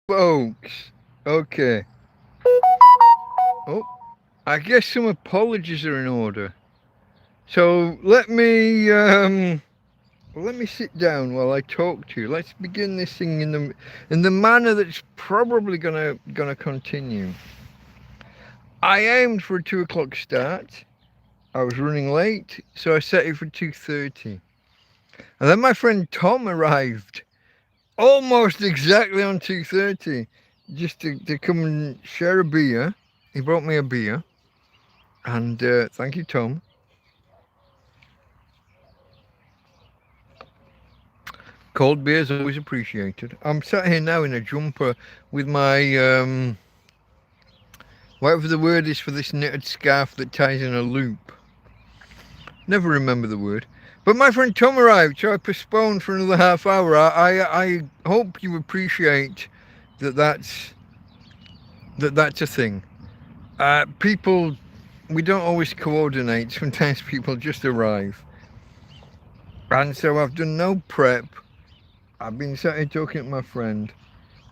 folks. Okay. Oh, I guess some apologies are in order. So let me sit down while I talk to you. Let's begin this thing in the manner that's probably gonna continue. I aimed for a 2 o'clock start. I was running late, so I set it for 2:30. And then my friend Tom arrived almost exactly on 2:30 just to come and share a beer. He brought me a beer. And thank you, Tom. Cold beer is always appreciated. I'm sat here now in a jumper with my, whatever the word is for this knitted scarf that ties in a loop. Never remember the word. But my friend Tom arrived, so I postponed for another half hour. I hope you appreciate that's a thing. People, we don't always coordinate. Sometimes people just arrive. And so I've done no prep. I've been sat here talking to my friend.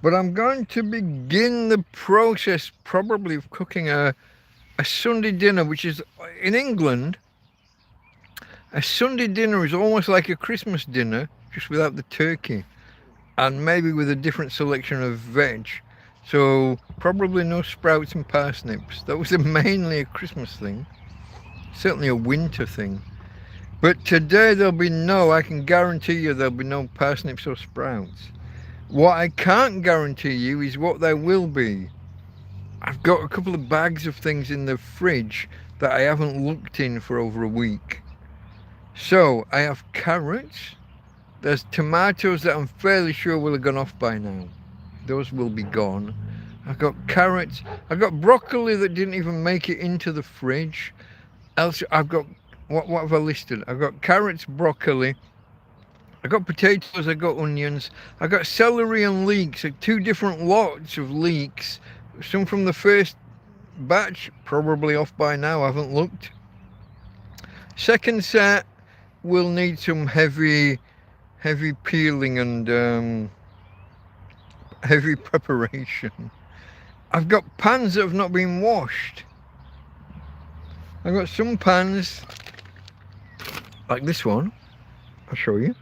But I'm going to begin the process probably of cooking a Sunday dinner, which is, in England, a Sunday dinner is almost like a Christmas dinner, just without the turkey. And maybe with a different selection of veg. So probably no sprouts and parsnips. That was mainly a Christmas thing. Certainly a winter thing. But today I can guarantee you there'll be no parsnips or sprouts. What I can't guarantee you is what there will be. I've got a couple of bags of things in the fridge that I haven't looked in for over a week. So I have carrots. There's tomatoes that I'm fairly sure will have gone off by now. Those will be gone. I've got carrots. I've got broccoli that didn't even make it into the fridge. Else I've got, what have I listed? I've got carrots, broccoli. I've got potatoes, I've got onions. I've got celery and leeks, like 2 different lots of leeks. Some from the first batch, probably off by now, I haven't looked. Second set will need some heavy peeling and heavy preparation. I've got pans that have not been washed. I've got some pans like this one. I'll show you.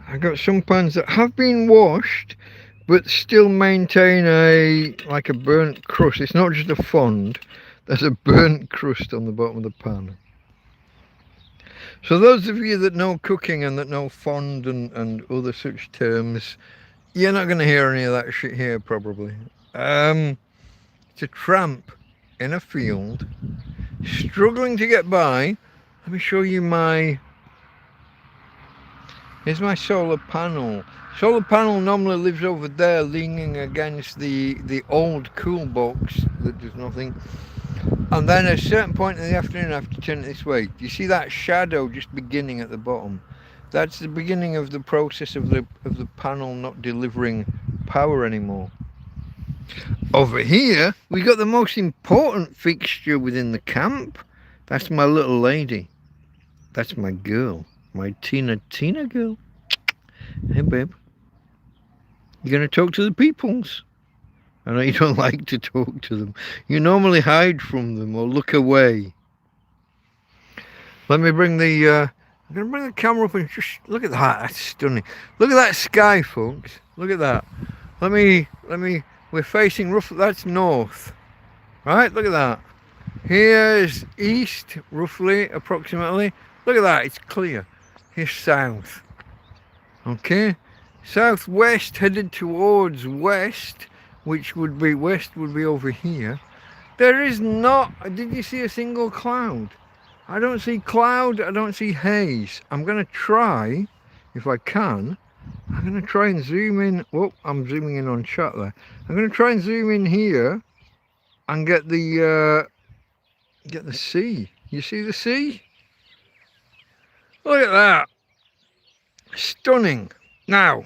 I've got some pans that have been washed but still maintain a burnt crust. It's not just a fond, there's a burnt crust on the bottom of the pan. So those of you that know cooking and that know fond and other such terms, you're not going to hear any of that shit here probably. It's a tramp in a field, struggling to get by. Let me show you here's my solar panel. Solar panel normally lives over there leaning against the old cool box that does nothing. And then at a certain point in the afternoon I have to turn it this way. Do you see that shadow just beginning at the bottom? That's the beginning of the process of the panel not delivering power anymore. Over here we got the most important fixture within the camp. That's my little lady. That's my girl. My Tina girl. Hey babe. You gonna talk to the peoples? I know you don't like to talk to them. You normally hide from them or look away. Let me bring I'm gonna bring the camera up and just look at that. That's stunning. Look at that sky, folks. Look at that. We're facing roughly, that's north. Right, look at that. Here's east, roughly, approximately. Look at that, it's clear. Here's south. Okay. Southwest headed towards west, which would be over here. There is not, did you see a single cloud? I don't see cloud, I don't see haze. I'm going to try, if I can, I'm going to try and zoom in. Oh, I'm zooming in on chat there. I'm going to try and zoom in here and get the sea. You see the sea? Look at that. Stunning. Now,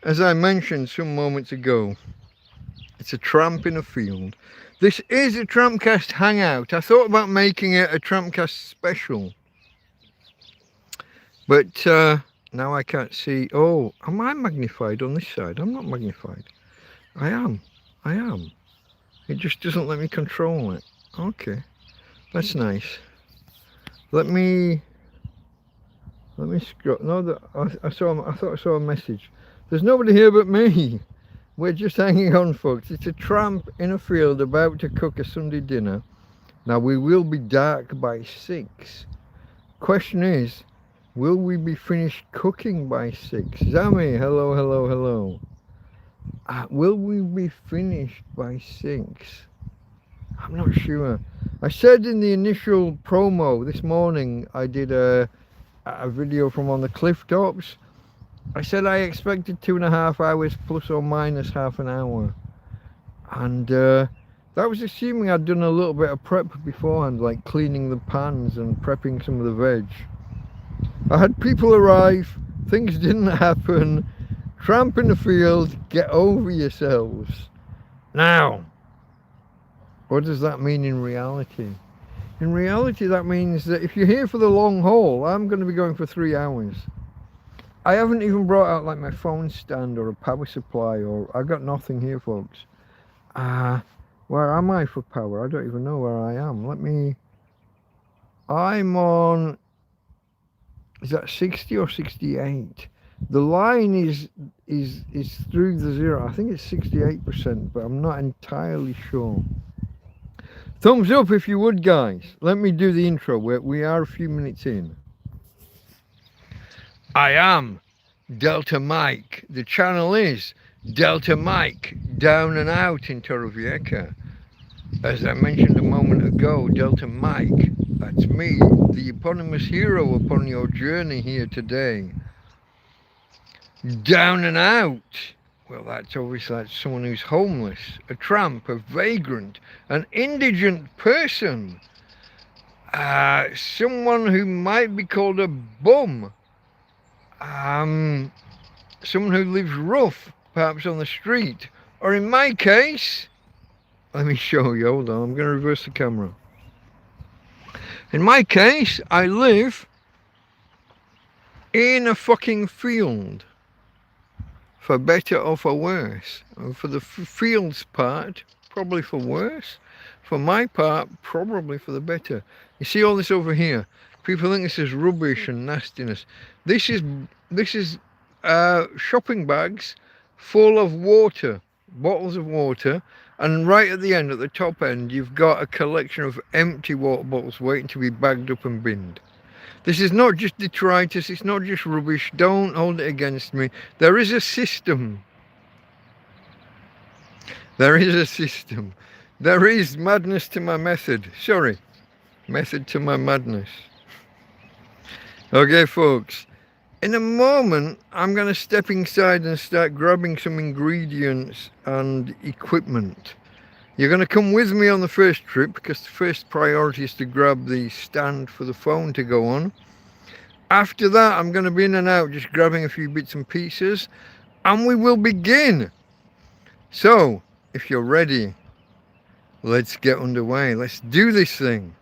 as I mentioned some moments ago, it's a tramp in a field. This is a TrampCast Hangout. I thought about making it a TrampCast special, but Now I can't see. Oh, am I magnified on this side? I'm not magnified. I am. I am. It just doesn't let me control it. Okay, that's nice. Let me scroll. No, I thought I saw a message. There's nobody here but me. We're just hanging on, folks. It's a tramp in a field about to cook a Sunday dinner. Now we will be dark by 6. Question is, will we be finished cooking by 6? Zami, hello, hello, hello. Will we be finished by 6? I'm not sure. I said in the initial promo this morning, I did a video from on the cliff tops. I said I expected 2.5 hours plus or minus half an hour. And that was assuming I'd done a little bit of prep beforehand, like cleaning the pans and prepping some of the veg. I had people arrive, things didn't happen. Tramp in the field, get over yourselves. Now, what does that mean in reality? In reality, that means that if you're here for the long haul, I'm going to be going for 3 hours. I haven't even brought out like my phone stand or a power supply, or I got nothing here, folks. Where am I for power? I don't even know where I am. I'm on, is that 60 or 68? The line is through the 0. I think it's 68%, but I'm not entirely sure. Thumbs up if you would, guys. Let me do the intro. We are a few minutes in. I am Delta Mike. The channel is Delta Mike, down and out in Torrevieja. As I mentioned a moment ago, Delta Mike, that's me, the eponymous hero upon your journey here today. Down and out. Well, that's someone who's homeless, a tramp, a vagrant, an indigent person, someone who might be called a bum, someone who lives rough, perhaps on the street, or in my case, let me show you, hold on, I'm going to reverse the camera. In my case, I live in a fucking field. For better or for worse. And for the fields part, probably for worse. For my part, probably for the better. You see all this over here? People think this is rubbish and nastiness. This is shopping bags full of water, bottles of water, and right at the end, at the top end, you've got a collection of empty water bottles waiting to be bagged up and binned. This is not just detritus, it's not just rubbish, don't hold it against me. There is a system. There is a system. There is madness to my method. Sorry, method to my madness. Okay, folks, in a moment, I'm going to step inside and start grabbing some ingredients and equipment. You're going to come with me on the first trip because the first priority is to grab the stand for the phone to go on. After that, I'm going to be in and out just grabbing a few bits and pieces, and we will begin. So, if you're ready, let's get underway. Let's do this thing.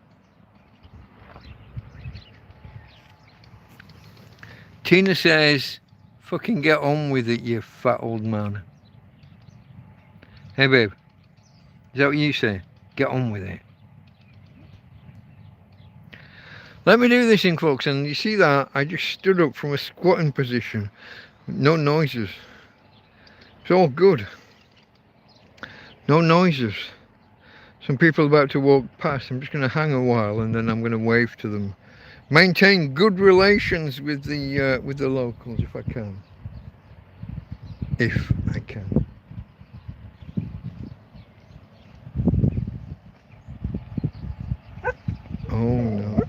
Tina says, fucking get on with it, you fat old man. Hey, babe. Is that what you say? Get on with it. Let me do this thing, folks, and you see that? I just stood up from a squatting position. No noises. It's all good. No noises. Some people about to walk past. I'm just going to hang a while and then I'm going to wave to them. Maintain good relations with the locals if I can. If I can. Oh no.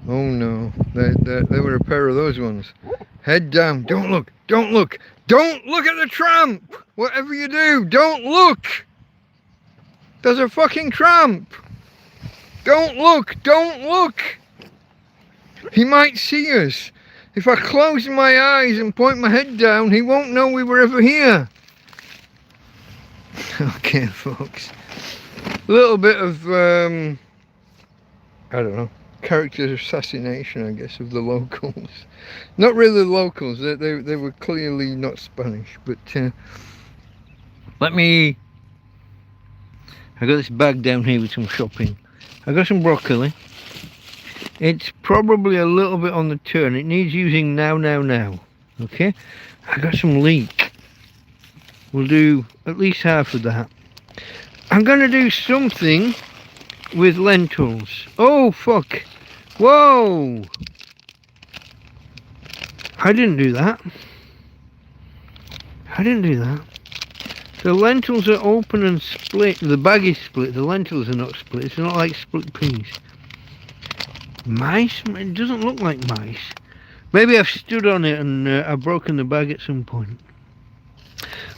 Oh no. There were a pair of those ones. Head down. Don't look. Don't look. Don't look at the tramp! Whatever you do, don't look! There's a fucking tramp! Don't look! Don't look! He might see us. If I close my eyes and point my head down, he won't know we were ever here. Okay, folks. A little bit of, I don't know, character assassination, I guess, of the locals. Not really locals, they were clearly not Spanish, but let me... I got this bag down here with some shopping. I got some broccoli. It's probably a little bit on the turn. It needs using now. Okay? I got some leek. We'll do at least half of that. I'm going to do something with lentils. Oh, fuck. Whoa! I didn't do that. The lentils are open and split. The bag is split. The lentils are not split. It's not like split peas. Mice? It doesn't look like mice. Maybe I've stood on it and I've broken the bag at some point.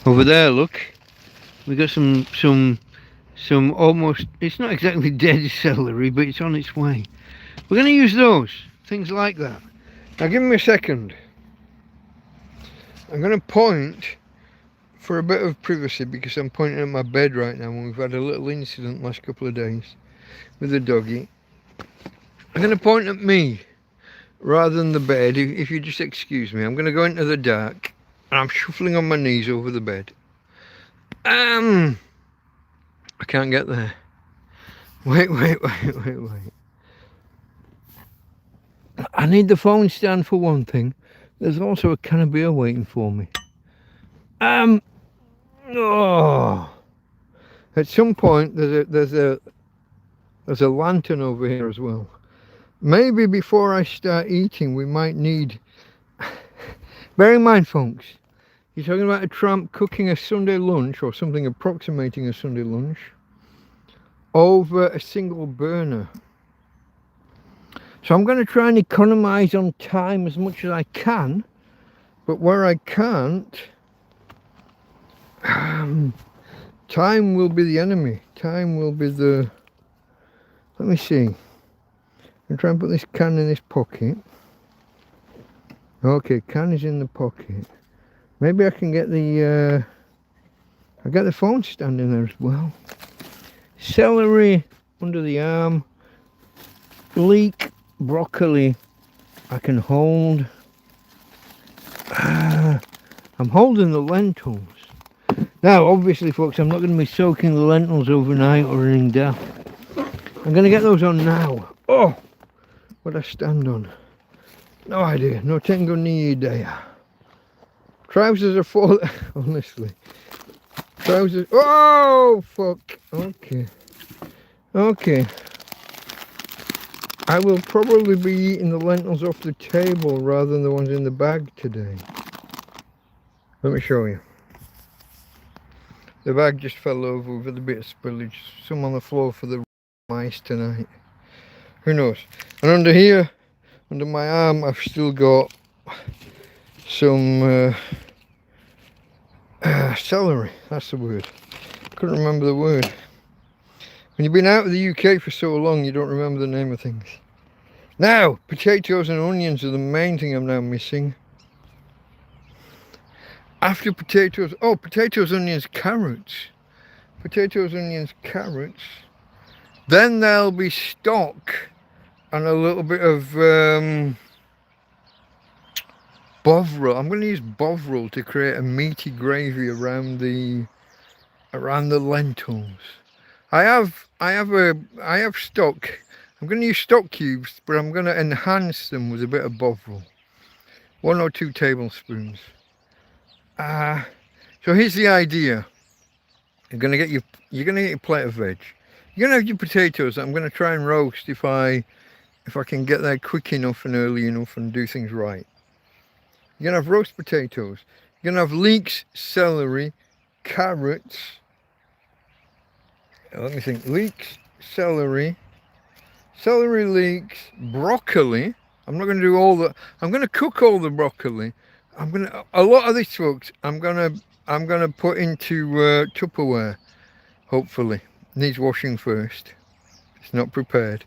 Over there, look. We got some almost... It's not exactly dead celery, but it's on its way. We're going to use those. Things like that. Now give me a second. I'm going to point... for a bit of privacy, because I'm pointing at my bed right now and we've had a little incident last couple of days with the doggy. I'm going to point at me rather than the bed. If you just excuse me, I'm going to go into the dark and I'm shuffling on my knees over the bed. I can't get there. Wait. I need the phone stand for one thing. There's also a can of beer waiting for me. Oh, at some point there's a lantern over here as well. Maybe before I start eating we might need... Bear in mind, folks, you're talking about a tramp cooking a Sunday lunch or something approximating a Sunday lunch over a single burner. So I'm going to try and economize on time as much as I can, but where I can't, time will be the enemy. Time will be the... Let me see. I'm trying to put this can in this pocket. Okay, can is in the pocket. Maybe I can get the... I got the phone stand in there as well. Celery under the arm. Leek, broccoli. I can hold. I'm holding the lentils. Now, obviously, folks, I'm not going to be soaking the lentils overnight or anything daft. I'm going to get those on now. Oh, what I stand on. No idea. No tengo ni idea. Trousers are full. Honestly. Trousers. Oh, fuck. Okay. I will probably be eating the lentils off the table rather than the ones in the bag today. Let me show you. The bag just fell over with a bit of spillage. Some on the floor for the mice tonight. Who knows? And under here, under my arm, I've still got some celery. That's the word. Couldn't remember the word. When you've been out of the UK for so long, you don't remember the name of things. Now, potatoes and onions are the main thing I'm now missing. After potatoes, potatoes, onions, carrots. Potatoes, onions, carrots. Then there'll be stock and a little bit of bovril. I'm going to use bovril to create a meaty gravy around the lentils. I have stock. I'm going to use stock cubes, but I'm going to enhance them with a bit of bovril. 1 or 2 tablespoons. So here's the idea. You're going to get your plate of veg. You're going to have your potatoes. I'm going to try and roast if I can get there quick enough and early enough and do things right. You're going to have roast potatoes. You're going to have leeks, celery, carrots. Let me think. Leeks, celery, leeks, broccoli. I'm not going to do all the... I'm going to cook all the broccoli. A lot of this, folks, I'm gonna put into Tupperware. Hopefully, needs washing first. It's not prepared.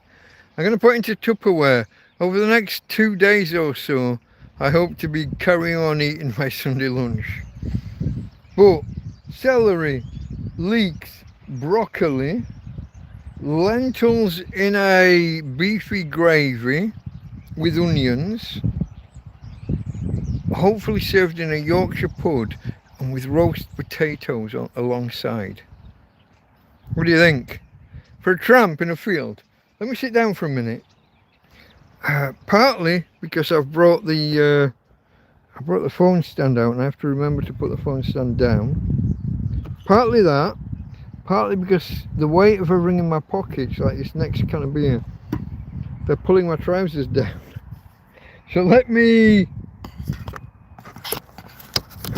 I'm gonna put into Tupperware over the next 2 days or so. I hope to be carrying on eating my Sunday lunch. But celery, leeks, broccoli, lentils in a beefy gravy with onions, hopefully served in a Yorkshire pud and with roast potatoes alongside. What do you think? For a tramp in a field. Let me sit down for a minute. Partly because I've brought the phone stand out and I have to remember to put the phone stand down. Partly that. Partly because the weight of everything in my pockets, like this next can of beer, they're pulling my trousers down. So let me...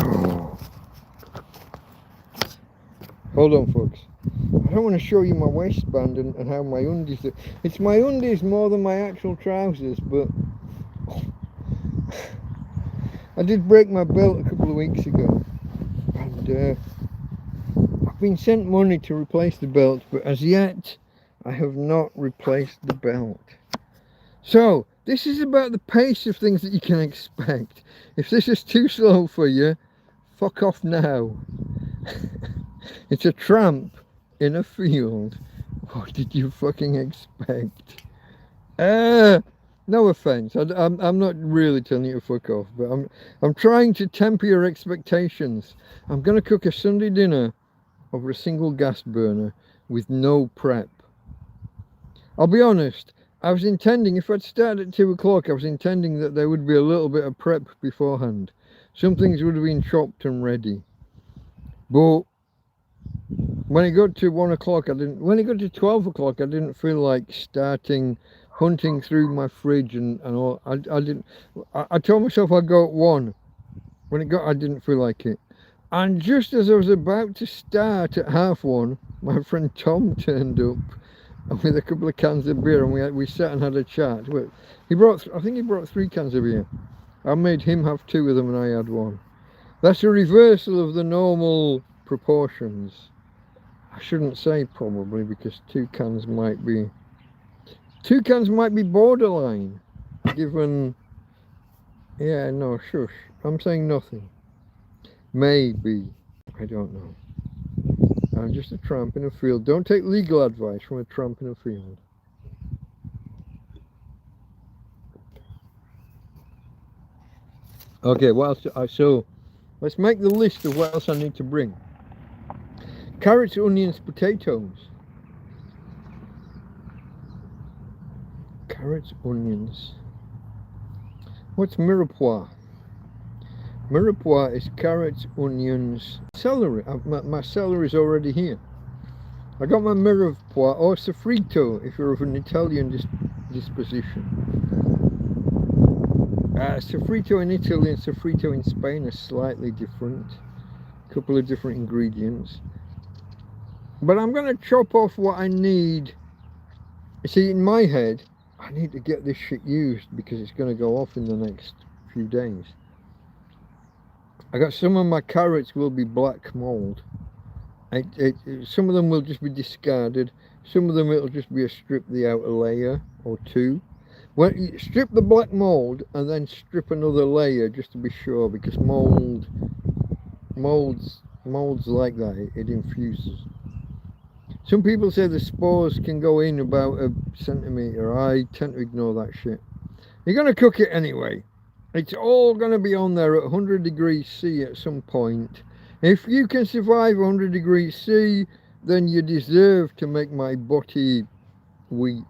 Oh. Hold on, folks. I don't want to show you my waistband and how my undies are. It's my undies more than my actual trousers, but I did break my belt a couple of weeks ago, and I've been sent money to replace the belt, but as yet I have not replaced the belt. So this is about the pace of things that you can expect. If this is too slow for you, fuck off now. It's a tramp in a field. What did you fucking expect? No offense, I'm not really telling you to fuck off, but I'm trying to temper your expectations. I'm gonna cook a Sunday dinner over a single gas burner with no prep. I'll be honest, I was intending, if I'd started at 2 o'clock, I was intending that there would be a little bit of prep beforehand. Some things would have been chopped and ready. But when it got to 1 o'clock, when it got to 12 o'clock, I didn't feel like hunting through my fridge and all. I told myself I'd go at 1. I didn't feel like it. And just as I was about to start at 1:30, my friend Tom turned up with a couple of cans of beer, and we sat and had a chat. I think he brought 3 cans of beer. I made him have 2 of them and I had 1. That's a reversal of the normal proportions. I shouldn't say probably, because 2 cans might be borderline, given... Yeah, no, shush. I'm saying nothing. Maybe. I don't know. I'm just a tramp in a field. Don't take legal advice from a tramp in a field. Okay, what else? So let's make the list of what else I need to bring. Carrots, onions, potatoes. Carrots, onions. What's mirepoix? Mirepoix is carrots, onions, celery. My celery's already here. I got my mirepoix, or sofrito if you're of an Italian disposition. Sofrito in Italy and sofrito in Spain are slightly different. A couple of different ingredients. But I'm going to chop off what I need. See, in my head, I need to get this shit used because it's going to go off in the next few days. I got some of my carrots will be black mold. Some of them will just be discarded. Some of them it'll just be a strip the outer layer or 2. Well, you strip the black mold and then strip another layer just to be sure, because molds like that. It infuses. Some people say the spores can go in about a centimetre. I tend to ignore that shit. You're going to cook it anyway. It's all going to be on there at 100 degrees C at some point. If you can survive 100 degrees C, then you deserve to make my body weep.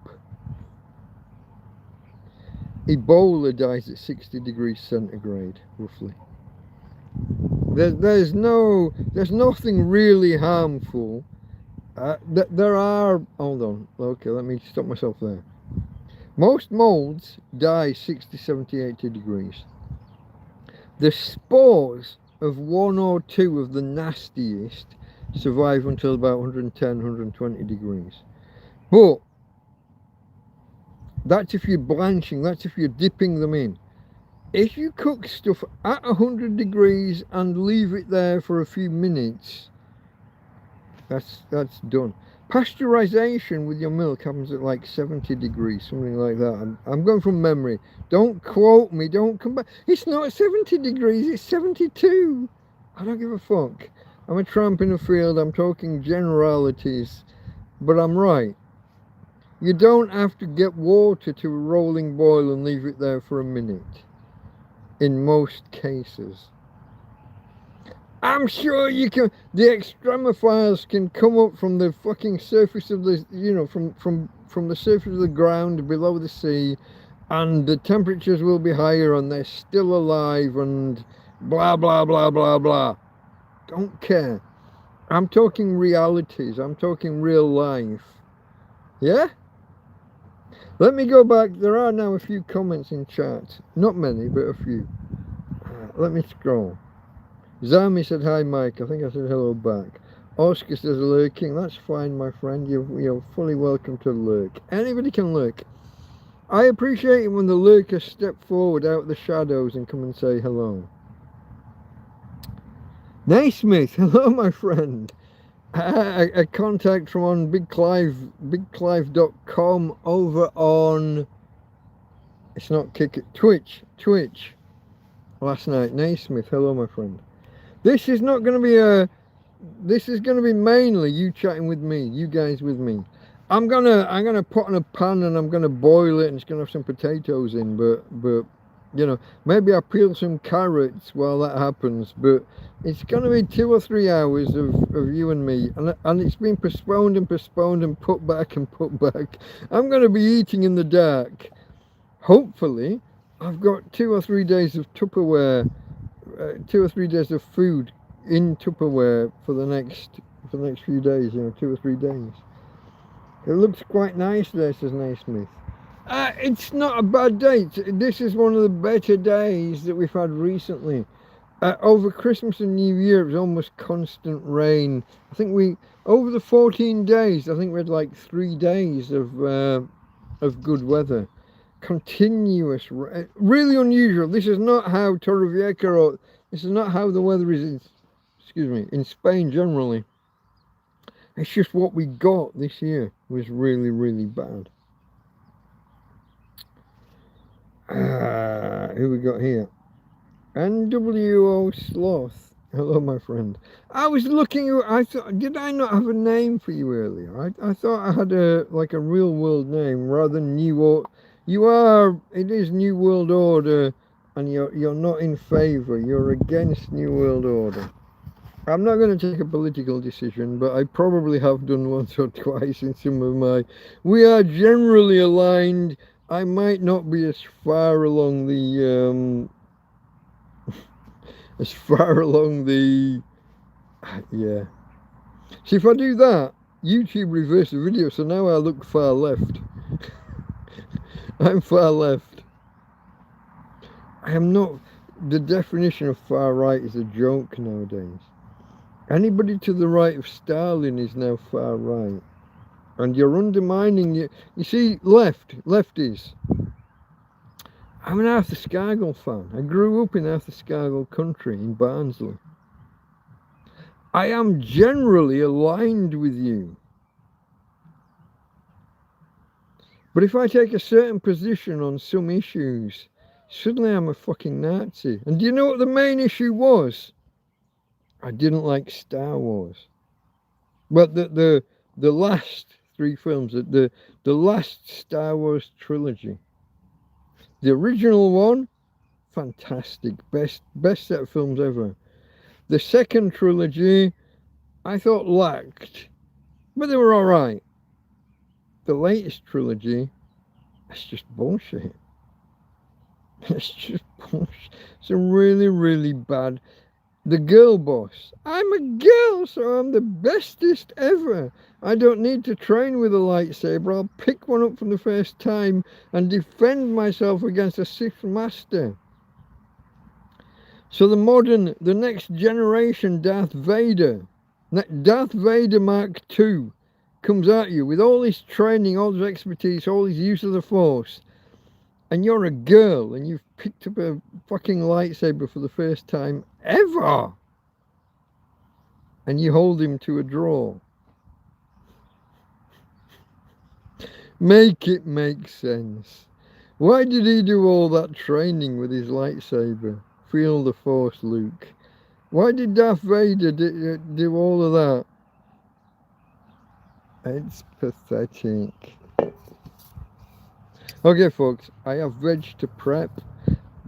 Ebola dies at 60 degrees centigrade, roughly. There's nothing really harmful. There are, hold on, okay, let me stop myself there. Most molds die 60, 70, 80 degrees. The spores of 1 or 2 of the nastiest survive until about 110, 120 degrees. But that's if you're blanching, that's if you're dipping them in. If you cook stuff at 100 degrees and leave it there for a few minutes, that's done. Pasteurization with your milk happens at like 70 degrees, something like that. I'm going from memory. Don't quote me, don't come back. It's not 70 degrees, it's 72. I don't give a fuck. I'm a tramp in a field, I'm talking generalities, but I'm right. You don't have to get water to a rolling boil and leave it there for a minute. In most cases. I'm sure you can. The extremophiles can come up from the fucking surface of the, you know, from the surface of the ground below the sea, and the temperatures will be higher, and they're still alive, and blah blah blah blah blah. Don't care. I'm talking realities. I'm talking real life. Yeah. Let me go back. There are now a few comments in chat. Not many, but a few. Let me scroll. Zami said hi, Mike. I think I said hello back. Oscar says lurking. That's fine, my friend. You're fully welcome to lurk. Anybody can lurk. I appreciate it when the lurkers step forward out of the shadows and come and say hello. Naismith, hello, my friend. A contact from on bigclive.com over on, it's not Twitch last night. Naismith, hello, my friend. This is not going to be this is going to be mainly you chatting with me, you guys with me. I'm gonna put in a pan and I'm gonna boil it, and it's gonna have some potatoes in, but you know, maybe I'll peel some carrots while that happens, but it's gonna be 2 or 3 hours of you and me, and it's been postponed and postponed and put back and put back. I'm gonna be eating in the dark. Hopefully I've got 2 or 3 days of Tupperware, 2 or 3 days of food in Tupperware for the next few days, you know, 2 or 3 days. It looks quite nice there, says Naismith. It's not a bad day. This is one of the better days that we've had recently. Over Christmas and New Year, it was almost constant rain. I think over the 14 days, I think we had like 3 days of good weather. Continuous, really unusual. This is not how Torrevieja, or this is not how the weather is, in Spain generally. It's just what we got this year was really, really bad. Who we got here? NWO Sloth. Hello, my friend. I was looking, I thought, did I not have a name for you earlier? I thought I had a real world name rather than New Order. It is New World Order, and you're not in favour. You're against New World Order. I'm not going to take a political decision, but I probably have done once or twice in some of my... We are generally aligned. I might not be as far along the... as far along the... Yeah. See, if I do that, YouTube reverse the video, so now I look far left. I'm far left. I am not... The definition of far right is a joke nowadays. Anybody to the right of Stalin is now far right. And you're undermining it. You see, lefties. I'm an Arthur Scargill fan. I grew up in Arthur Scargill country in Barnsley. I am generally aligned with you. But if I take a certain position on some issues, suddenly I'm a fucking Nazi. And do you know what the main issue was? I didn't like Star Wars. But the last 3 films, the last Star Wars trilogy. The original one, fantastic, best set of films ever. The second trilogy, I thought lacked, but they were all right. The latest trilogy, it's just bullshit. It's just bullshit. It's a really, really bad. The girl boss. I'm a girl, so I'm the bestest ever. I don't need to train with a lightsaber. I'll pick one up from the first time and defend myself against a Sith master. So the next generation Darth Vader Mark II comes at you with all his training, all his expertise, all his use of the Force. And you're a girl and you've picked up a fucking lightsaber for the first time ever. And you hold him to a draw. Make it make sense. Why did he do all that training with his lightsaber? Feel the Force, Luke. Why did Darth Vader do all of that? It's pathetic. Okay, folks, I have veg to prep.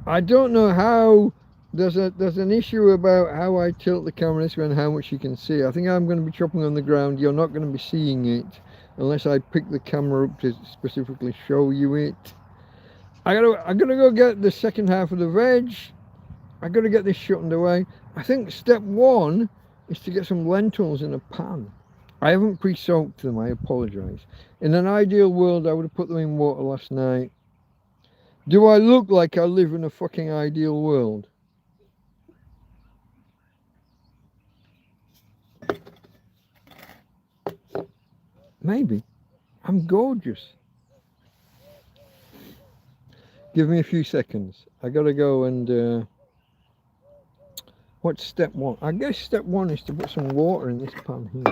I don't know how. There's an issue about how I tilt the camera this way and how much you can see. I think I'm going to be chopping on the ground. You're not going to be seeing it unless I pick the camera up to specifically show you it. I gotta go get the second half of the veg. I gotta get this shut underway. I think step one is to get some lentils in a pan. I haven't pre-soaked them, I apologise. In an ideal world, I would have put them in water last night. Do I look like I live in a fucking ideal world? Maybe. I'm gorgeous. Give me a few seconds. I gotta go and what's step one? I guess step one is to put some water in this pan here.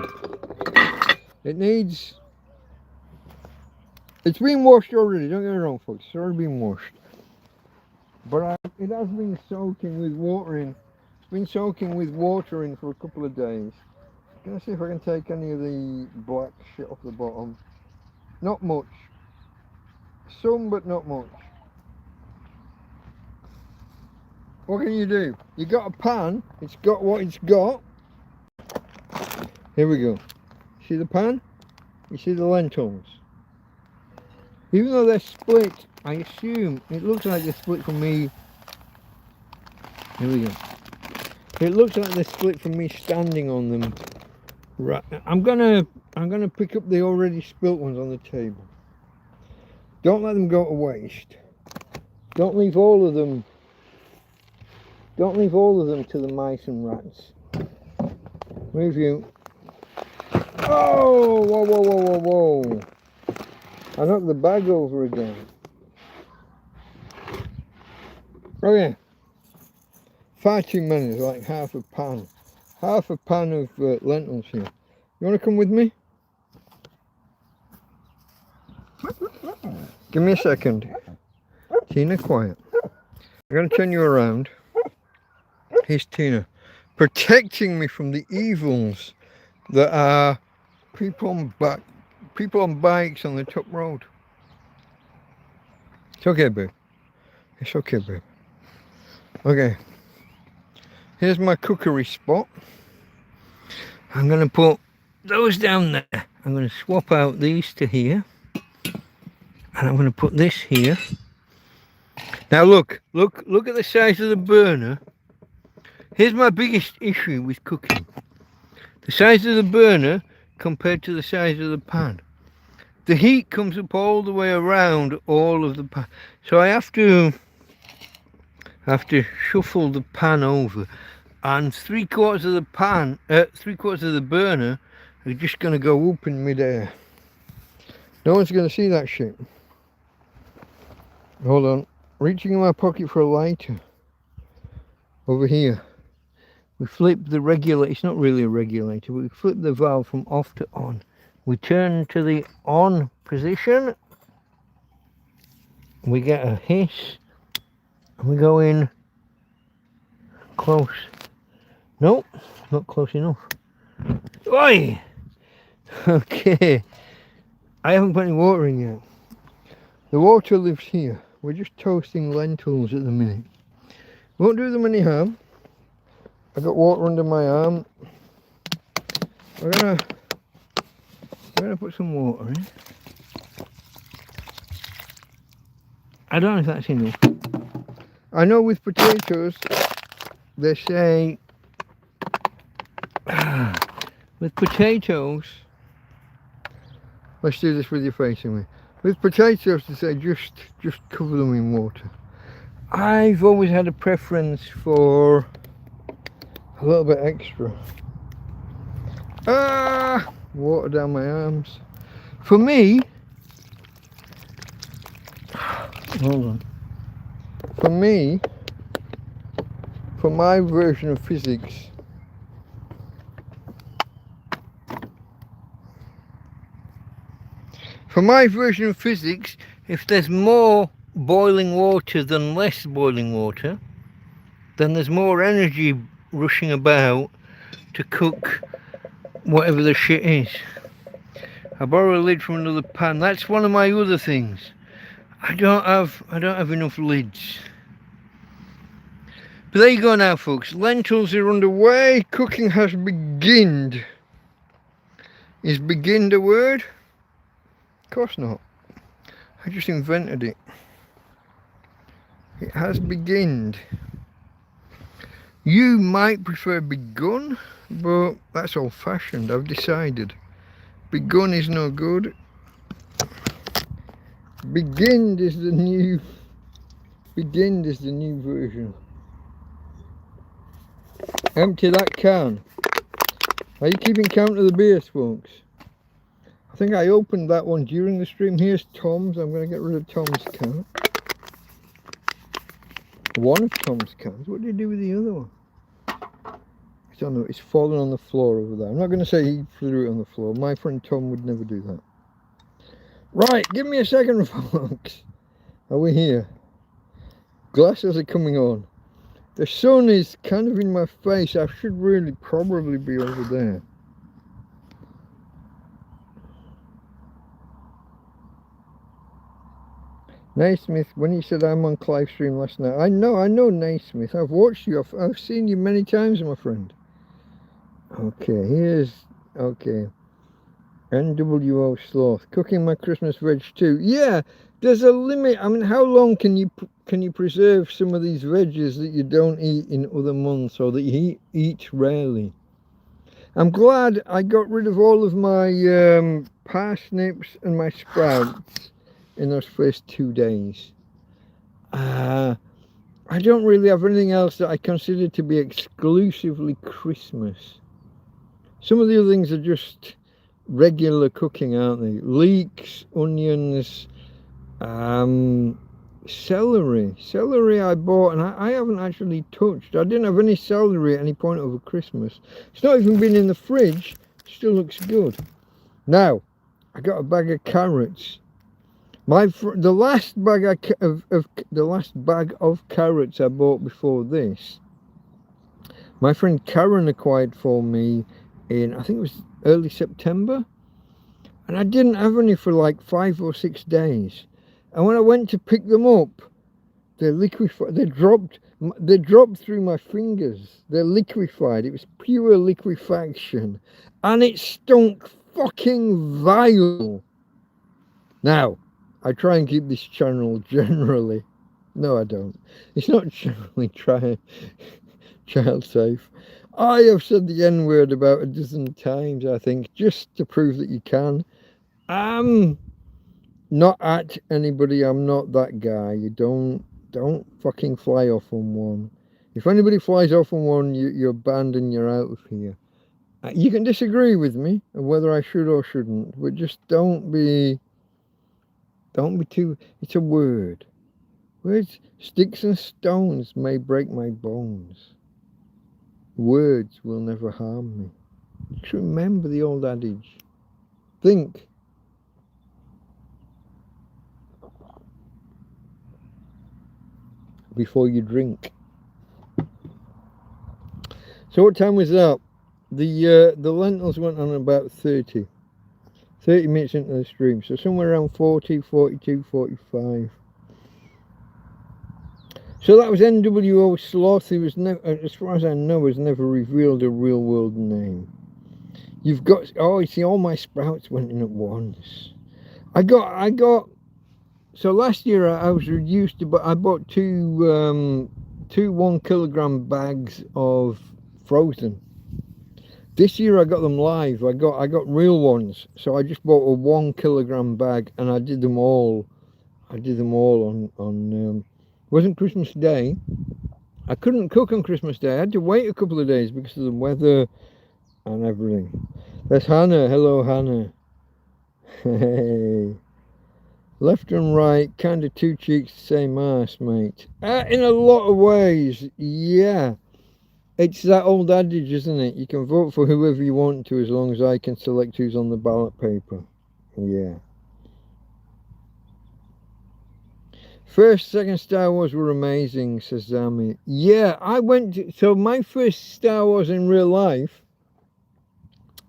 It's been washed already, don't get me wrong folks, it's already been washed. But it has been soaking with water in. It's been soaking with water in for a couple of days. I'm gonna see if I can take any of the black shit off the bottom. Not much. Some, but not much. What can you do? You got a pan, it's got what it's got. Here we go. See the pan? You see the lentils? Even though they're split, I assume, it looks like they're split from me. Here we go. It looks like they're split from me standing on them. Right, I'm gonna pick up the already spilt ones on the table. Don't let them go to waste. Don't leave all of them. Don't leave all of them to the mice and rats. Move you. Oh! Whoa, whoa, whoa, whoa, whoa. I knocked the bag over again. Okay. Far too many, like half a pan. Half a pan of lentils here. You want to come with me? Give me a second. Tina, quiet. I'm going to turn you around. Here's Tina. Protecting me from the evils that are people on bikes on the top road. It's okay, babe. It's okay, babe. Okay. Here's my cookery spot. I'm going to put those down there. I'm going to swap out these to here. And I'm going to put this here. Now look at the size of the burner. Here's my biggest issue with cooking. The size of the burner compared to the size of the pan. The heat comes up all the way around all of the pan. So I have to shuffle the pan over. And 3/4 of the pan, 3/4 of the burner are just going to go up in midair. No one's going to see that shit. Hold on. Reaching in my pocket for a lighter. Over here. We flip the regulator. It's not really a regulator, but we flip the valve from off to on. We turn to the on position. We get a hiss. And we go in close. Nope, not close enough. Oi! Okay. I haven't put any water in yet. The water lives here. We're just toasting lentils at the minute. Won't do them any harm. I got water under my arm. We're gonna put some water in. I don't know if that's enough. I know with potatoes, they say with potatoes, let's do this with your facing me. With potatoes, they say just cover them in water. I've always had a preference for a little bit extra. Water down my arms. For me, hold on. For me, for my version of physics, if there's more boiling water than less boiling water, then there's more energy rushing about to cook whatever the shit is. I borrow a lid from another pan. That's one of my other things. I don't have enough lids. But there you go now, folks. Lentils are underway. Cooking has beginned. Is begin the word? Of course not. I just invented it. It has beginned. You might prefer begun, but that's old-fashioned. I've decided. Begun is no good. Beginned is the new. Beginned is the new version. Empty that can. Are you keeping count of the beers, folks? I think I opened that one during the stream. Here's Tom's. I'm going to get rid of Tom's can. One of Tom's cans. What did he do with the other one? I don't know. It's fallen on the floor over there. I'm not going to say he threw it on the floor. My friend Tom would never do that. Right, give me a second, folks. Are we here? Glasses are coming on. The sun is kind of in my face. I should really probably be over there. Naismith, when you said I'm on Clive stream last night, I know Naismith. I've watched you. I've seen you many times, my friend. Okay, okay. NWO Sloth, cooking my Christmas veg too. Yeah, there's a limit. I mean, how long can you preserve some of these veggies that you don't eat in other months, or that you eat rarely? I'm glad I got rid of all of my parsnips and my sprouts in those first 2 days. I don't really have anything else that I consider to be exclusively Christmas. Some of the other things are just regular cooking, aren't they? Leeks, onions, celery I bought and I haven't actually touched. I didn't have any celery at any point over Christmas. It's not even been in the fridge. It still looks good. Now I got a bag of carrots. The last bag of carrots I bought before this, my friend Karen acquired for me in, I think it was early September, and I didn't have any for like 5 or 6 days. And when I went to pick them up, they're liquefied. They dropped through my fingers. They're liquefied. It was pure liquefaction, and it stunk fucking vile. Now, I try and keep this channel generally. No, I don't. It's not generally child safe. I have said the N-word about a dozen times, I think, just to prove that you can. I'm not at anybody. I'm not that guy. You don't fucking fly off on one. If anybody flies off on one, you're banned and you're out of here. You can disagree with me on whether I should or shouldn't, but just don't be too. It's a word. Words, sticks and stones may break my bones. Words will never harm me. Just remember the old adage. Think. Before you drink. So what time was that? The lentils went on about 30 minutes into the stream, so somewhere around 40, 42, 45. So that was NWO Sloth. He was never, as far as I know, has never revealed a real world name. You've got, oh, you see, all my sprouts went in at once. I got. So last year I was reduced to, but I bought two 1 kilogram bags of frozen. This year I got them live. I got real ones. So I just bought a 1 kilogram bag and I did them all. On wasn't Christmas Day. I couldn't cook on Christmas Day. I had to wait a couple of days because of the weather and everything. There's Hannah. Hello, Hannah. Hey. Left and right, kind of two cheeks, same ass, mate. In a lot of ways, yeah. It's that old adage, isn't it? You can vote for whoever you want to as long as I can select who's on the ballot paper. Yeah. First, second Star Wars were amazing, says Zami. Yeah, so my first Star Wars in real life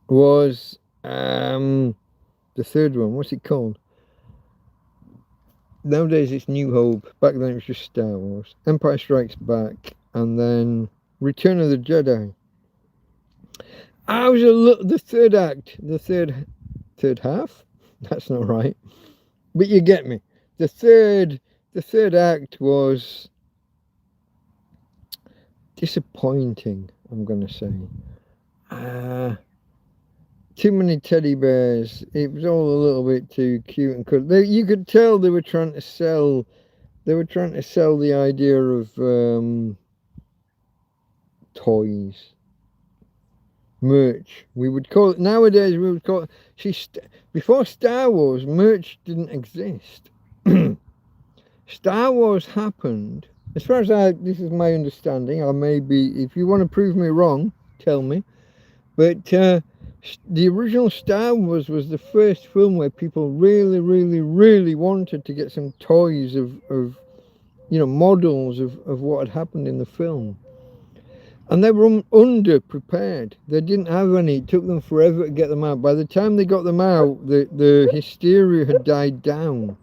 was the the third one. What's it called? Nowadays it's New Hope. Back then it was just Star Wars. Empire Strikes Back, and then Return of the Jedi. I was the third act, the third half. That's not right, but you get me. The third act was disappointing, I'm gonna say. Too many teddy bears. It was all a little bit too cute and cool. You could tell they were trying to sell. They were trying to sell the idea of toys, merch. We would call it nowadays. We would call it. Before Star Wars, merch didn't exist. Star Wars happened. As far as this is my understanding. I may be. If you want to prove me wrong, tell me. But the original Star Wars was the first film where people really, really, really wanted to get some toys of models of what had happened in the film. And they were under-prepared. They didn't have any. It took them forever to get them out. By the time they got them out, the hysteria had died down.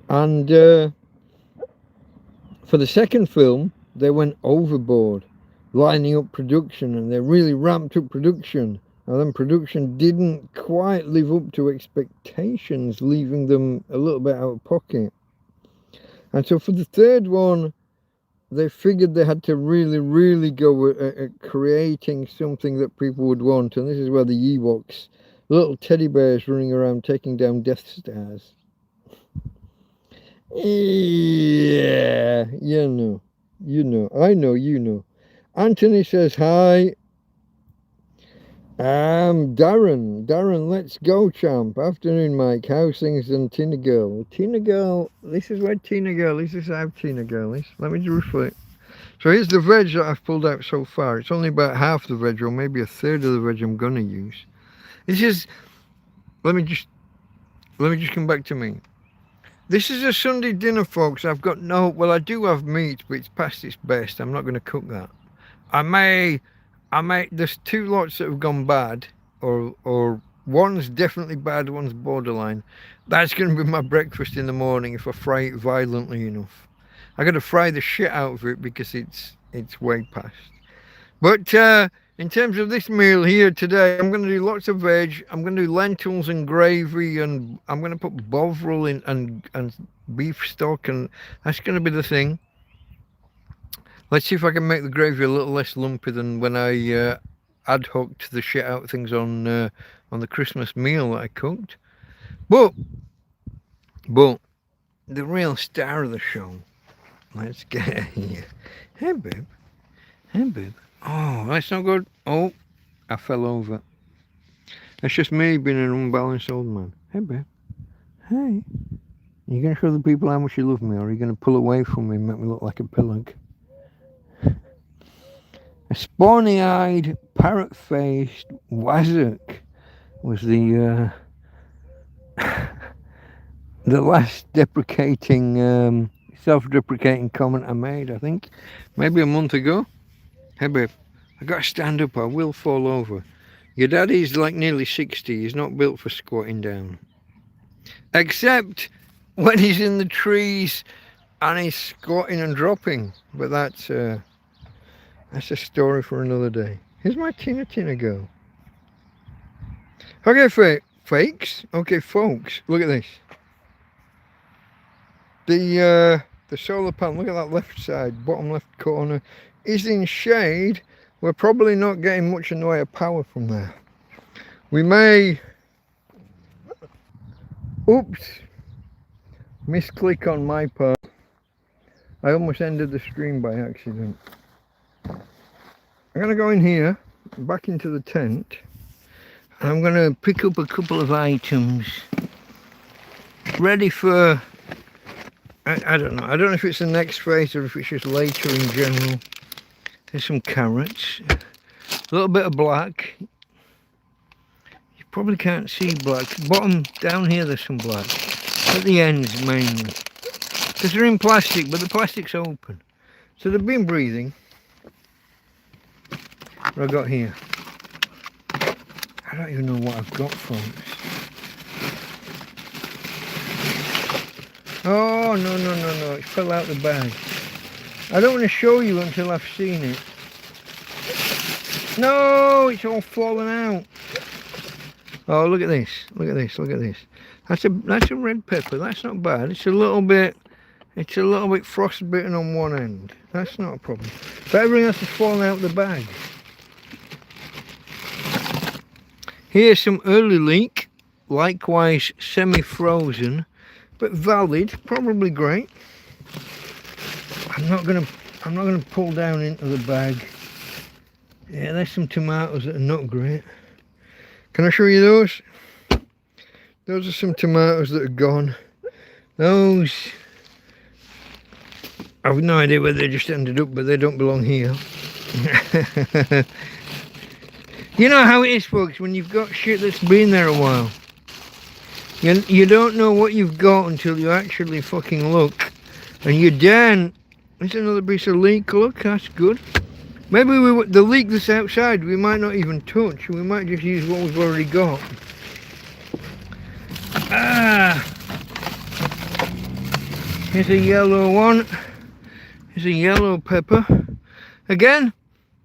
And for the second film, they went overboard, lining up production, and they really ramped up production. And then production didn't quite live up to expectations, leaving them a little bit out of pocket. And so for the third one, they figured they had to really, really go at creating something that people would want. And this is where the Ewoks, little teddy bears running around taking down Death Stars. Yeah, you know, I know, you know. Anthony says hi. Darren, let's go, champ. Afternoon, Mike. How's things? And Tina Girl. Tina Girl, this is where Tina Girl is. This is how Tina Girl is. Let me just reflect. So here's the veg that I've pulled out so far. It's only about half the veg, or maybe a third of the veg I'm gonna use. It's just, let me just come back to me. This is a Sunday dinner, folks. I've got I do have meat, but it's past its best. I'm not going to cook that. I may, there's two lots that have gone bad, or one's definitely bad, one's borderline. That's going to be my breakfast in the morning if I fry it violently enough. I got to fry the shit out of it because it's way past. But in terms of this meal here today, I'm going to do lots of veg. I'm going to do lentils and gravy, and I'm going to put bovril in and beef stock, and that's going to be the thing. Let's see if I can make the gravy a little less lumpy than when I ad hoc'd the shit out of things on the Christmas meal that I cooked. But the real star of the show, let's get here. Hey babe, hey babe. Oh, that's not good. Oh, I fell over. That's just me being an unbalanced old man. Hey, babe. Hey. Are you going to show the people how much you love me, or are you going to pull away from me and make me look like a pillock? A spawny-eyed, parrot-faced Wazzock was the last deprecating, self-deprecating comment I made, I think. Maybe a month ago. Hey babe, I gotta stand up, I will fall over. Your daddy's like nearly 60, he's not built for squatting down. Except when he's in the trees and he's squatting and dropping. But that's a story for another day. Here's my Tina Girl. Okay, fakes? Okay, folks, look at this. The solar panel, look at that left side, bottom left corner, is in shade. We're probably not getting much in the way of power from there. We may, oops, misclick on my part. I almost ended the stream by accident. I'm gonna go in here, back into the tent, and I'm gonna pick up a couple of items ready for, I don't know if it's the next phase or if it's just later in general. There's some carrots, a little bit of black. You probably can't see black. Bottom down here there's some black. At the ends mainly. Because they're in plastic, but the plastic's open. So they've been breathing. What have I got here? I don't even know what I've got, folks. Oh, no, it fell out the bag. I don't want to show you until I've seen it. No, it's all fallen out. Oh, look at this, look at this, look at this. That's a red pepper, that's not bad. It's a little bit frostbitten on one end. That's not a problem. But everything else has fallen out the bag. Here's some early leek, likewise semi-frozen, but valid, probably great. I'm not gonna pull down into the bag. Yeah, there's some tomatoes that are not great. Can I show you those? Those are some tomatoes that are gone. Those, I've no idea where they just ended up, but they don't belong here. You know how it is, folks, when you've got shit that's been there a while. You don't know what you've got until you actually fucking look. And you're down. There's another piece of leek, look, that's good. Maybe the leek that's outside we might not even touch. We might just use what we've already got. Here's a yellow one. Here's a yellow pepper. Again,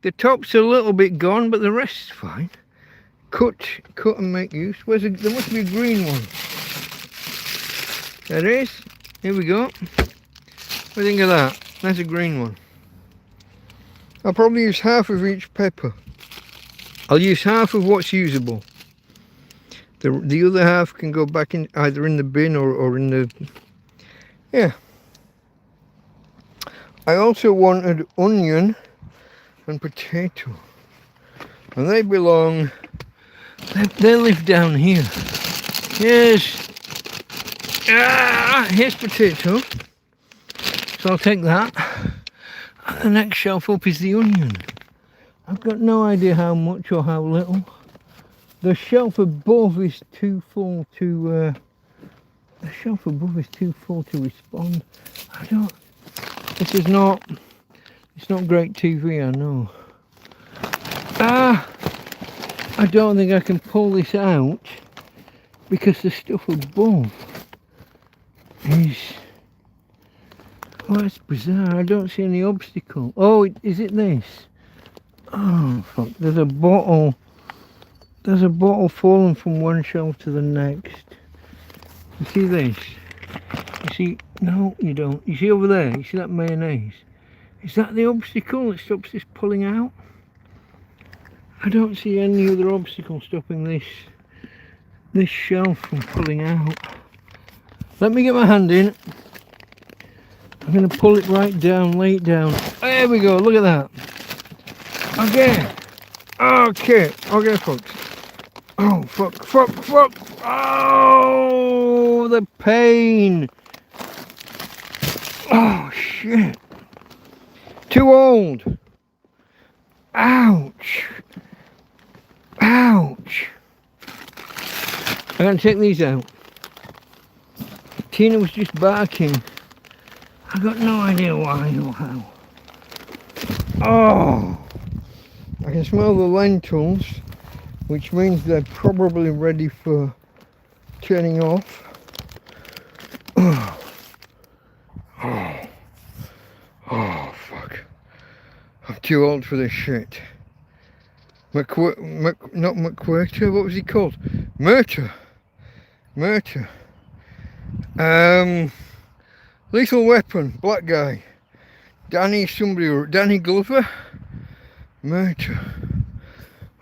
the top's a little bit gone, but the rest's fine. Cut and make use. There must be a green one. There is. Here we go. What do you think of that? That's a green one. I'll probably use half of each pepper. I'll use half of what's usable. The other half can go back in either in the bin or in the... Yeah. I also wanted onion and potato. And they belong... They live down here. Here's potato. So I'll take that. And the next shelf up is the onion. I've got no idea how much or how little. The shelf above is too full to respond. It's not great TV, I know. I don't think I can pull this out because the stuff above is... Oh, that's bizarre. I don't see any obstacle. Oh, is it this? Oh, fuck. There's a bottle falling from one shelf to the next. You see this? You see... No, you don't. You see over there? You see that mayonnaise? Is that the obstacle that stops this pulling out? I don't see any other obstacle stopping this shelf from pulling out. Let me get my hand in. I'm going to pull it right down, lay it down. There we go, look at that. Okay, folks. Oh, fuck. Oh, the pain. Oh, shit. Too old. Ouch. I'm going to take these out. Tina was just barking. I got no idea why or how. Oh, I can smell the lentils, which means they're probably ready for turning off. Oh, fuck. I'm too old for this shit. Not McQuirter, what was he called? Murter. Lethal Weapon, black guy. Danny Glover. Murder.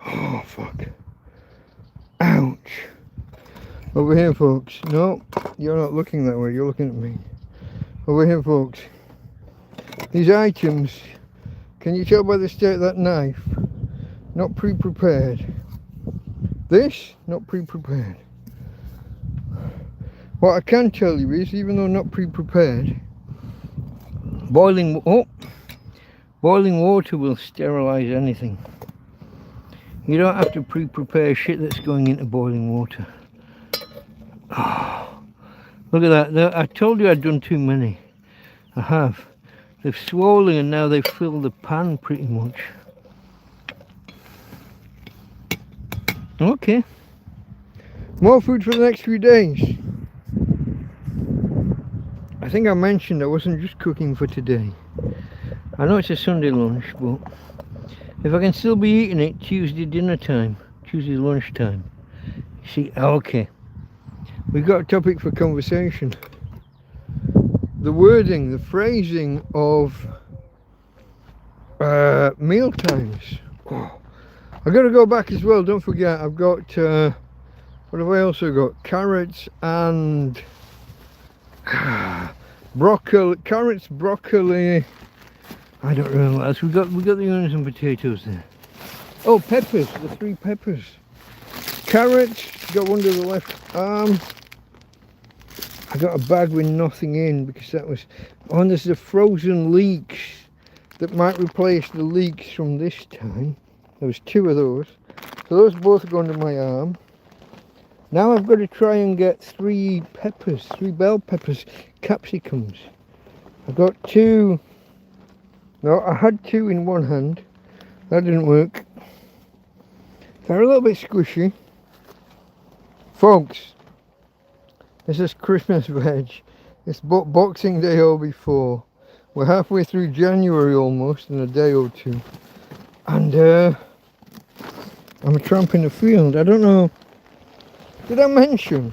Oh, fuck. Ouch. Over here, folks. No, you're not looking that way, you're looking at me. Over here, folks. These items, can you tell by the state of that knife? Not pre-prepared. This, not pre-prepared. What I can tell you is, even though not pre-prepared, boiling water will sterilize anything. You don't have to pre-prepare shit that's going into boiling water. Oh, look at that. I told you I'd done too many. I have. They've swollen and now they've filled the pan pretty much. Okay. More food for the next few days. I think I mentioned I wasn't just cooking for today. I know it's a Sunday lunch, but if I can still be eating it Tuesday dinner time, Tuesday lunchtime. See, okay. We've got a topic for conversation. The wording, the phrasing of meal times. Oh, I've got to go back as well, don't forget, I've got, what have I also got? Carrots and broccoli, carrots, broccoli, I don't remember what else. We got the onions and potatoes there. Oh, peppers, the 3 peppers. Carrots, got one to the left arm. I got a bag with nothing in because that was, oh, and there's the frozen leeks that might replace the leeks from this time. There was 2 of those. So those both go under my arm. Now I've got to try and get 3 peppers, 3 bell peppers, capsicums. I've got 2. No, I had 2 in one hand. That didn't work. They're a little bit squishy. Folks, this is Christmas veg. It's Boxing Day or before. We're halfway through January almost in a day or 2. And I'm a tramp in the field. I don't know. Did I mention,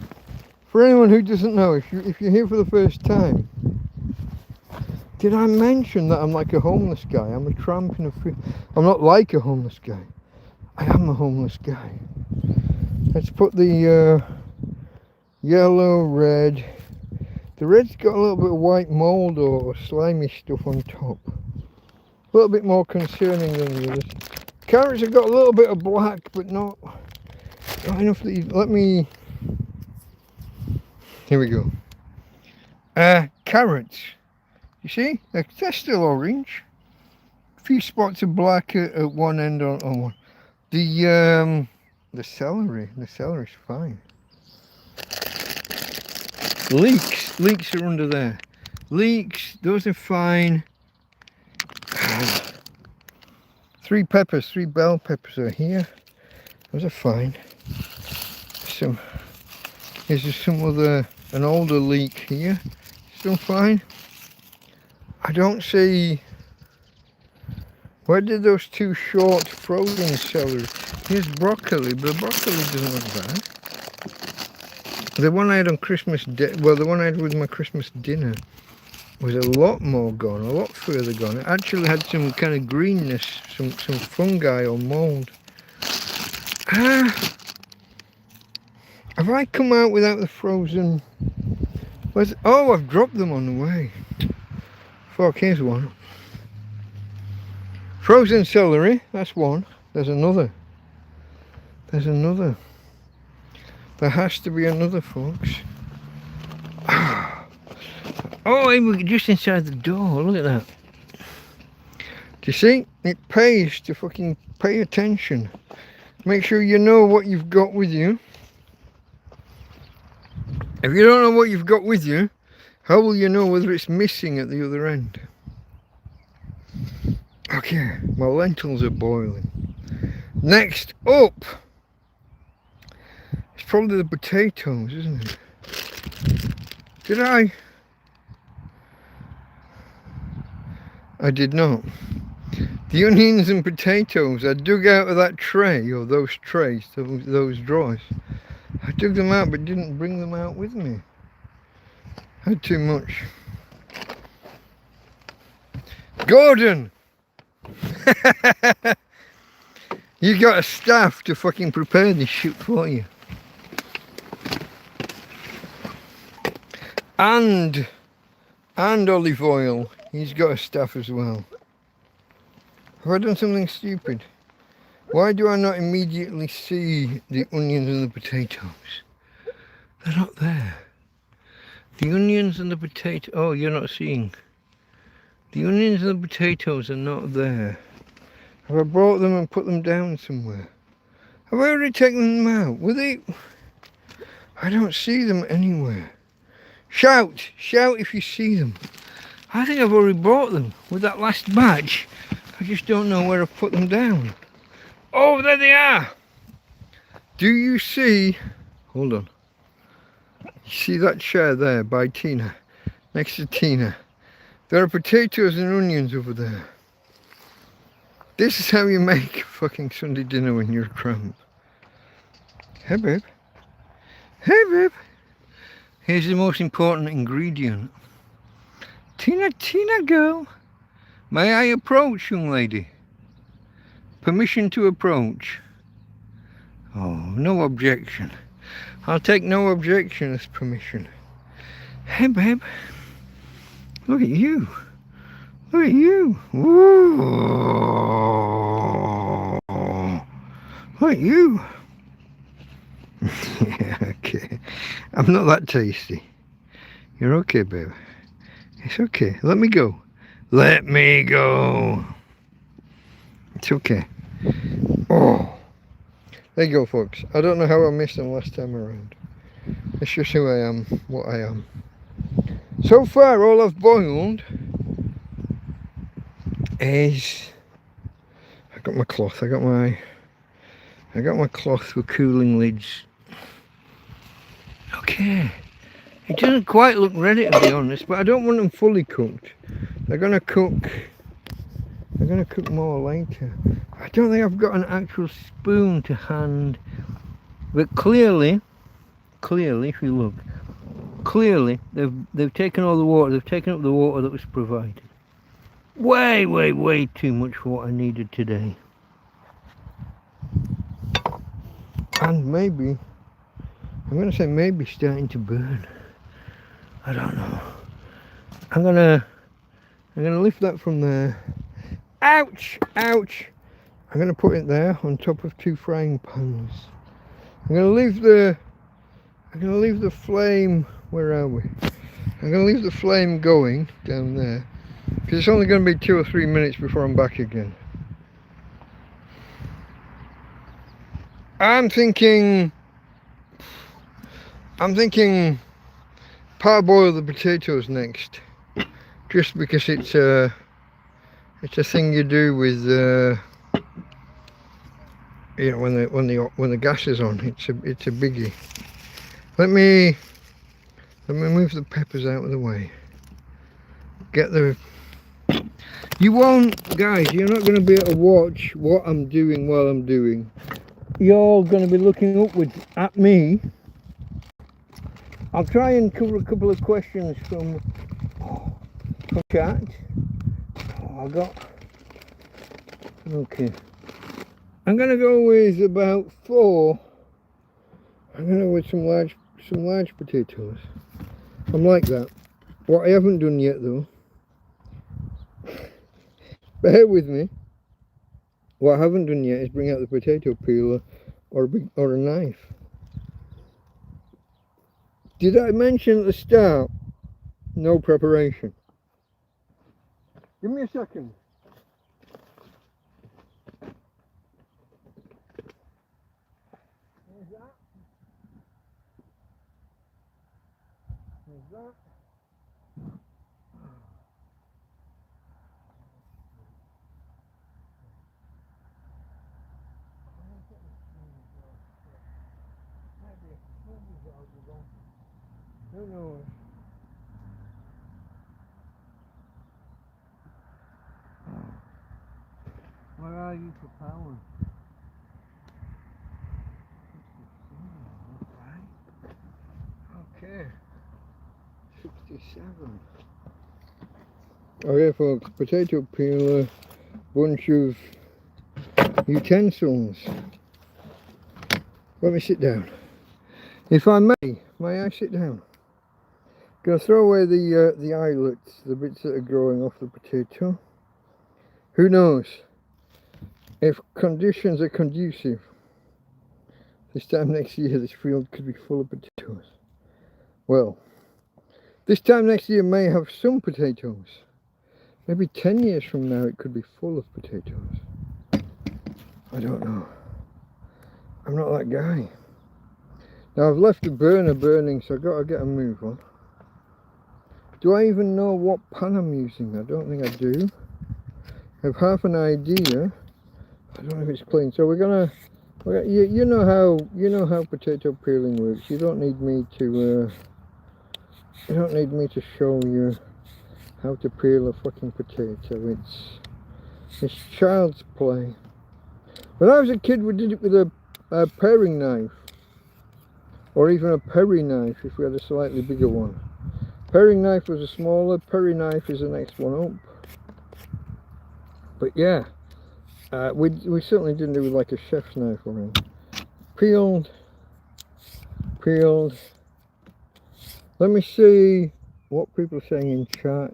for anyone who doesn't know, if you're here for the first time, did I mention that I'm like a homeless guy? I'm a tramp in a field. I'm not like a homeless guy. I am a homeless guy. Let's put the yellow, red. The red's got a little bit of white mould or slimy stuff on top. A little bit more concerning than the others. Carrots have got a little bit of black, but not enough that you, let me, here we go. Carrots. You see, they're still orange. A few spots of black at one end on one. The celery's fine. Leeks are under there. Leeks, those are fine. 3 peppers, 3 bell peppers are here. Those are fine. Here's just some other, an older leek here. Still fine. I don't see, where did those 2 short frozen celery? Here's broccoli, but the broccoli doesn't look bad. The one I had on Christmas Day, well, the one I had with my Christmas dinner was a lot more gone, a lot further gone. It actually had some kind of greenness, some fungi or mould. Have I come out without the frozen? Oh, I've dropped them on the way. Fuck, here's one. Frozen celery, that's one. There's another. There's another. There has to be another, folks. Oh, we're just inside the door. Look at that. Do you see? It pays to fucking pay attention. Make sure you know what you've got with you. If you don't know what you've got with you, how will you know whether it's missing at the other end? Okay, my lentils are boiling. Next up, it's probably the potatoes, isn't it? Did I? I did not. The onions and potatoes I dug out of that tray, or those trays, those drawers. I dug them out but didn't bring them out with me. Had too much. Gordon! You got a staff to fucking prepare this shit for you. And olive oil. He's got a staff as well. Have I done something stupid? Why do I not immediately see the onions and the potatoes? They're not there. The onions and the potato. Oh, you're not seeing. The onions and the potatoes are not there. Have I brought them and put them down somewhere? Have I already taken them out? Were they? I don't see them anywhere. Shout if you see them. I think I've already brought them with that last batch. I just don't know where I've put them down. Oh, there they are. Do you see, hold on, you see that chair there by Tina, next to Tina? There are potatoes and onions over there. This is how you make fucking Sunday dinner when you're a tramp. Hey babe. Hey babe. Here's the most important ingredient. Tina girl. May I approach, young lady? Permission to approach. Oh, no objection. I'll take no objection as permission. Hey babe. Look at you. Look at you. Whoa. Look at you. Yeah, okay. I'm not that tasty. You're okay, babe. It's okay. Let me go. Let me go. It's okay. Oh. There you go, folks. I don't know how I missed them last time around. It's just who I am, what I am. So far, all I've boiled is... I got my cloth. I got my cloth with cooling lids. Okay. It doesn't quite look ready, to be honest, but I don't want them fully cooked. They're gonna cook more later. I don't think I've got an actual spoon to hand, but clearly, if you look, clearly they've taken all the water. They've taken up the water that was provided. Way too much for what I needed today. And maybe, I'm gonna say maybe starting to burn. I don't know. I'm gonna lift that from there. Ouch! Ouch! I'm gonna put it there on top of 2 frying pans. I'm gonna leave the flame. Where are we? I'm gonna leave the flame going down there because it's only gonna be 2 or 3 minutes before I'm back again. I'm thinking parboil the potatoes next, just because it's a thing you do with you know, when the gas is on. It's a biggie. Let me move the peppers out of the way. Get the... You won't, guys, you're not going to be able to watch what I'm doing while I'm doing. You're going to be looking upwards at me. I'll try and cover a couple of questions from chat. Okay. I'm going to go with about 4. I'm going to go with some large potatoes. I'm like that. What I haven't done yet though, bear with me, what I haven't done yet is bring out the potato peeler or a knife. Did I mention at the start, no preparation? Give me a second. There's that. There's that. Who knows? Where are you for power? Okay. 67. Okay folks, potato peeler, bunch of utensils. Let me sit down. If I may I sit down? Gonna throw away the eyelets, the bits that are growing off the potato. Who knows? If conditions are conducive, this time next year this field could be full of potatoes. Well, this time next year may have some potatoes. Maybe 10 years from now it could be full of potatoes. I don't know. I'm not that guy. Now I've left the burner burning, so I've got to get a move on. Do I even know what pan I'm using? I don't think I do. I have half an idea. I don't know if it's clean. So we're gonna Well, you know how potato peeling works. You don't need me to show you how to peel a fucking potato. It's child's play. When I was a kid, we did it with a paring knife, or even a peri knife if we had a slightly bigger one. Paring knife was a smaller. Peri knife is the next one up. But yeah, we certainly didn't do it like a chef's knife or anything. Peeled. Let me see what people are saying in chat.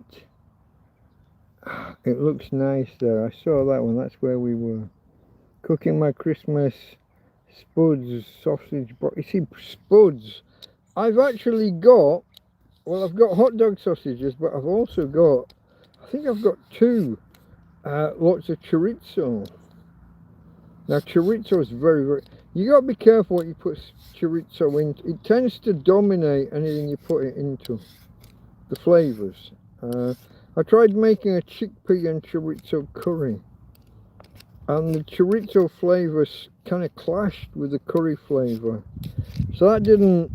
It looks nice there. I saw that one. That's where we were. Cooking my Christmas spuds, sausage. You see, spuds. I've actually got, well, I've got hot dog sausages, but I've also got, I think I've got two lots of chorizo. Now, chorizo is very, very, you got to be careful what you put chorizo in. It tends to dominate anything you put it into, the flavours. I tried making a chickpea and chorizo curry, and the chorizo flavours kind of clashed with the curry flavour. So that didn't,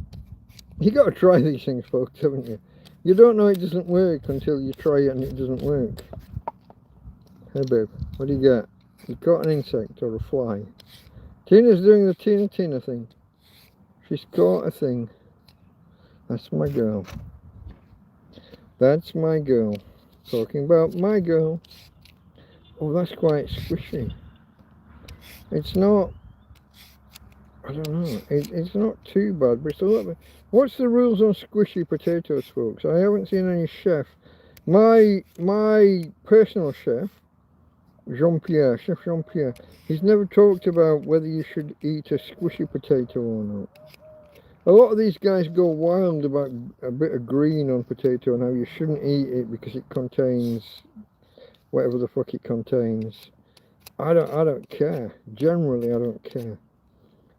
you got to try these things, folks, haven't you? You don't know it doesn't work until you try it and it doesn't work. Hey babe, what do you got? You caught an insect or a fly? Tina's doing the Tina thing. She's caught a thing. That's my girl. That's my girl. Talking about my girl. Oh, that's quite squishy. It's not, I don't know, it's not too bad, but it's a little bit. What's the rules on squishy potatoes, folks? I haven't seen any chef. My personal chef, Chef Jean-Pierre, he's never talked about whether you should eat a squishy potato or not. A lot of these guys go wild about a bit of green on potato and how you shouldn't eat it because it contains whatever the fuck it contains. I don't care. Generally, I don't care.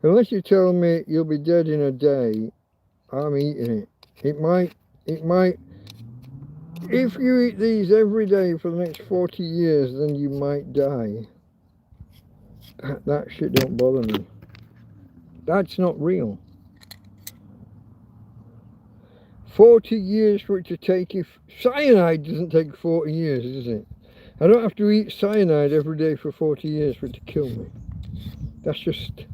Unless you tell me you'll be dead in a day, I'm eating it. It might. If you eat these every day for the next 40 years, then you might die. That shit don't bother me. That's not real. 40 years for it to take you. Cyanide doesn't take 40 years, does it? I don't have to eat cyanide every day for 40 years for it to kill me. That's just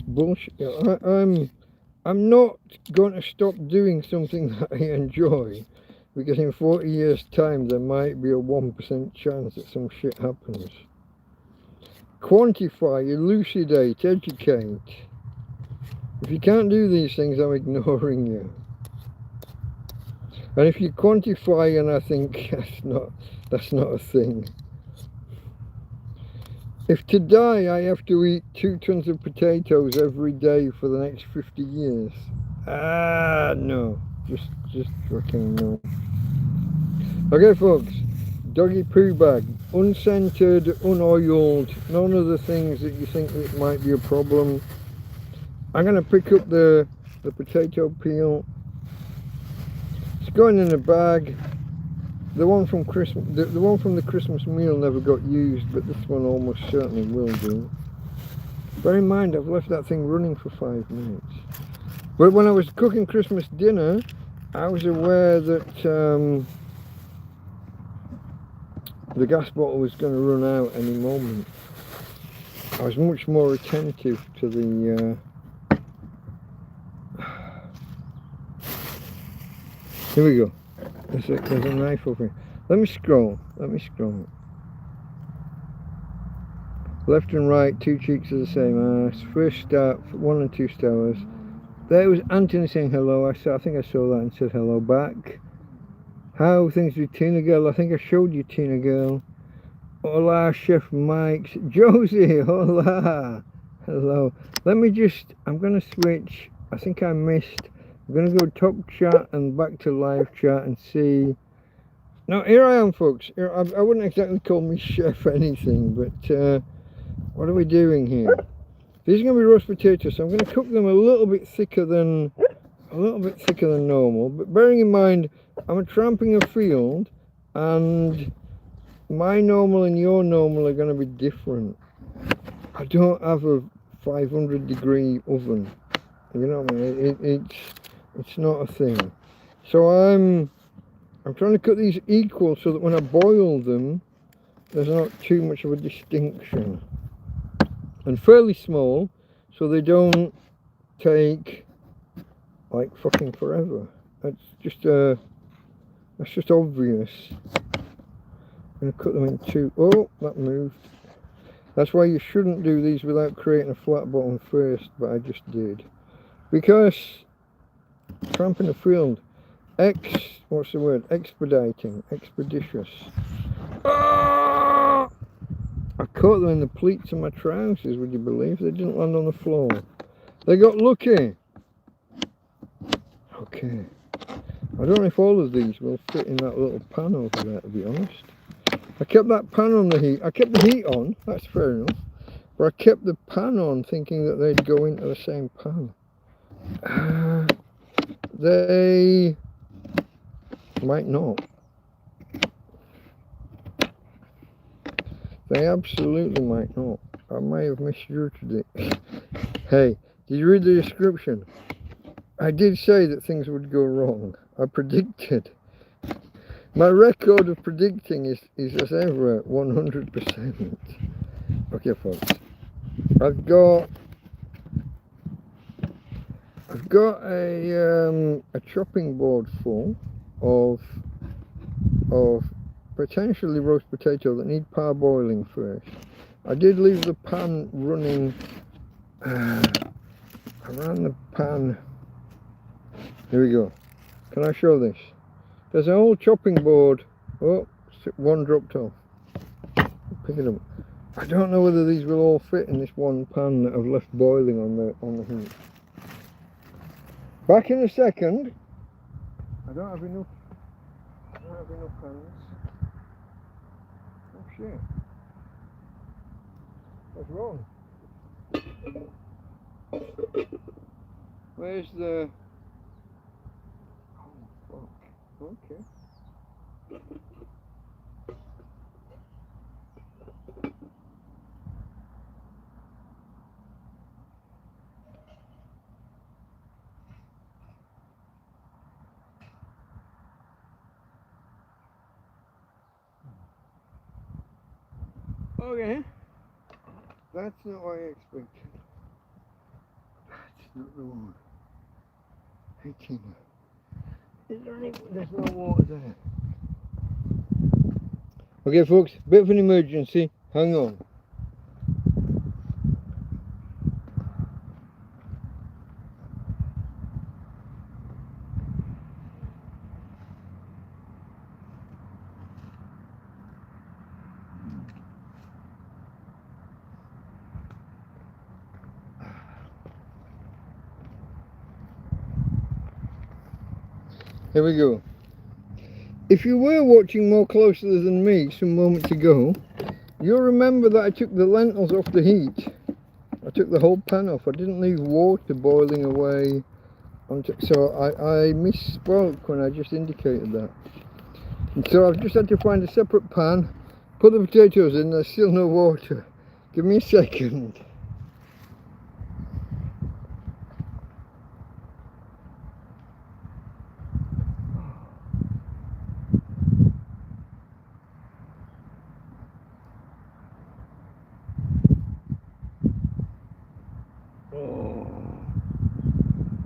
bullshit. I'm not going to stop doing something that I enjoy because in 40 years' time there might be a 1% chance that some shit happens. Quantify, elucidate, educate. If you can't do these things, I'm ignoring you. And if you quantify and I think that's not a thing. If to die I have to eat 2 tons of potatoes every day for the next 50 years, no, just fucking no. Okay, folks, doggy poo bag, unscented, unoiled, none of the things that you think it might be a problem. I'm gonna pick up the potato peel. It's going in a bag. The one from Christmas, the one from the Christmas meal never got used, but this one almost certainly will do. Bear in mind, I've left that thing running for 5 minutes. But when I was cooking Christmas dinner, I was aware that the gas bottle was going to run out any moment. I was much more attentive to the. Here we go. There's a knife over here. Let me scroll. Left and right, 2 cheeks are the same ass. First start, 1 and 2 stars. There was Anthony saying hello. I think I saw that and said hello back. How things with Tina Girl? I think I showed you Tina Girl. Hola, Chef Mike. Josie, hola. Hello. Let me just, I'm going to switch. I think I missed. I'm going to go top chat and back to live chat and see. Now, here I am, folks. Here, I wouldn't exactly call me chef anything, but what are we doing here? These are going to be roast potatoes, so I'm going to cook them a little bit thicker than normal. But bearing in mind, I'm tramping a field, and my normal and your normal are going to be different. I don't have a 500-degree oven. You know what I mean? It's not a thing. So I'm trying to cut these equal so that when I boil them, there's not too much of a distinction. And fairly small, so they don't take like fucking forever. That's just obvious. I'm gonna cut them in two. Oh, that moved. That's why you shouldn't do these without creating a flat bottom first, but I just did. Because tramping a field, what's the word? Expediting, expeditious. Ah! I caught them in the pleats of my trousers, would you believe? They didn't land on the floor. They got lucky. Okay. I don't know if all of these will fit in that little pan over there, to be honest. I kept that pan on the heat. I kept the heat on, that's fair enough. But I kept the pan on thinking that they'd go into the same pan. They might not. They absolutely might not. I may have misjudged it. Hey, did you read the description? I did say that things would go wrong. I predicted. My record of predicting is as ever 100%. Okay, folks. I've got a chopping board full of potentially roast potato that need parboiling first. I did leave the pan running around the pan. Here we go. Can I show this? There's an old chopping board. Oh, one dropped off. Pick it up. I don't know whether these will all fit in this one pan that I've left boiling on the heat. Back in a second. I don't have enough pans. Oh shit. What's wrong? Where's the... Oh fuck. Okay. Okay. That's not what I expected. That's not the one. Hey Tina. There's no water there. Okay folks, bit of an emergency. Hang on. Here we go. If you were watching more closely than me some moments ago, you'll remember that I took the lentils off the heat. I took the whole pan off. I didn't leave water boiling away. So I misspoke when I just indicated that. And so I've just had to find a separate pan, put the potatoes in, there's still no water. Give me a second.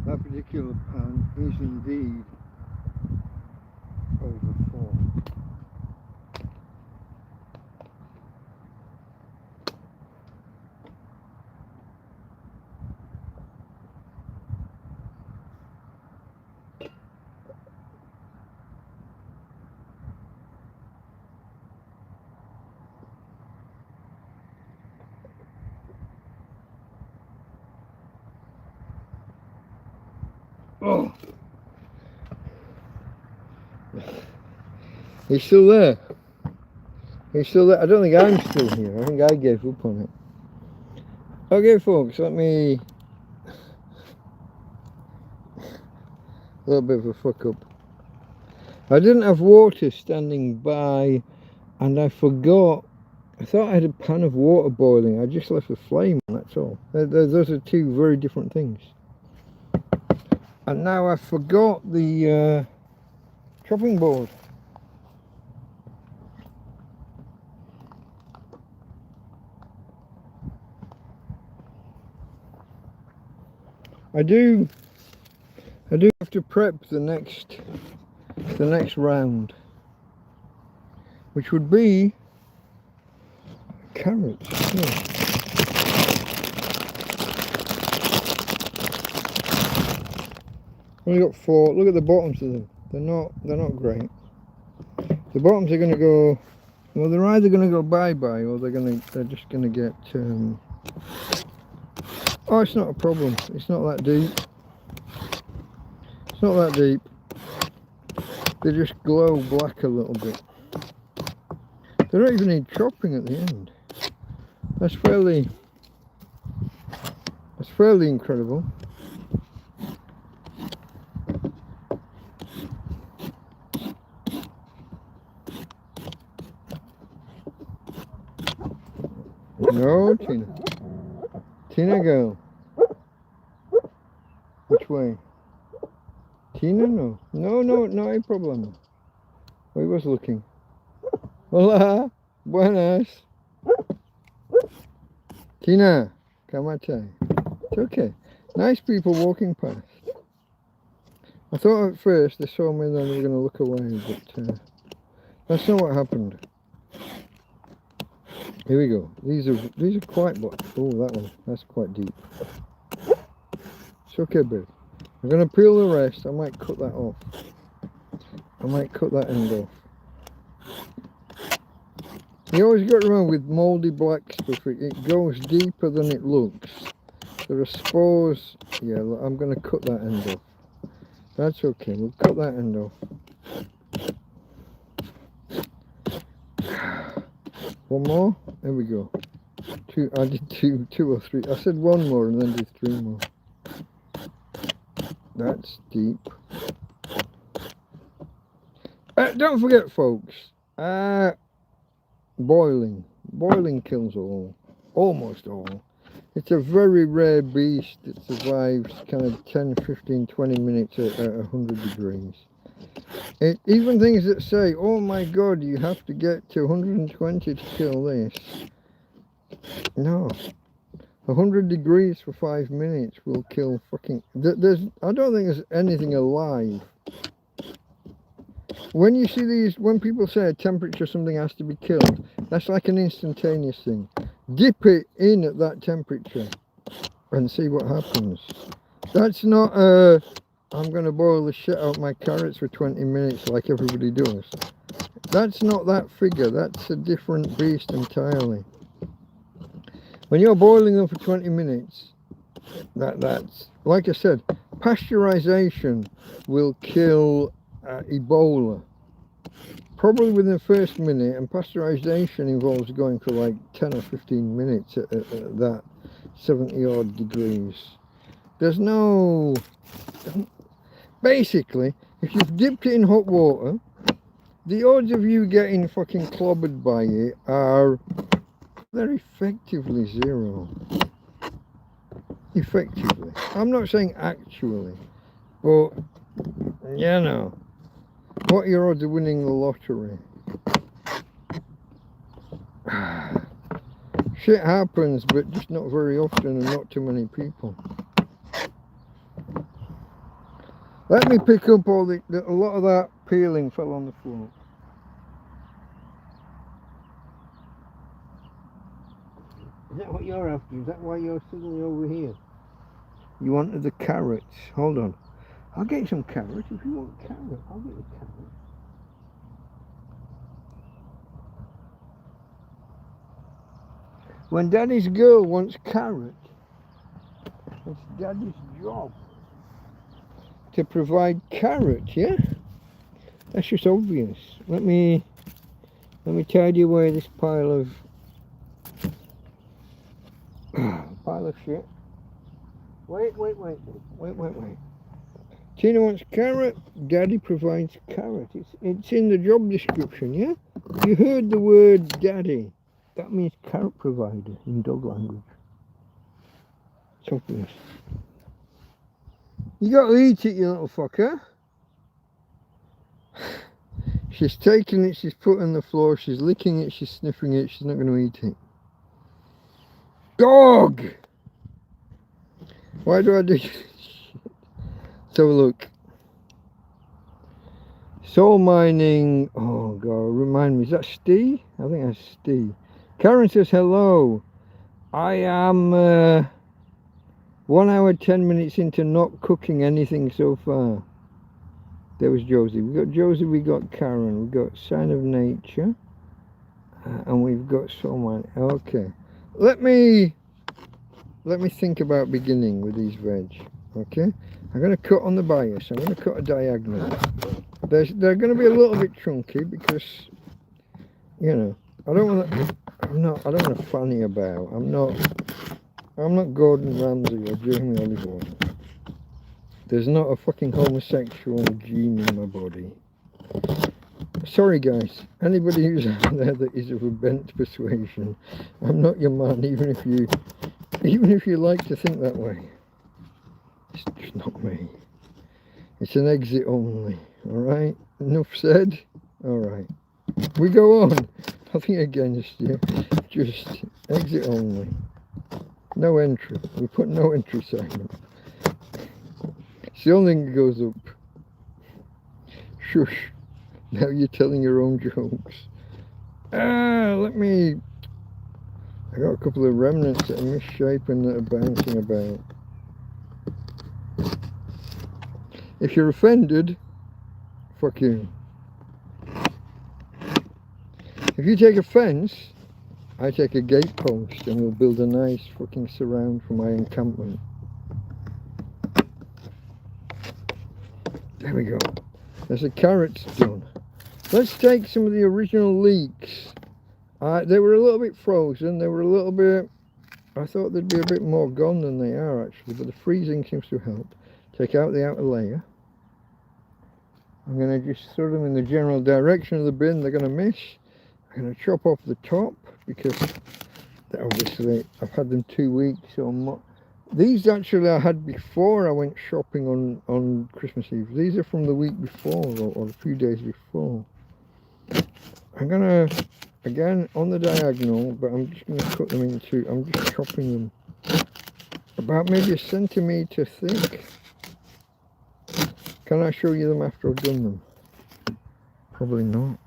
That particular pan is indeed overfull. Oh, he's still there. He's still there. I don't think I'm still here. I think I gave up on it. Okay, folks, let me... A little bit of a fuck up. I didn't have water standing by, and I forgot I thought I had a pan of water boiling. I just left the flame on, that's all. Those are two very different things. And now I forgot the chopping board. I do have to prep the next round, which would be carrots. Yeah. Only got 4. Look at the bottoms of them. They're not great. The bottoms are going to go. Well, they're either going to go bye-bye or they're just going to get. Oh, it's not a problem. It's not that deep. It's not that deep. They just glow black a little bit. They don't even need chopping at the end. That's fairly incredible. No, Tina. Tina, go. Which way? Tina, no. No hay problema. I was looking. Hola, buenas. Tina, kamate. It's okay. Nice people walking past. I thought at first they saw me and then they were going to look away, but that's not what happened. Here we go. These are quite black. Oh, that one. That's quite deep. It's okay, babe. I'm going to peel the rest. I might cut that off. I might cut that end off. You always got to remember with mouldy black stuff, it goes deeper than it looks. There are spores. Yeah, look, I'm going to cut that end off. That's okay. We'll cut that end off. One more. There we go. I did two or three. I said one more and then did 3 more. That's deep. Don't forget, folks. Boiling. Boiling kills all. Almost all. It's a very rare beast that survives kind of 10, 15, 20 minutes at 100 degrees. Even things that say, oh my god, you have to get to 120 to kill this. No. 100 degrees for 5 minutes will kill fucking... I don't think there's anything alive. When you see these, when people say a temperature something has to be killed, that's like an instantaneous thing. Dip it in at that temperature and see what happens. That's not I'm going to boil the shit out of my carrots for 20 minutes like everybody does. That's not that figure. That's a different beast entirely. When you're boiling them for 20 minutes, that's, like I said, pasteurization will kill Ebola. Probably within the first minute, and pasteurization involves going for like 10 or 15 minutes at that 70 odd degrees. There's no... Basically, if you've dipped it in hot water, the odds of you getting fucking clobbered by it are they're effectively 0. Effectively. I'm not saying actually, but you know, what are your odds of winning the lottery? Shit happens, but just not very often and not too many people. Let me pick up all a lot of that peeling fell on the floor. Is that what you're after? Is that why you're suddenly over here? You wanted the carrots. Hold on. I'll get you some carrots. If you want carrots, I'll get you carrots. When Daddy's girl wants carrots, it's Daddy's job to provide carrots, yeah? That's just obvious. Let me tidy away this pile of shit. Wait. Tina wants carrot, Daddy provides carrot. It's in the job description, yeah? You heard the word Daddy. That means carrot provider in dog language. It's obvious. You got to eat it, you little fucker. She's taking it, she's put it on the floor, she's licking it, she's sniffing it, she's not going to eat it. Dog! Why do I do this? Let's have a look. Soul mining. Oh god, remind me, is that Steve? I think that's Steve. Karen says hello. I am 1 hour 10 minutes into not cooking anything so far. There was Josie. We got Josie, we got Karen, we got Sign of Nature, and we've got Soul mining. Okay. Let me think about beginning with these veg. Okay. I'm going to cut on the bias. I'm going to cut a diagonal. They're going to be a little bit chunky because, you know, I don't want to fanny about. I'm not Gordon Ramsay or Jamie Oliver. There's not a fucking homosexual gene in my body. Sorry guys, anybody who's out there that is of a bent persuasion, I'm not your man, even if you like to think that way. It's just not me. It's an exit only. Alright? Enough said? Alright. We go on. Nothing against you. Just exit only. No entry. We put no entry sign up. It's the only thing that goes up. Shush. Now you're telling your own jokes. I got a couple of remnants that are misshapen that are bouncing about. If you're offended, fuck you. If you take offence, I take a gate post and we'll build a nice fucking surround for my encampment. There we go. There's the carrots done. Let's take some of the original leeks. They were a little bit frozen. They were a little bit... I thought they'd be a bit more gone than they are actually, but the freezing seems to help. Take out the outer layer. I'm going to just throw them in the general direction of the bin. They're going to miss. I'm going to chop off the top because obviously I've had them 2 weeks or more. These actually I had before I went shopping on Christmas Eve. These are from the week before or a few days before. I'm going to, again, on the diagonal, but I'm just going to cut them into, I'm just chopping them about maybe 1 centimetre thick. Can I show you them after I've done them? Probably not.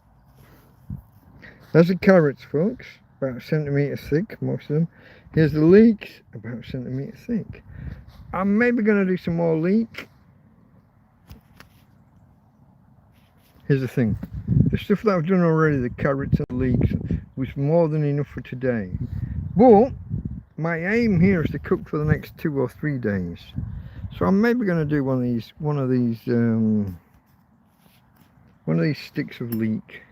There's the carrots, folks, about 1 centimetre thick, most of them. Here's the leeks, about 1 centimetre thick. I'm maybe going to do some more leek. Here's the thing. The stuff that I've done already, the carrots and leeks, was more than enough for today. But my aim here is to cook for the next 2 or 3 days. So I'm maybe going to do one of these sticks of leek.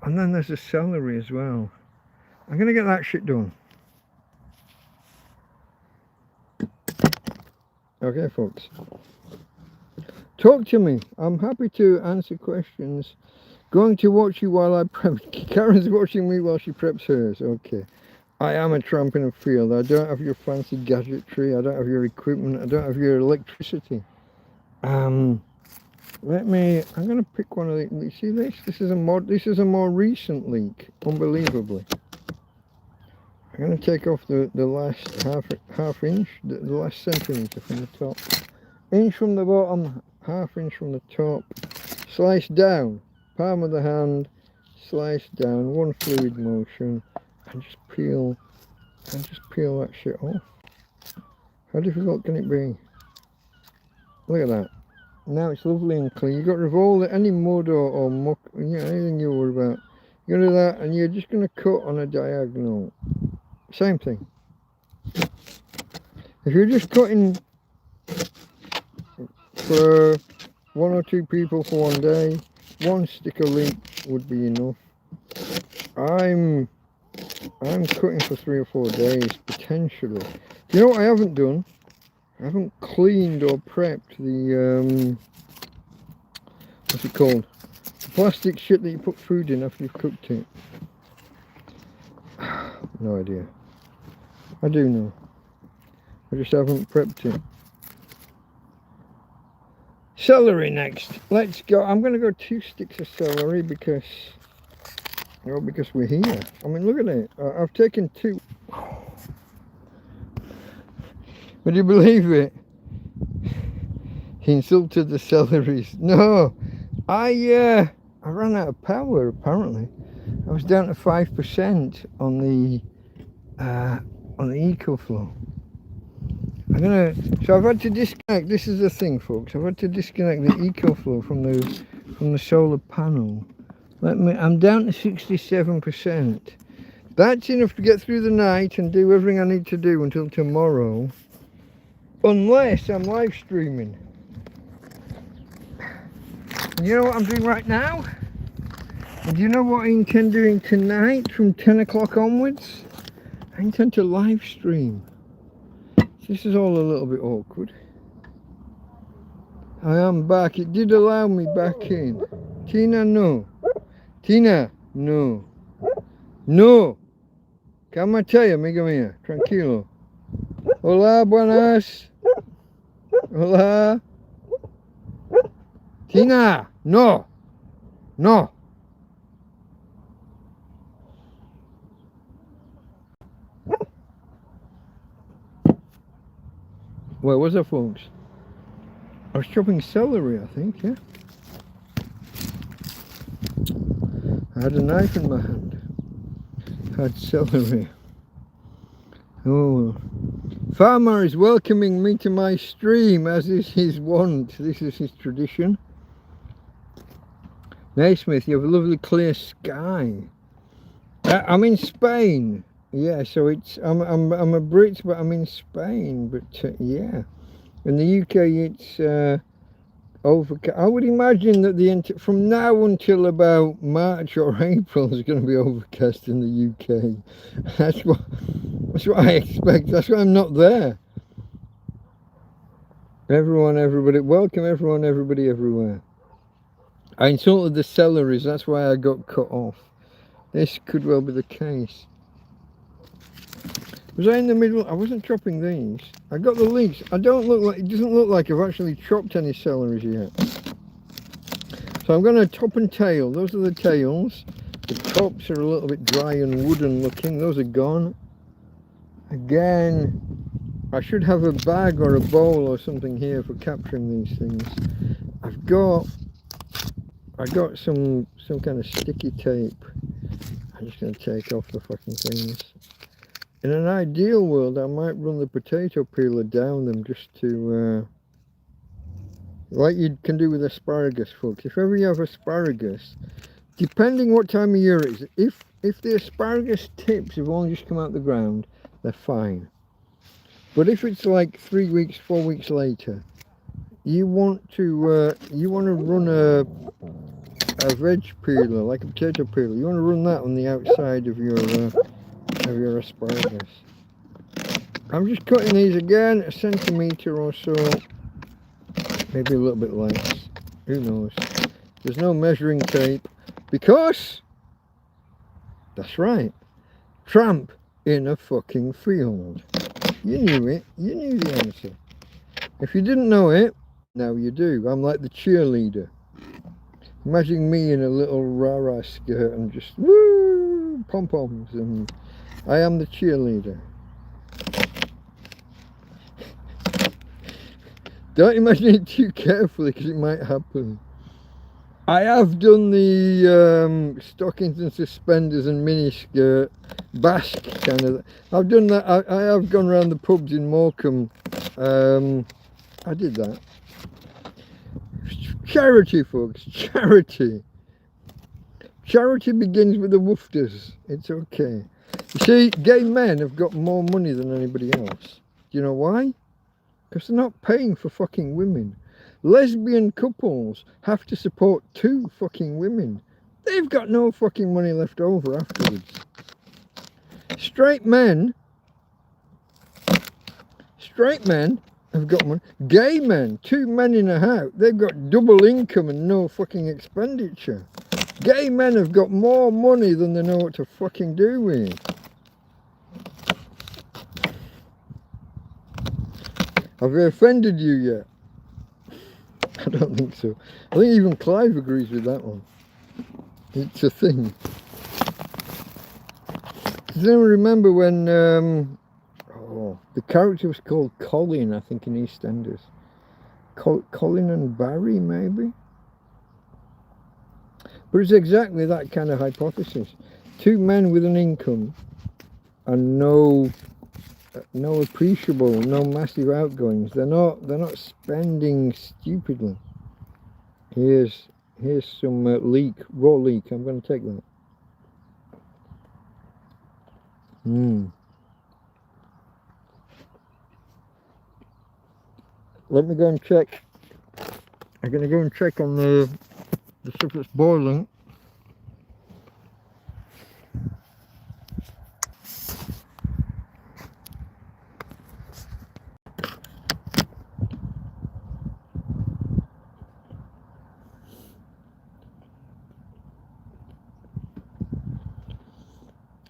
And then there's a celery as well. I'm going to get that shit done. Okay, folks. Talk to me. I'm happy to answer questions. Going to watch you while I prep. Karen's watching me while she preps hers. Okay. I am a tramp in a field. I don't have your fancy gadgetry. I don't have your equipment. I don't have your electricity. I'm going to pick one of these. See this? This is a more recent leak. Unbelievably. I'm going to take off the last half inch, the last centimetre from the top. Inch from the bottom, ½ inch from the top. Slice down. Palm of the hand. Slice down. One fluid motion. And just peel that shit off. How difficult can it be? Look at that. Now it's lovely and clean. You've got rid of all any mud or muck, anything you worry about. You're going to do that and you're just going to cut on a diagonal. Same thing. If you're just cutting for 1 or 2 people for 1 day, 1 stick of leek would be enough. I'm cutting for 3 or 4 days, potentially. You know what I haven't done? I haven't cleaned or prepped the, what's it called? The plastic shit that you put food in after you've cooked it. No idea. I do know. I just haven't prepped it. Celery next. Let's go. I'm going to go 2 sticks of celery because we're here. I mean, look at it. I've taken 2. Would you believe it? He insulted the celeries. No, I ran out of power apparently. I was down to 5% on the EcoFlow. So I've had to disconnect. This is the thing, folks. I've had to disconnect the EcoFlow from the solar panel. I'm down to 67%. That's enough to get through the night and do everything I need to do until tomorrow, unless I'm live streaming. And you know what I'm doing right now? And do you know what I intend doing tonight from 10 o'clock onwards? I intend to live stream. This is all a little bit awkward. I am back. It did allow me back in. Tina, no. Tina, no. No. Cámate, amiga mía. Tranquilo. Hola, buenas. Hola. Tina, no. No. Where was I, folks? I was chopping celery, I think, yeah. I had a knife in my hand. I had celery. Oh. Farmer is welcoming me to my stream, as is his wont. This is his tradition. Naismith, you have a lovely clear sky. I'm in Spain. Yeah, so I'm a Brit, but I'm in Spain. But yeah, in the UK it's overcast. I would imagine that from now until about March or April is going to be overcast in the UK. That's what I expect. That's why I'm not there. Everybody, welcome everyone, everybody, everywhere. I insulted the celeries. That's why I got cut off. This could well be the case. Was I in the middle? I wasn't chopping these. I got the leeks. It doesn't look like I've actually chopped any celeries yet. So I'm going to top and tail. Those are the tails. The tops are a little bit dry and wooden looking. Those are gone. Again, I should have a bag or a bowl or something here for capturing these things. I got some kind of sticky tape. I'm just going to take off the fucking things. In an ideal world, I might run the potato peeler down them just to, like you can do with asparagus, folks. If ever you have asparagus, depending what time of year it is, if the asparagus tips have only just come out the ground, they're fine. But if it's like 3 weeks, 4 weeks later, you want to run a veg peeler, like a potato peeler. You want to run that on the outside of your asparagus. I'm just cutting these again, 1 centimetre or so, maybe a little bit less, who knows. There's no measuring tape because, that's right, tramp in a fucking field. You knew it, you knew the answer. If you didn't know it, now you do. I'm like the cheerleader. Imagine me in a little rah-rah skirt and just woo, pom-poms, and I am the cheerleader. Don't imagine it too carefully because it might happen. I have done the stockings and suspenders and miniskirt basque kind of. I've done that. I have gone around the pubs in Morecambe. I did that. Charity, folks, charity. Charity begins with the woofers. It's okay. You see, gay men have got more money than anybody else. Do you know why? Because they're not paying for fucking women. Lesbian couples have to support 2 fucking women. They've got no fucking money left over afterwards. Straight men have got money. Gay men, 2 men in a house, they've got double income and no fucking expenditure. Gay men have got more money than they know what to fucking do with. Have I offended you yet? I don't think so. I think even Clive agrees with that one. It's a thing. Does anyone remember when the character was called Colin, I think, in EastEnders? Colin and Barry, maybe? But it's exactly that kind of hypothesis. Two men with an income and no appreciable, no massive outgoings. They're not spending stupidly. Here's some raw leek. I'm going to take that. Let me go and check. I'm going to go and check on the stuff that's boiling.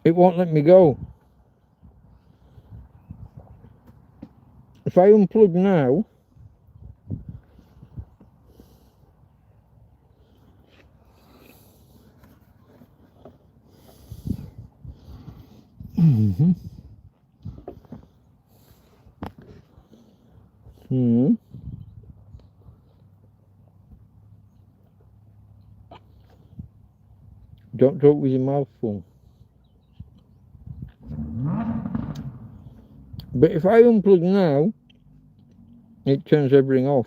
It won't let me go. If I unplug now, Don't talk with your mouth full. But if I unplug now, it turns everything off.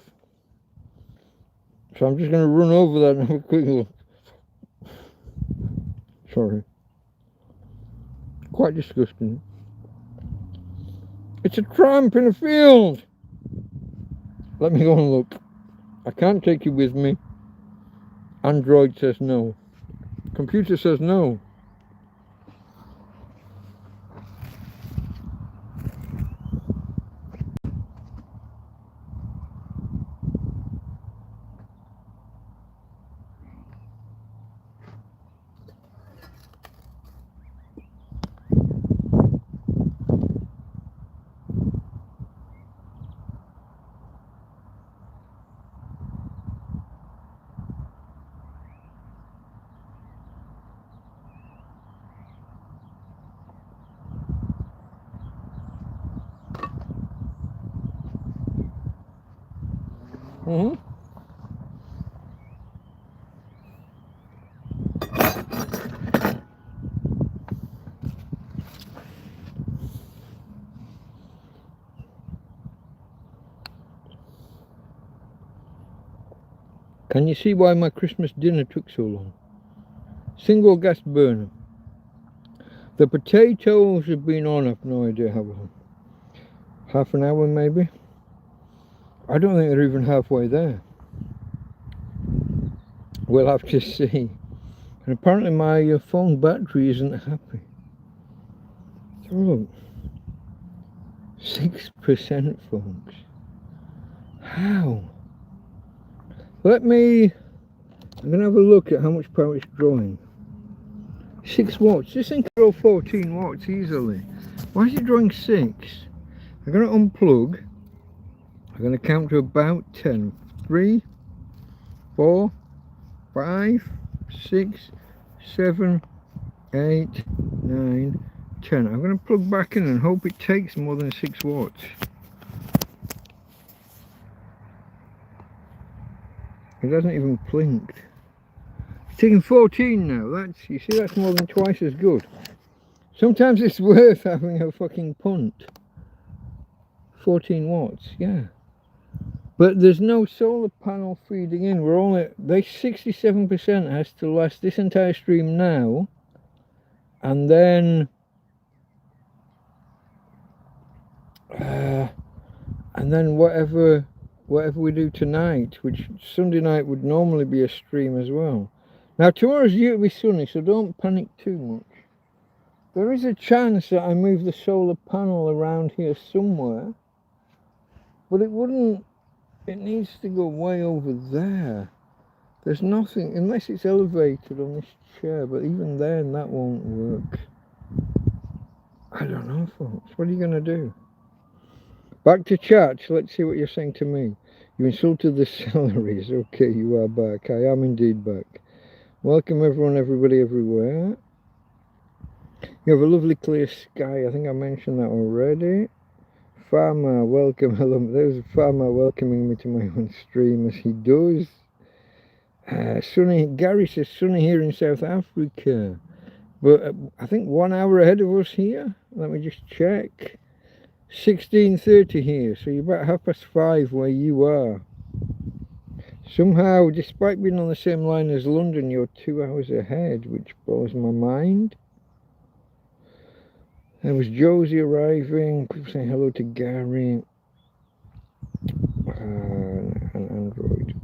So I'm just going to run over that and have a quick look. Sorry. Quite disgusting. It's a tramp in a field. Let me go and look. I can't take you with me. Android says no. Computer says no. Can you see why my Christmas dinner took so long? Single gas burner. The potatoes have been on, I've no idea how long. Half an hour maybe? I don't think they're even halfway there. We'll have to see. And apparently my phone battery isn't happy. So look. 6% folks. How? I'm going to have a look at how much power it's drawing. 6 watts. This thing can draw 14 watts easily. Why is it drawing 6? I'm going to unplug. I'm going to count to about 10. 3, 4, 5, 6, 7, 8, 9, 10. I'm going to plug back in and hope it takes more than 6 watts. It hasn't even blinked. It's taking 14 now. You see, that's more than twice as good. Sometimes it's worth having a fucking punt. 14 watts, yeah. But there's no solar panel feeding in. We're only, 67% has to last this entire stream now, and then whatever we do tonight, which Sunday night would normally be a stream as well. Now tomorrow's due to be sunny, so don't panic too much. There is a chance that I move the solar panel around here somewhere, but it needs to go way over there. There's nothing, unless it's elevated on this chair, but even then that won't work. I don't know, folks. What are you going to do? Back to chat. Let's see what you're saying to me. You insulted the salaries. Okay, you are back. I am indeed back. Welcome everyone, everybody, everywhere. You have a lovely clear sky. I think I mentioned that already. Farmer, welcome. Hello. There's a farmer welcoming me to my own stream as he does. Sunny. Gary says sunny here in South Africa. But I think 1 hour ahead of us here. Let me just check. 16:30 here, so you're about 5:30 where you are. Somehow, despite being on the same line as London, you're 2 hours ahead, which blows my mind. There was Josie arriving, people saying hello to Gary. An Android.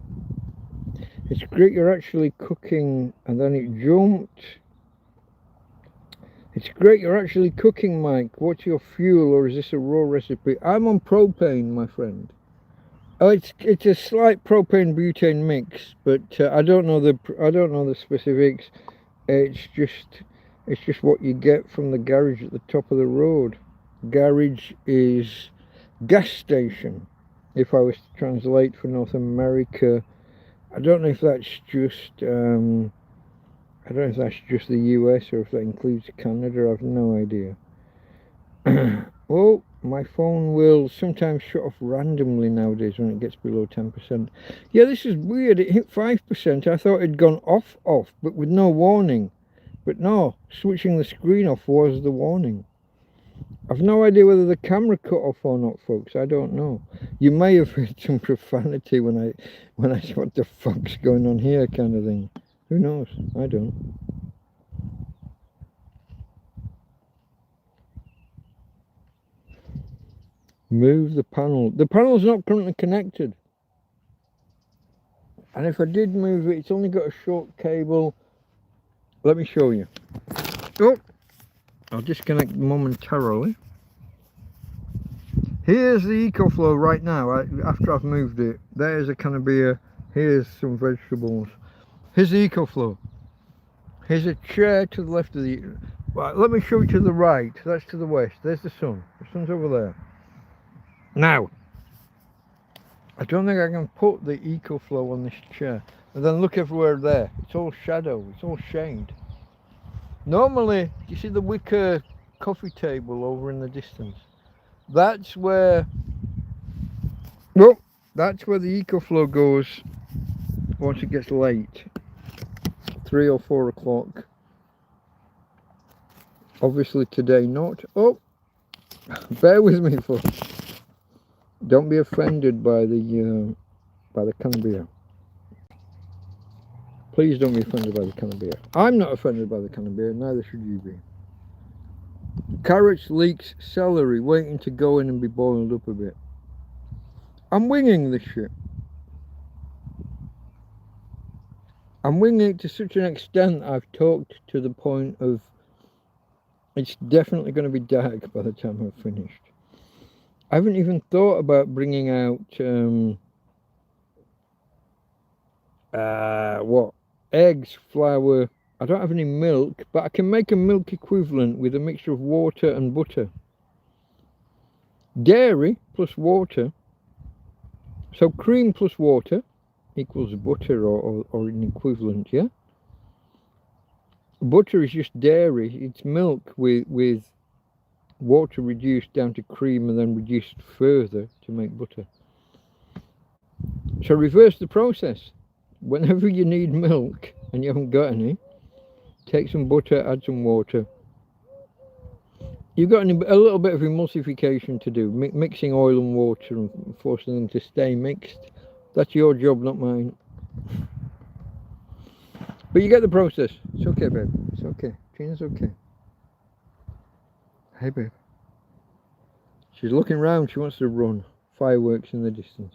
It's great you're actually cooking, and then it jumped. It's great you're actually cooking, Mike. What's your fuel, or is this a raw recipe? I'm on propane, my friend. Oh, it's a slight propane butane mix, but I don't know the specifics. It's just what you get from the garage at the top of the road. Garage is gas station. If I was to translate for North America, I don't know if that's just. I don't know if that's just the US or if that includes Canada. I have no idea. Oh, my phone will sometimes shut off randomly nowadays when it gets below 10%. Yeah, this is weird. It hit 5%. I thought it'd gone off, but with no warning. But no, switching the screen off was the warning. I've no idea whether the camera cut off or not, folks. I don't know. You may have heard some profanity when I said, what the fuck's going on here kind of thing. Who knows? I don't. Move the panel. The panel's not currently connected. And if I did move it, it's only got a short cable. Let me show you. Oh, I'll disconnect momentarily. Here's the EcoFlow right now, after I've moved it. There's a can of beer. Here's some vegetables. Here's the EcoFlow. Here's a chair to the left of the... Right, let me show you to the right. That's to the west. There's the sun. The sun's over there. Now, I don't think I can put the EcoFlow on this chair. And then look everywhere there. It's all shadow. It's all shade. Normally, you see the wicker coffee table over in the distance? That's where... Well, that's where the EcoFlow goes once it gets late. 3 or 4 o'clock. Obviously today not. Oh, bear with me, folks. Don't be offended by the can of beer. Please don't be offended by the can of beer. I'm not offended by the can of beer, neither should you be. Carrots, leeks, celery, waiting to go in and be boiled up a bit. I'm winging this shit. I'm winging it to such an extent I've talked to the point of it's definitely going to be dark by the time I've finished. I haven't even thought about bringing out eggs, flour. I don't have any milk, but I can make a milk equivalent with a mixture of water and butter. Dairy plus water, so cream plus water equals butter or an equivalent, yeah? Butter is just dairy. It's milk with water reduced down to cream and then reduced further to make butter. So reverse the process. Whenever you need milk and you haven't got any, take some butter, add some water. You've got a little bit of emulsification to do, mixing oil and water and forcing them to stay mixed. That's your job, not mine. But you get the process. It's okay, babe. It's okay. Gina's okay. Hey, babe. She's looking round. She wants to run. Fireworks in the distance.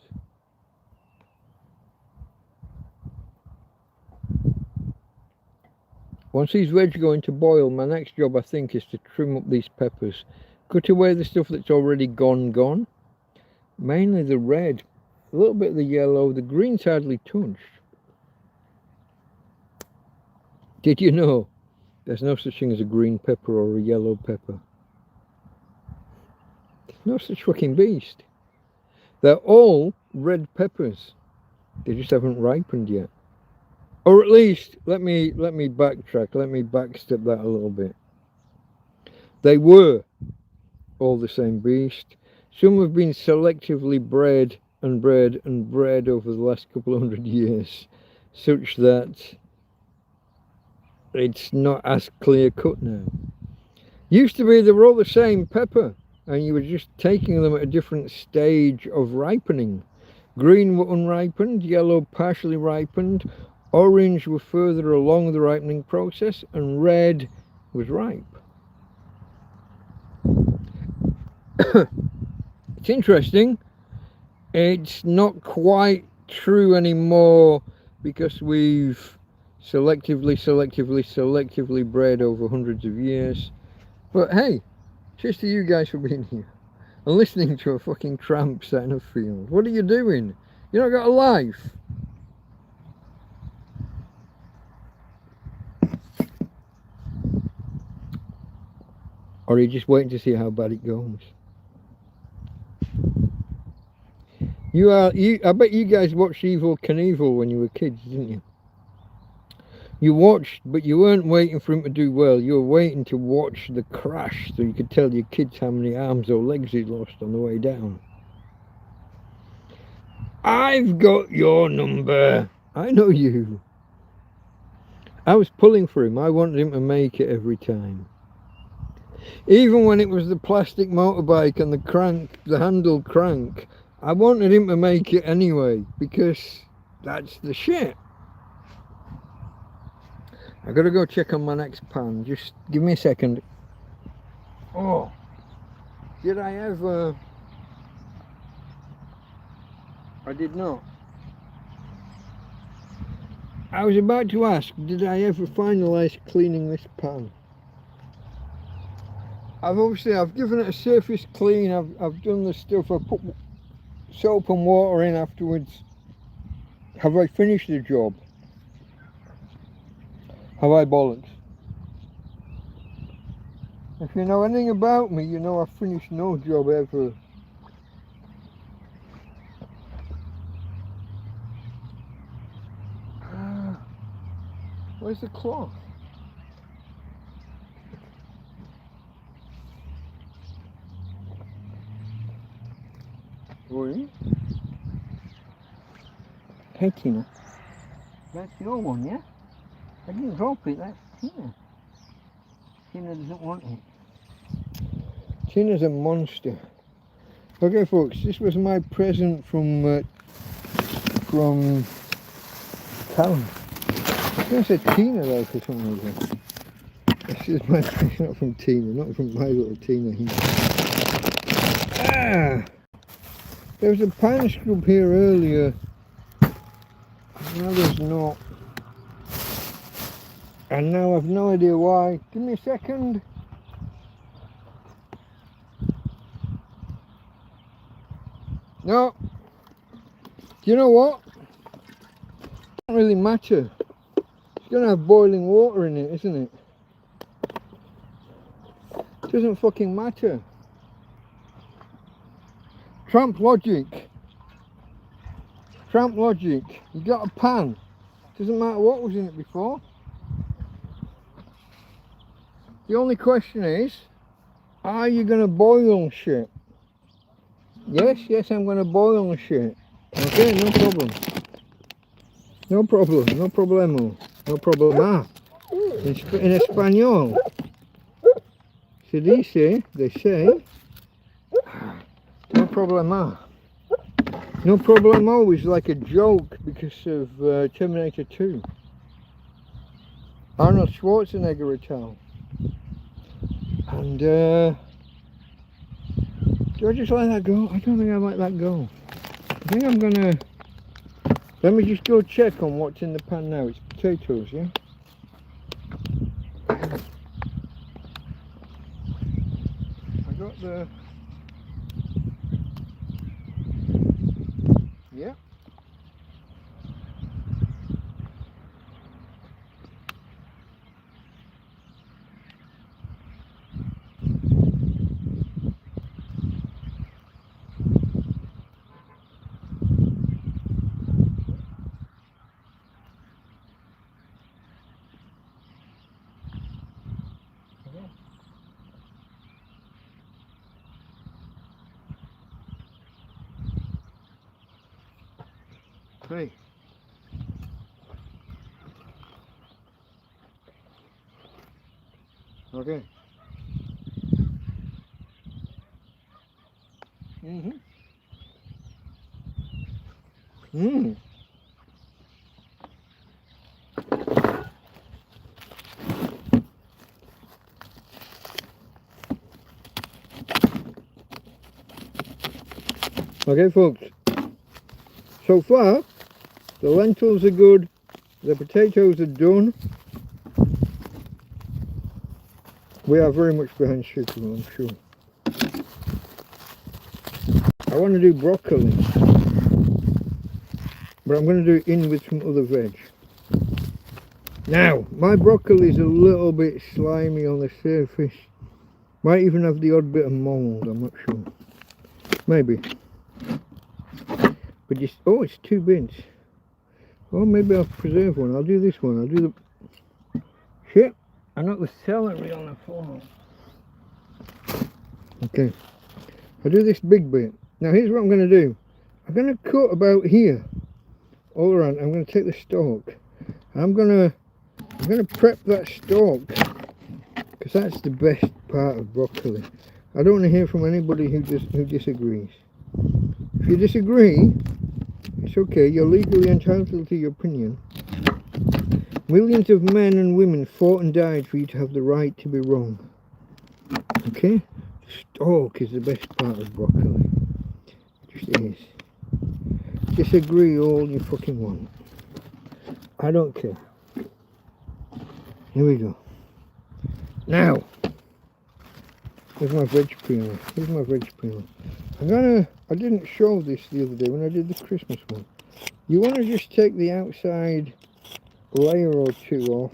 Once these veg go into boil, my next job, I think, is to trim up these peppers. Cut away the stuff that's already gone. Mainly the red. A little bit of the yellow. The green's hardly touched. Did you know there's no such thing as a green pepper or a yellow pepper? There's no such fucking beast. They're all red peppers. They just haven't ripened yet. Or at least, let me backtrack, let me backstep that a little bit. They were all the same beast. Some have been selectively bred and bred and bred over the last couple of 100 years, such that it's not as clear cut now. Used to be they were all the same pepper, and you were just taking them at a different stage of ripening. Green were unripened, yellow partially ripened, orange were further along the ripening process, and red was ripe. It's interesting. It's not quite true anymore because we've selectively bred over hundreds of years. But hey, cheers to you guys for being here and listening to a fucking tramp sat in a field. What are you doing? You not got a life? Or are you just waiting to see how bad it goes? I bet you guys watched Evel Knievel when you were kids, didn't you? You watched, but you weren't waiting for him to do well. You were waiting to watch the crash so you could tell your kids how many arms or legs he'd lost on the way down. I've got your number. I know you. I was pulling for him. I wanted him to make it every time. Even when it was the plastic motorbike and the handle crank, I wanted him to make it anyway, because that's the shit. I gotta go check on my next pan. Just give me a second. Oh, did I ever? I did not. I was about to ask, did I ever finalise cleaning this pan? I've given it a surface clean. I've done the stuff. I put soap and water in afterwards. Have I finished the job? Have I bollocks? If you know anything about me, you know I've finished no job ever. Where's the cloth? Really? Hey Tina, that's your one, yeah? I didn't drop it, that's Tina. Tina doesn't want it. Tina's a monster. Okay folks, this was my present from Callum. I was going to say Tina though for some reason. This is my present, not from Tina, not from my little Tina here. Ah! There was a pan scrub here earlier. Now there's not. And now I've no idea why. Give me a second. No. Do you know what? It doesn't really matter. It's going to have boiling water in it, isn't it? It doesn't fucking matter. Tramp logic. Tramp logic. You got a pan. Doesn't matter what was in it before. The only question is, are you going to boil shit? Yes, I'm going to boil shit. Okay, no problem. No problem, no problemo. No problema. In español. Se dice, they say, no problema. No problemo is like a joke because of Terminator 2. Arnold Schwarzenegger retired. And do I just let that go? I don't think I let that go. I think I'm gonna, let me just go check on what's in the pan now. It's potatoes, yeah? I got the, yeah. Hey. Okay. Mm-hmm. Mm. Okay, folks. So far, the lentils are good. The potatoes are done. We are very much behind schedule, I'm sure. I want to do broccoli, but I'm going to do it in with some other veg. Now, my broccoli is a little bit slimy on the surface. Might even have the odd bit of mould, I'm not sure. Maybe. But just, oh, it's 2 bits. Oh, maybe I'll preserve one. I'll do this one. I'll do the... Shit! I knocked the celery on the floor. Okay. I'll do this big bit. Now, here's what I'm going to do. I'm going to cut about here. All around. I'm going to take the stalk. I'm going to prep that stalk. Because that's the best part of broccoli. I don't want to hear from anybody who disagrees. If you disagree, it's okay. You're legally entitled to your opinion. Millions of men and women fought and died for you to have the right to be wrong. Okay? Stalk is the best part of broccoli. It just is. Disagree all you fucking want. I don't care. Here we go. Now, here's my veg peeler. Here's my veg peeler. I didn't show this the other day when I did the Christmas one. You want to just take the outside layer or 2 off.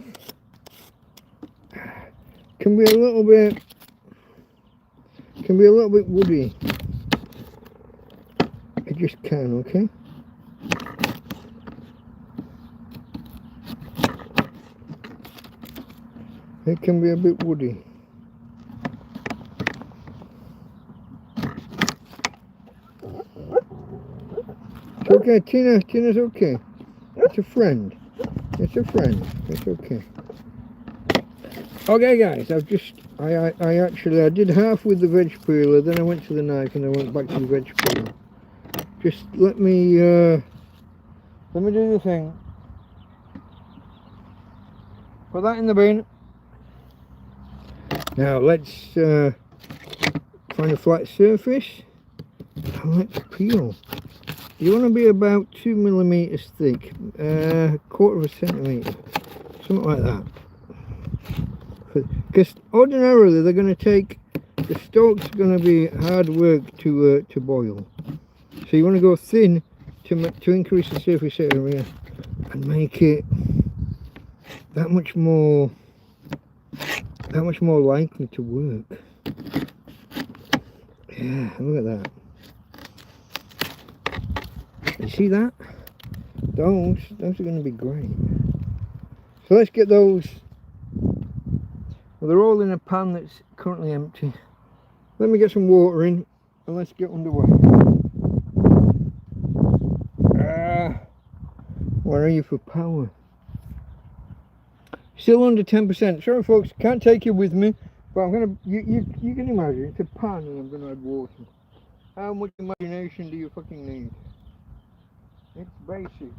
Can be a little bit woody. It just can, okay? It can be a bit woody. It's okay, Tina's okay. It's a friend. It's a friend. It's okay. Okay guys, I did half with the veg peeler, then I went to the knife and I went back to the veg peeler. Just let me do the thing. Put that in the bin. Now let's find a flat surface and let's peel. You want to be about 2 millimeters thick, 1/4 centimeter, something like that. Because ordinarily they're going to take, the stalk's going to be hard work to boil. So you want to go thin to increase the surface area and make it that much more likely to work. Yeah, look at that. You see that? Those are going to be great. So let's get those. Well, they're all in a pan that's currently empty. Let me get some water in and let's get underway. Where are you for power? Still under 10%. Sorry folks, can't take you with me, but I'm gonna. You can imagine it's a pan and I'm gonna add water. How much imagination do you fucking need? It's basic.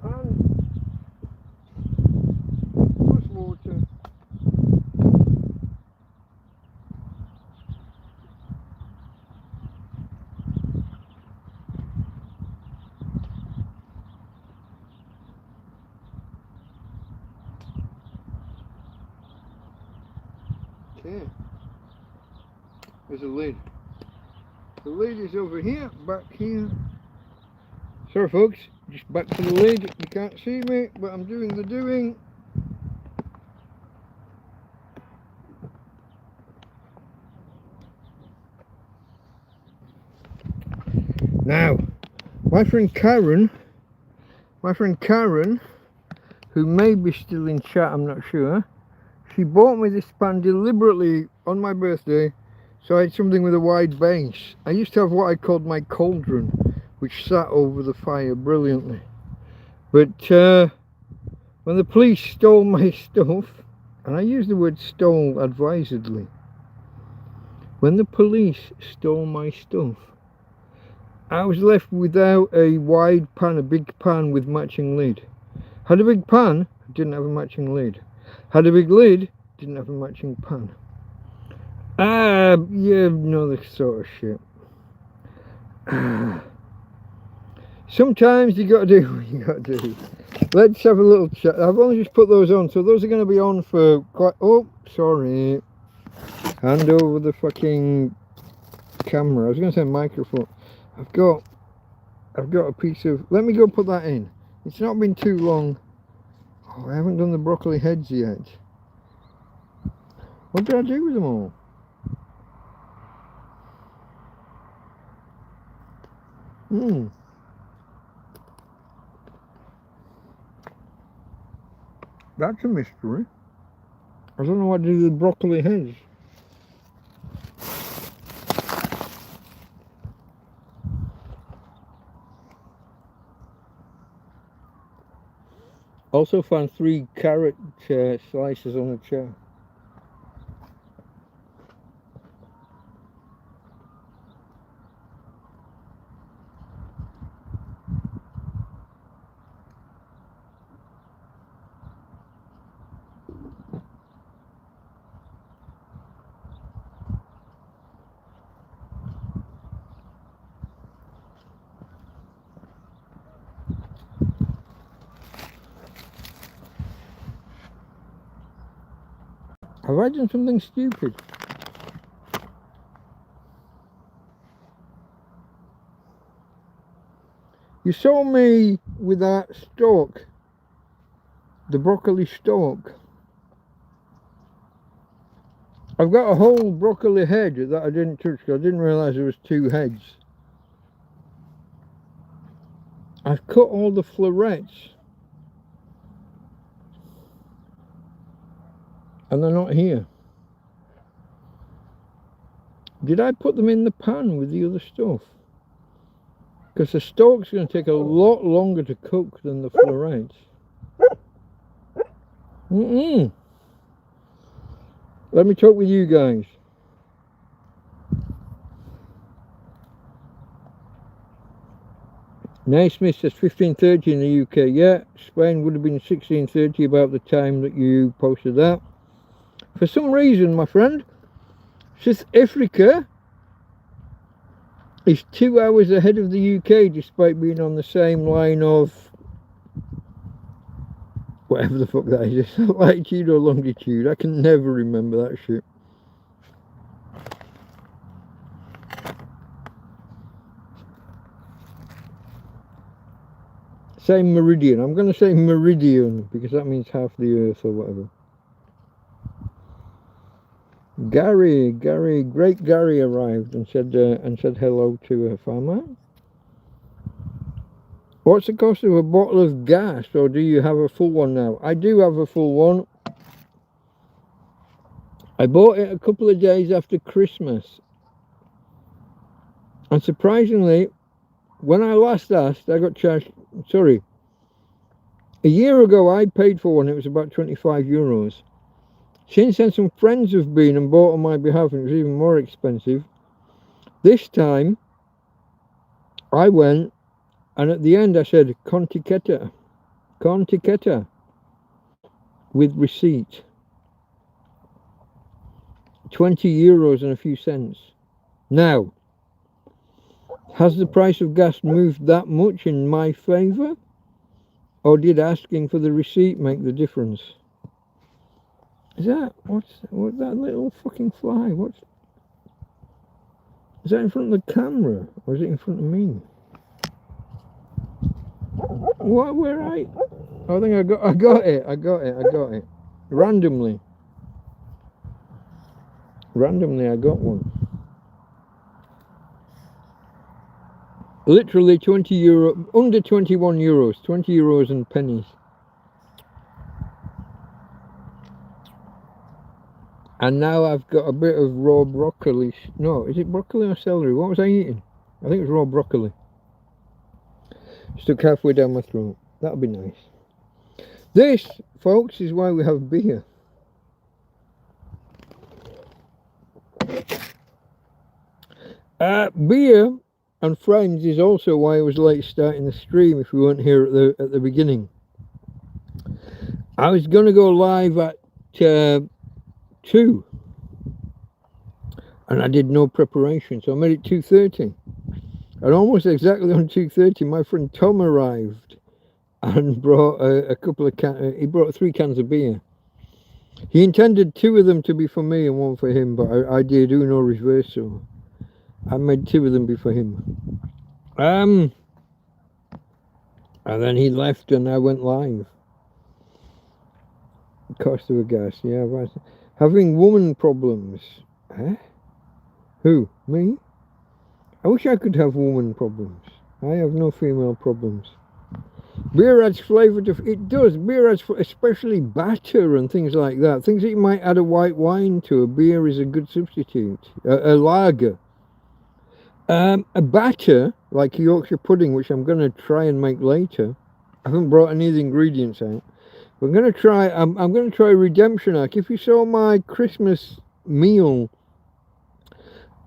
And plus water. Okay. There's a lid. The lid is over here, back here. Sorry folks, just back to the lid. You can't see me, but I'm doing the doing. Now, my friend Karen, who may be still in chat, I'm not sure, she bought me this pan deliberately on my birthday, so I had something with a wide base. I used to have what I called my cauldron, which sat over the fire brilliantly. But when the police stole my stuff, and I use the word stole advisedly, when the police stole my stuff, I was left without a wide pan, a big pan with matching lid. Had a big pan, didn't have a matching lid. Had a big lid, didn't have a matching pan. You know this sort of shit. Sometimes you gotta do what you gotta do. Let's have a little chat. I've only just put those on, so those are gonna be on for quite... Oh, sorry. Hand over the fucking camera. I was gonna say microphone. I've got a piece of... Let me go put that in. It's not been too long. Oh, I haven't done the broccoli heads yet. What did I do with them all? That's a mystery. I don't know what to do with the broccoli heads. Also found 3 carrot slices on the chair. Have I done something stupid? You saw me with that stalk, the broccoli stalk. I've got a whole broccoli head that I didn't touch because I didn't realise there was 2 heads. I've cut all the florets. And they're not here. Did I put them in the pan with the other stuff? Because the stalk's going to take a lot longer to cook than the florets. Let me talk with you guys. Naismith says 1530 in the UK. Yeah, Spain would have been 1630 about the time that you posted that. For some reason, my friend, South Africa is 2 hours ahead of the UK despite being on the same line of whatever the fuck that is, latitude or longitude. I can never remember that shit. Same meridian. I'm going to say meridian because that means half the earth or whatever. Gary, great Gary arrived and said hello to a farmer. What's the cost of a bottle of gas, or do you have a full one now? I do have a full one. I bought it a couple of days after Christmas. And surprisingly, when I last asked, I got charged, sorry, a year ago I paid for one, it was about 25 euros. Since then, some friends have been and bought on my behalf, and it was even more expensive. This time, I went, and at the end I said, Contiqueta, with receipt. 20 euros and a few cents. Now, has the price of gas moved that much in my favour? Or did asking for the receipt make the difference? Is that, what's that little fucking fly? Is that in front of the camera? Or is it in front of me? What, where I think I got it. Randomly I got one. Literally 20 euro, under 21 euros, 20 euros and pennies. And now I've got a bit of raw broccoli. No, is it broccoli or celery? What was I eating? I think it was raw broccoli. Stuck halfway down my throat. That'll be nice. This, folks, is why we have beer. Beer and friends is also why I was late starting the stream if we weren't here at the beginning. I was going to go live at 2 and I did no preparation, so I made it 2:30, and almost exactly on 2:30 my friend Tom arrived and brought a couple of he brought 3 cans of beer. He intended 2 of them to be for me and 1 for him, but I did uno reverso. I made 2 of them be for him. And then he left and I went live. Cost of a gas, yeah. Having woman problems. Huh? Who? Me? I wish I could have woman problems. I have no female problems. Beer adds flavour to... It does. Beer adds, especially batter and things like that. Things that you might add a white wine to. A beer is a good substitute. A lager. A batter, like Yorkshire pudding, which I'm going to try and make later. I haven't brought any of the ingredients out. I'm going to try... I'm going to try Redemption Arc. If you saw my Christmas meal...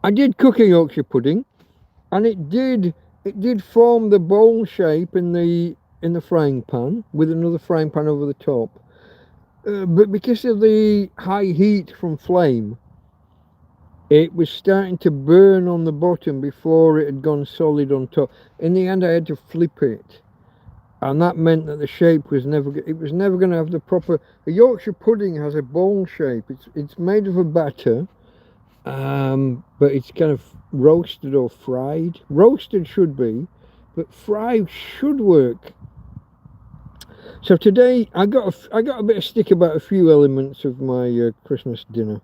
I did cook a Yorkshire pudding, and it did form the bowl shape in the frying pan with another frying pan over the top. But because of the high heat from flame, it was starting to burn on the bottom before it had gone solid on top. In the end, I had to flip it, and that meant that the shape was never going to have the proper... A Yorkshire pudding has a bowl shape. It's made of a batter. But it's kind of roasted or fried. Roasted should be, but fried should work. So today I got a bit of stick about a few elements of my Christmas dinner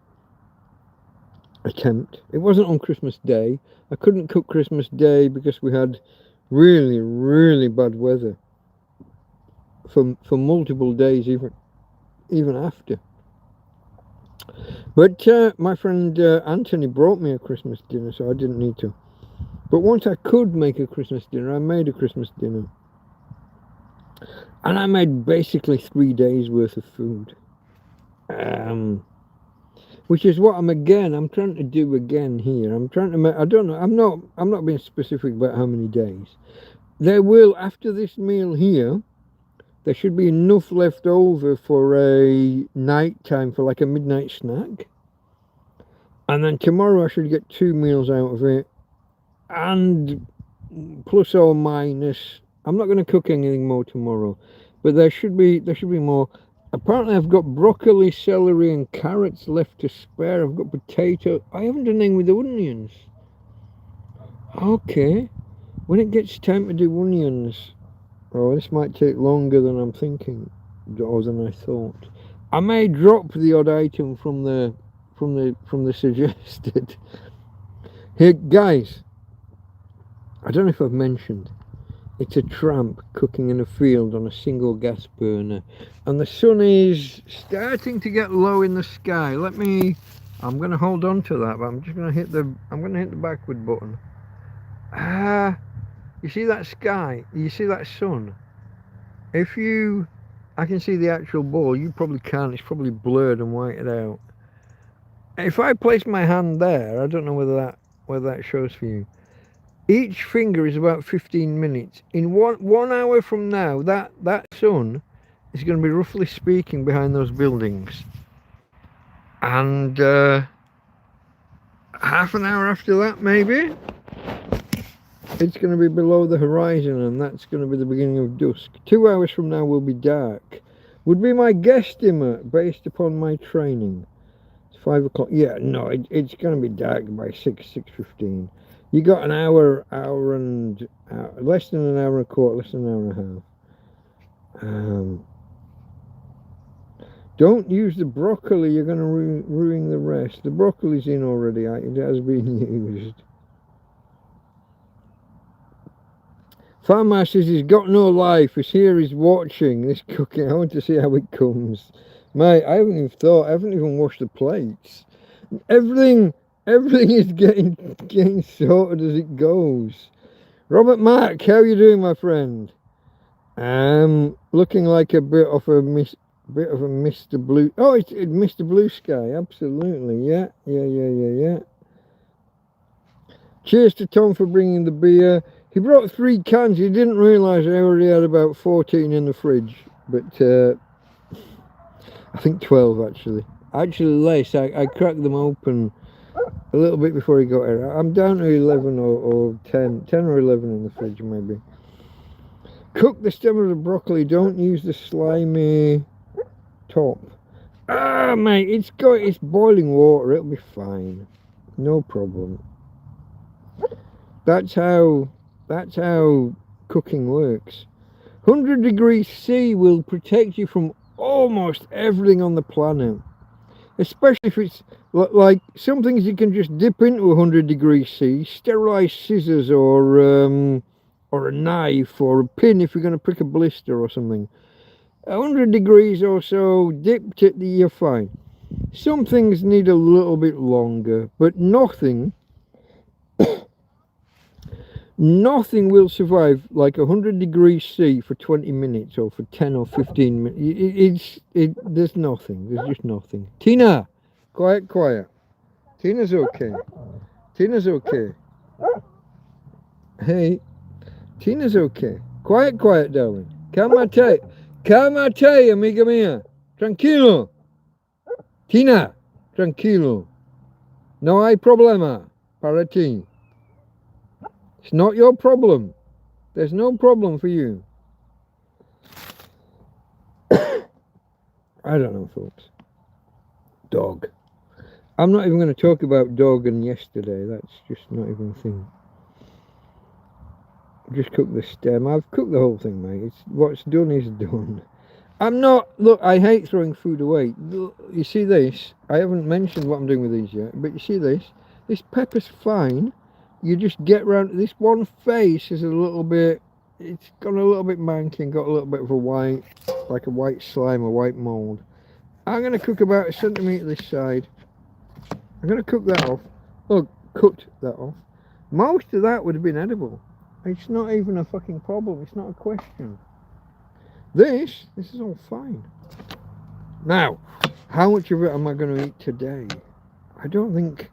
attempt. It wasn't on Christmas Day. I couldn't cook Christmas Day because we had really, really bad weather for multiple days, even after. But my friend Anthony brought me a Christmas dinner, so I didn't need to. But once I could make a Christmas dinner, I made a Christmas dinner. And I made basically 3 days worth of food. Which is what I'm trying to do again here. I'm trying to make, I don't know, I'm not being specific about how many days. There will, after this meal here, there should be enough left over for a night time, for like a midnight snack. And then tomorrow I should get 2 meals out of it. And plus or minus, I'm not going to cook anything more tomorrow. But there should be more. Apparently I've got broccoli, celery and carrots left to spare. I've got potato. I haven't done anything with the onions. Okay. When it gets time to do onions... Oh, this might take longer than I'm thinking, or than I thought. I may drop the odd item from the suggested. Here, guys, I don't know if I've mentioned, it's a tramp cooking in a field on a single gas burner, and the sun is starting to get low in the sky. I'm going to hold on to that, but I'm just going to hit the backward button. You see that sky? You see that sun? I can see the actual ball. You probably can't. It's probably blurred and whited out. If I place my hand there, I don't know whether that shows for you. Each finger is about 15 minutes. In one hour from now, that sun is going to be, roughly speaking, behind those buildings. And half an hour after that, maybe, it's going to be below the horizon, and that's going to be the beginning of dusk. 2 hours from now will be dark. Would be my guesstimate based upon my training. It's 5 o'clock. Yeah, no, it's going to be dark by 6:15. You got an hour and less than an hour and a quarter, less than an hour and a half. Don't use the broccoli. You're going to ruin the rest. The broccoli's in already. It has been used. Farmer says he's got no life. He's here, he's watching this cooking. I want to see how it comes. Mate, I haven't even washed the plates. Everything is getting sorted as it goes. Robert Mark, how are you doing, my friend? Looking like a bit of a Mr. Blue. Oh, it's Mr. Blue Sky. Absolutely, yeah. Cheers to Tom for bringing the beer. He brought 3 cans. He didn't realise I already had about 14 in the fridge, but I think 12 actually. Actually less. I cracked them open a little bit before he got here. I'm down to 11 or 10 or 11 in the fridge maybe. Cook the stem of the broccoli. Don't use the slimy top. Ah, mate, it's boiling water. It'll be fine. No problem. That's how cooking works. 100 degrees C will protect you from almost everything on the planet. Especially if it's like some things you can just dip into 100 degrees C, sterilise scissors or a knife or a pin if you're going to prick a blister or something. 100 degrees or so, dipped it, you're fine. Some things need a little bit longer, but nothing will survive like 100 degrees C for 20 minutes or for 10 or 15 minutes. There's nothing. There's just nothing. Tina, quiet. Tina's okay. Hey, Tina's okay. Quiet, darling. Calmate, amiga mia. Tranquilo. Tina, tranquilo. No hay problema para ti. It's not your problem. There's no problem for you. I don't know, folks. Dog. I'm not even going to talk about dog and yesterday. That's just not even a thing. Just cook the stem. I've cooked the whole thing, mate. What's done is done. I'm not... Look, I hate throwing food away. You see this? I haven't mentioned what I'm doing with these yet. But you see this? This pepper's fine. You just get round to this one face is a little bit... It's got a little bit manky and got a little bit of a white... Like a white slime, a white mould. I'm going to cook about 1 centimetre this side. I'm going to cook that off. Oh, cut that off. Most of that would have been edible. It's not even a fucking problem. It's not a question. This is all fine. Now, how much of it am I going to eat today? I don't think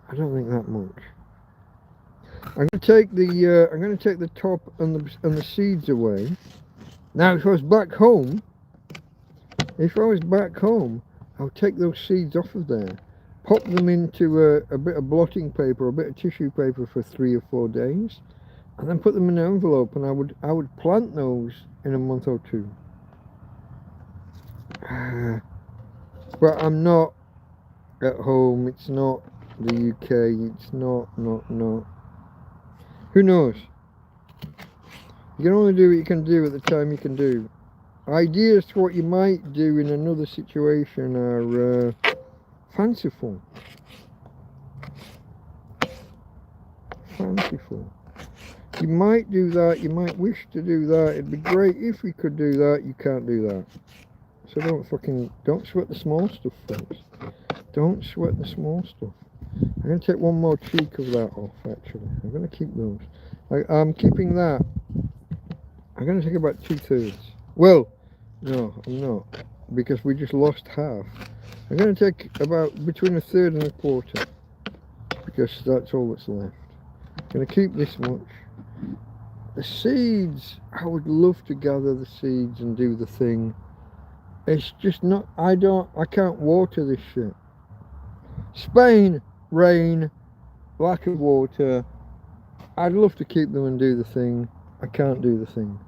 that much. I'm going to take the top and the seeds away. Now, if I was back home, I'll take those seeds off of there, pop them into a bit of blotting paper, a bit of tissue paper for 3 or 4 days, and then put them in an envelope, and I would plant those in a month or 2. But I'm not at home. It's not the UK. It's not. Who knows? You can only do what you can do at the time you can do. Ideas to what you might do in another situation are fanciful. You might do that, you might wish to do that, it'd be great if we could do that, you can't do that. So don't sweat the small stuff, folks. Don't sweat the small stuff. I'm going to take one more cheek of that off, actually. I'm going to keep those. I'm keeping that. I'm going to take about 2/3. Well, no, I'm not. Because we just lost half. I'm going to take about between 1/3 and 1/4. Because that's all that's left. I'm going to keep this much. The seeds, I would love to gather the seeds and do the thing. It's just not, I can't water this shit. Spain, rain, lack of water. I'd love to keep them and do the thing. I can't do the thing.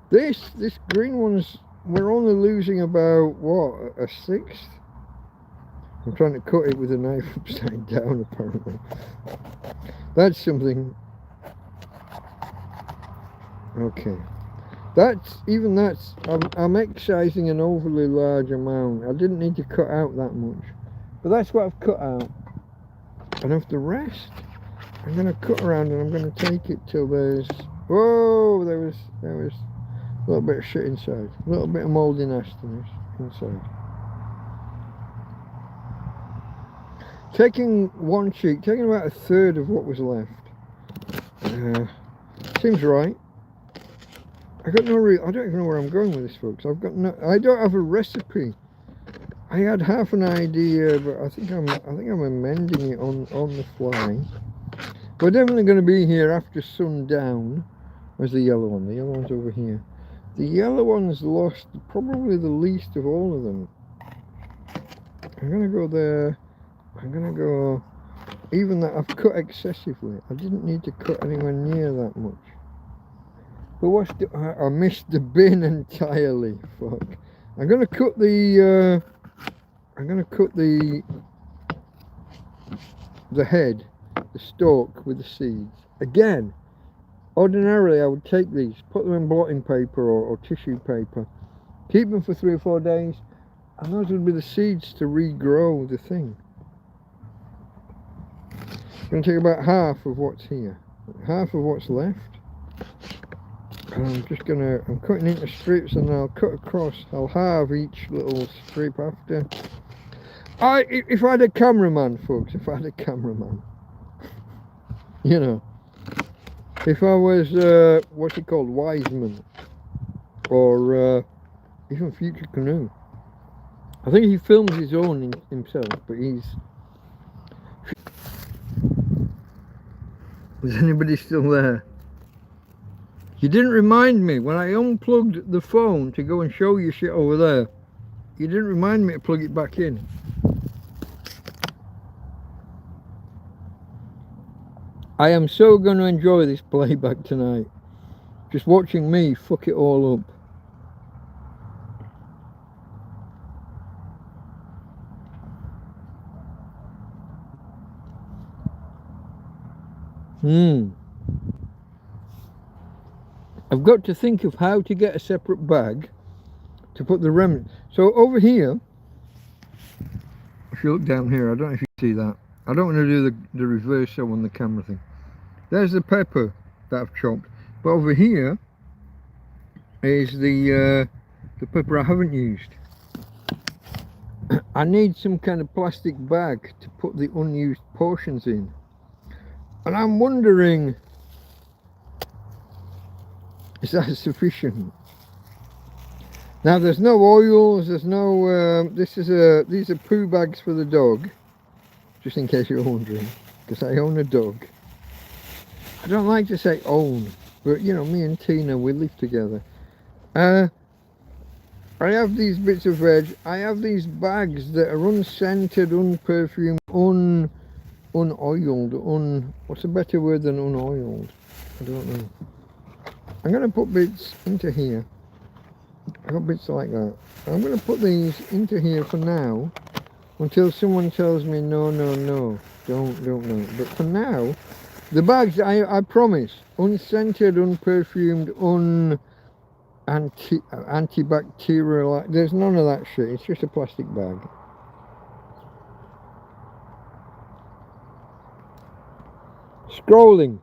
This green one's, we're only losing about, what, a 1/6? I'm trying to cut it with a knife upside down, apparently. That's something. Okay. I'm excising an overly large amount. I didn't need to cut out that much. But that's what I've cut out. And of the rest, I'm going to cut around and I'm going to take it till there's... Whoa! There was a little bit of shit inside. A little bit of mouldy nastiness inside. Taking one cheek, taking about 1/3 of what was left. Seems right. I got no I don't even know where I'm going with this, folks. I don't have a recipe. I had half an idea, but I think I'm amending it on the fly. We're definitely going to be here after sundown. Where's the yellow one? The yellow one's over here. The yellow one's lost probably the least of all of them. I'm going to go there. I'm going to go... Even that I've cut excessively. I didn't need to cut anywhere near that much. But I missed the bin entirely. Fuck. I'm going to cut the... I'm going to cut the head, the stalk with the seeds. Again, ordinarily I would take these, put them in blotting paper or tissue paper, keep them for 3 or 4 days, and those would be the seeds to regrow the thing. It's going to take about half of what's here, half of what's left. And I'm cutting into strips, and I'll cut across. I'll halve each little strip after. If I had a cameraman, folks, if I had a cameraman, you know, if I was, what's it called, Wiseman, or even Future Canoe. I think he films his own himself, but he's... Is anybody still there? You didn't remind me when I unplugged the phone to go and show you shit over there. You didn't remind me to plug it back in. I am so going to enjoy this playback tonight. Just watching me fuck it all up. I've got to think of how to get a separate bag to put the remnant. So over here, if you look down here, I don't know if you see that. I don't want to do the reverse on the camera thing. There's the pepper that I've chopped. But over here is the pepper I haven't used. I need some kind of plastic bag to put the unused portions in. And I'm wondering, is that sufficient? Now there's no oils, there's no, these are poo bags for the dog. Just in case you're wondering, because I own a dog. I don't like to say own, but you know, me and Tina, we live together. I have these bits of veg. I have these bags that are unscented, unperfumed, unoiled, what's a better word than unoiled? I don't know. I'm going to put bits into here. I got bits like that. I'm going to put these into here for now, until someone tells me no, don't no. But for now, the bags, I promise, unscented, unperfumed, antibacterial, there's none of that shit. It's just a plastic bag. Scrolling.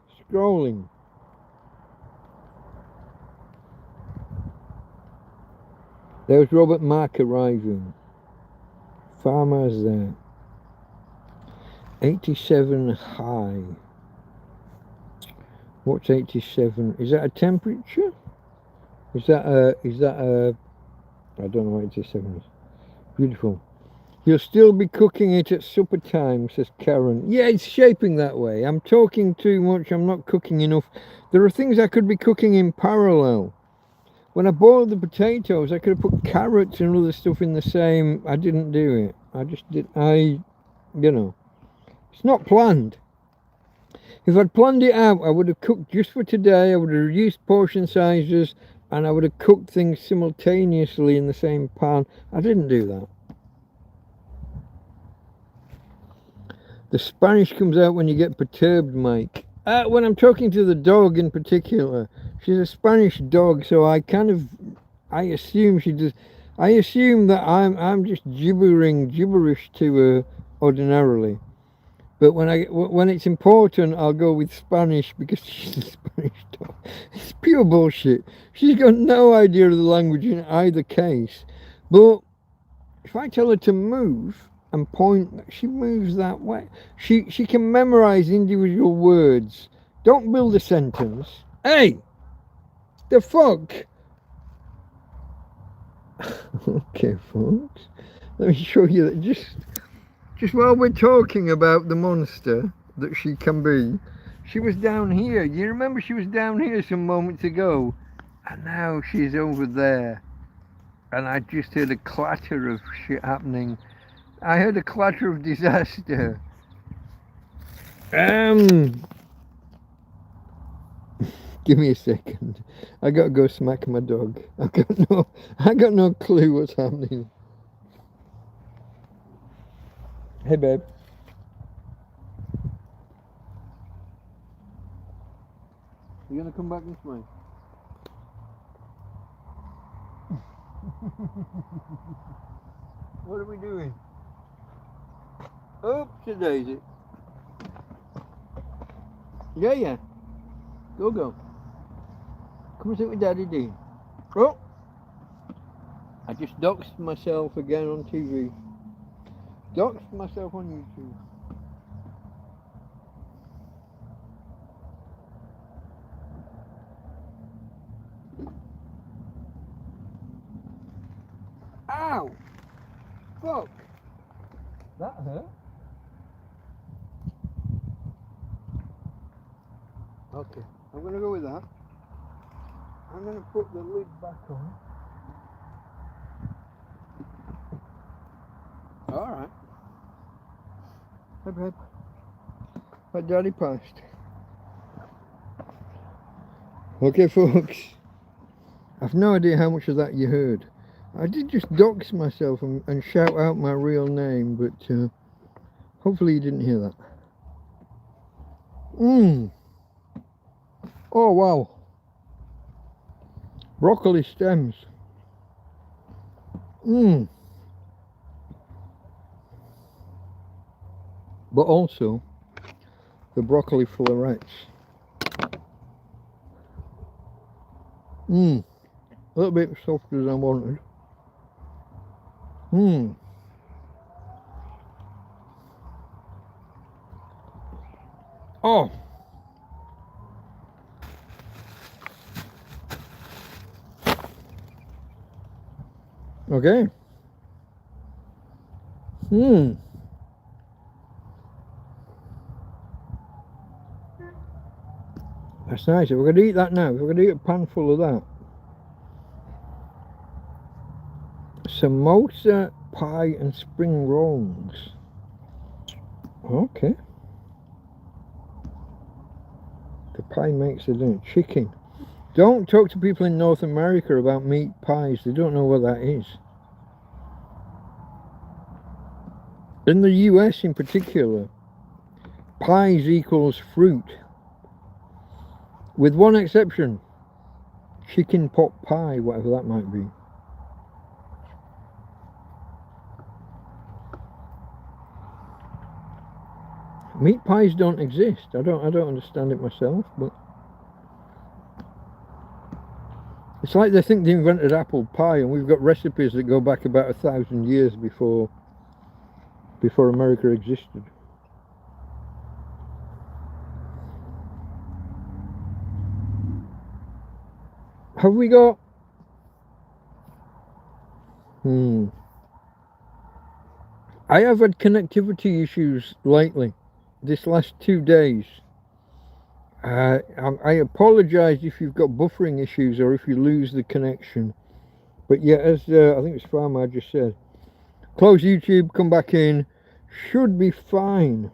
There's Robert Mark arriving. Farmers there. 87 high. What's 87? Is that a temperature? Is that a I don't know what 87 is. Beautiful. You'll still be cooking it at supper time, says Karen. Yeah, it's shaping that way. I'm talking too much. I'm not cooking enough. There are things I could be cooking in parallel. When I boiled the potatoes, I could have put carrots and other stuff in the same. I didn't do it. I just did. You know, it's not planned. If I'd planned it out, I would have cooked just for today. I would have reduced portion sizes, and I would have cooked things simultaneously in the same pan. I didn't do that. The Spanish comes out when you get perturbed, Mike. When I'm talking to the dog in particular. She's a Spanish dog, so I assume she does. I assume that I'm just gibberish to her ordinarily. But when it's important, I'll go with Spanish because she's a Spanish dog. It's pure bullshit. She's got no idea of the language in either case. But if I tell her to move and point, she moves that way. She can memorize individual words. Don't build a sentence. Hey, the fuck? Okay, folks. Let me show you that just while we're talking about the monster that she can be, she was down here. You remember she was down here some moments ago, and now she's over there. And I just heard a clatter of shit happening. I heard a clatter of disaster. Give me a second. I gotta go smack my dog. I got no clue what's happening. Hey, babe. You gonna come back this way? What are we doing? Oopsie daisy. Yeah. Go. Come and sit with Daddy D. Oh! I just doxed myself again on TV. Doxed myself on YouTube. Ow! Fuck! That hurt. Okay, I'm gonna go with that. I'm gonna put the lid back on. Alright. Hey babe. My daddy passed. Okay folks. I've no idea how much of that you heard. I did just dox myself and shout out my real name, but hopefully you didn't hear that. Oh wow. Broccoli stems. But also the broccoli florets. A little bit softer than I wanted. Oh. Okay. That's nice. If we're going to eat that now, if we're going to eat a pan full of that. Samosa, pie and spring rolls. Okay. The pie makes it in chicken. Don't talk to people in North America about meat pies. They don't know what that is. In the US in particular, pies equals fruit. With one exception. Chicken pot pie, whatever that might be. Meat pies don't exist. I don't understand it myself, but it's like they think they invented apple pie, and we've got recipes that go back about 1,000 years before America existed. Have we got? I have had connectivity issues lately. This last 2 days. I apologise if you've got buffering issues or if you lose the connection. But yeah, as I think it's Farmer just said, close YouTube, come back in, should be fine.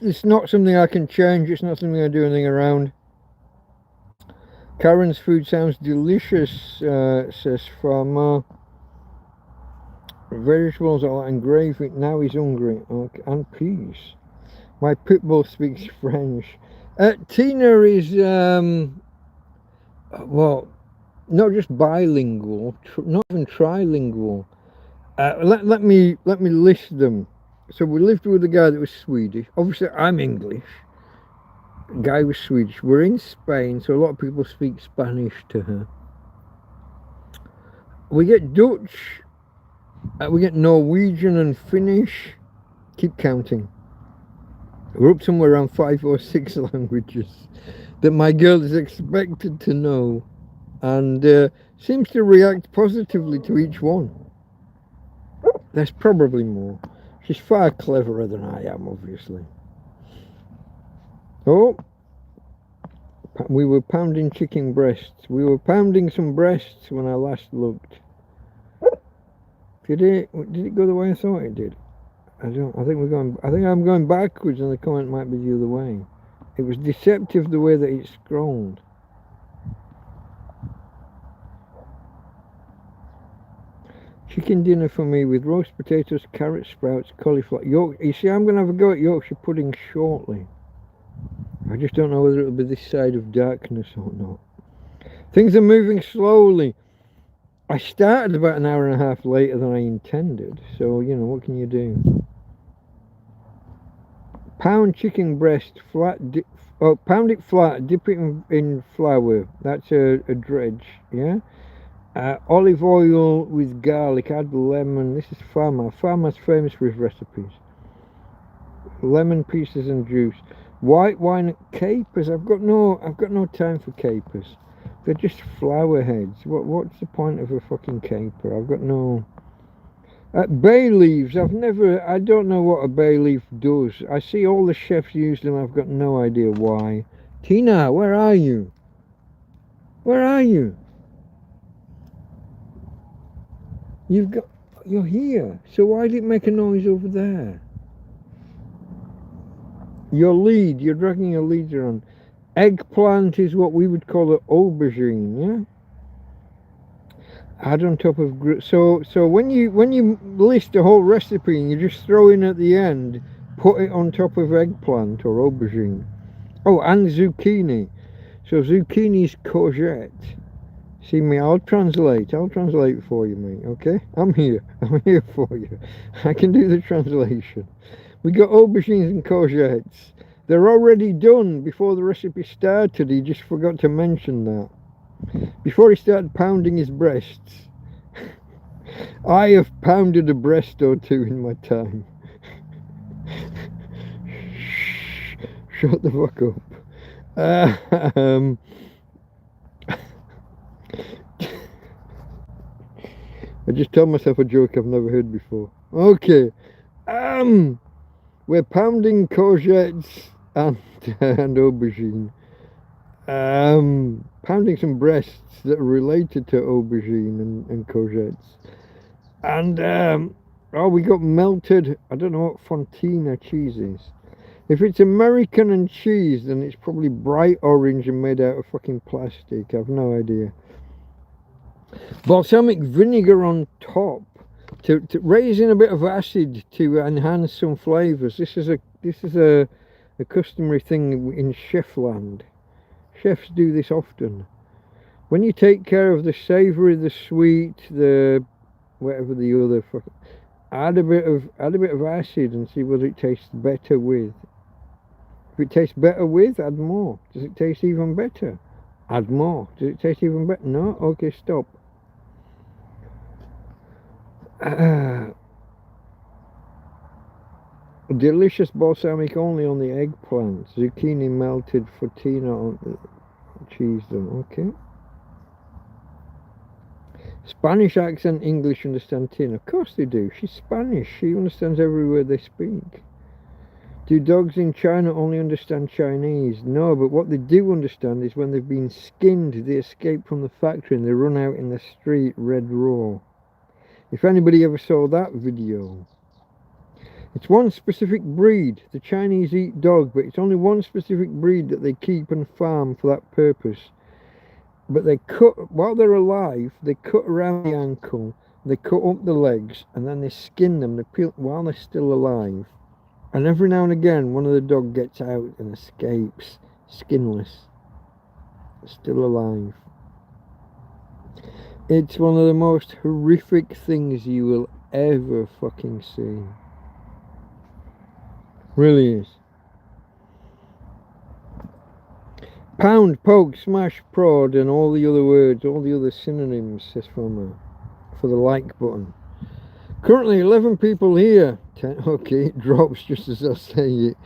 It's not something I can change, it's not something I do anything around. Karen's food sounds delicious, says Farmer. Vegetables and gravy, now he's hungry. Okay, and peas. My pit bull speaks French. Tina is, well, not just bilingual, not even trilingual. Let me list them. So we lived with a guy that was Swedish. Obviously, I'm English. The guy was Swedish. We're in Spain, so a lot of people speak Spanish to her. We get Dutch. We get Norwegian and Finnish. Keep counting. We're up somewhere around 5 or 6 languages that my girl is expected to know. and seems to react positively to each one. There's probably more. She's far cleverer than I am, obviously. Oh, we were pounding chicken breasts. We were pounding some breasts when I last looked. Did it go the way I thought it did? I think I'm going backwards, and the comment might be the other way. It was deceptive the way that it scrolled. Chicken dinner for me with roast potatoes, carrot sprouts, cauliflower. You see, I'm going to have a go at Yorkshire pudding shortly. I just don't know whether it'll be this side of darkness or not. Things are moving slowly. I started about an hour and a half later than I intended, so, you know, what can you do? Pound chicken breast flat. Pound it flat, dip it in flour. That's a dredge, yeah? Olive oil with garlic, add lemon. This is Farmer. Farmer's famous for his recipes. Lemon pieces and juice. White wine, capers. I've got no time for capers. They're just flower heads. What's the point of a fucking caper? I've got no. Bay leaves. I don't know what a bay leaf does. I see all the chefs use them. I've got no idea why. Tina, where are you? Where are you? You're here. So why did it make a noise over there? You're dragging your leads around. Eggplant is what we would call an aubergine, yeah? Add on top of so when you list a whole recipe and you just throw in at the end, put it on top of eggplant or aubergine. Oh, and zucchini. So zucchini is courgette. See me, I'll translate for you, mate, okay? I'm here for you. I can do the translation. We got aubergines and courgettes. They're already done before the recipe started. He just forgot to mention that. Before he started pounding his breasts. I have pounded a breast or two in my time. Shut the fuck up. I just told myself a joke I've never heard before. Okay. We're pounding courgettes and aubergine. Pounding some breasts that are related to aubergine and courgettes. And we got melted, I don't know what Fontina cheese is. If it's American and cheese, then it's probably bright orange and made out of fucking plastic. I've no idea. Balsamic vinegar on top to raise in a bit of acid to enhance some flavors. This is a customary thing in chefland. Chefs do this often. When you take care of the savoury, the sweet, the whatever the other, add a bit of acid and see whether it tastes better with. If it tastes better with, add more. Does it taste even better? Add more. Does it taste even better? No? Okay, stop. Delicious balsamic only on the eggplant. Zucchini melted, fontina on the cheese done. Okay. Spanish accent, English understand Tina. Of course they do. She's Spanish. She understands every word they speak. Do dogs in China only understand Chinese? No, but what they do understand is when they've been skinned, they escape from the factory and they run out in the street red raw. If anybody ever saw that video. It's one specific breed. The Chinese eat dog, but it's only one specific breed that they keep and farm for that purpose. But they cut, while they're alive, they cut around the ankle, they cut up the legs, and then they skin them, they peel while they're still alive. And every now and again, one of the dog gets out and escapes, skinless, still alive. It's one of the most horrific things you will ever fucking see. Really is. Pound, poke, smash, prod, and all the other words, all the other synonyms, says Farmer, for the like button. Currently 11 people here. 10, okay, it drops just as I say it.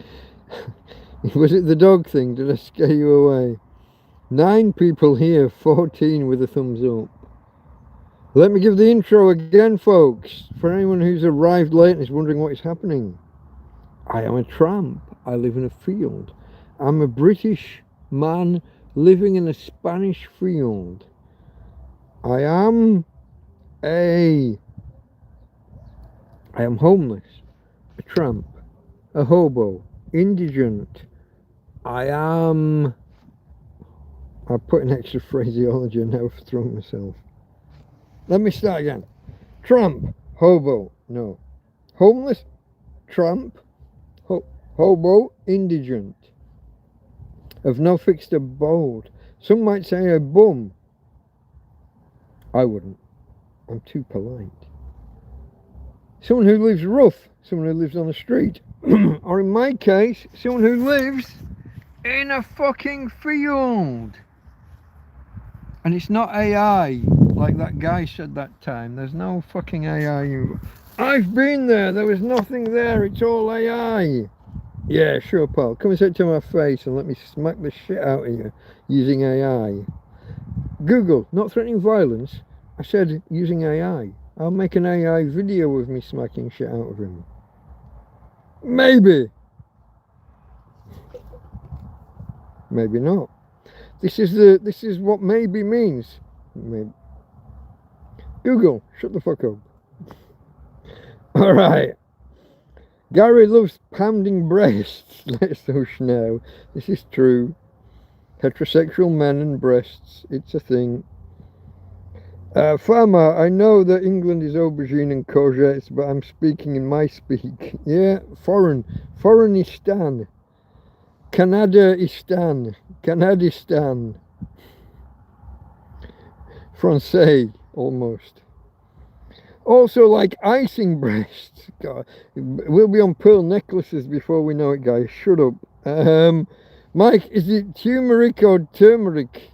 Was it the dog thing? Did I scare you away? 9 people here, 14 with a thumbs up. Let me give the intro again, folks, for anyone who's arrived late and is wondering what is happening. I am a tramp. I live in a field. I'm a British man living in a Spanish field. I am homeless, a tramp, a hobo, indigent. I put an extra phraseology and now I've thrown myself. Let me start again. Tramp, hobo, no. Homeless, tramp, hobo, indigent. Of no fixed abode. Some might say a bum. I wouldn't. I'm too polite. Someone who lives rough. Someone who lives on the street. Or in my case, someone who lives in a fucking field. And it's not AI, like that guy said that time. There's no fucking AI. I've been there. There was nothing there. It's all AI. Yeah, sure, pal. Come and say it to my face and let me smack the shit out of you using AI. Google, not threatening violence. I said using AI. I'll make an AI video of me smacking shit out of him. Maybe. Maybe not. This is what maybe means. Maybe. Google, shut the fuck up. Alright. Gary loves pounding breasts. Let's so now. This is true. Heterosexual men and breasts. It's a thing. Farmer, I know that England is aubergine and courgettes, but I'm speaking in my speak. Yeah, foreignistan. Canadaistan. Canadistan. Francais, almost. Also like icing breasts. God, we'll be on pearl necklaces before we know it, guys. Shut up. Mike, is it turmeric or turmeric?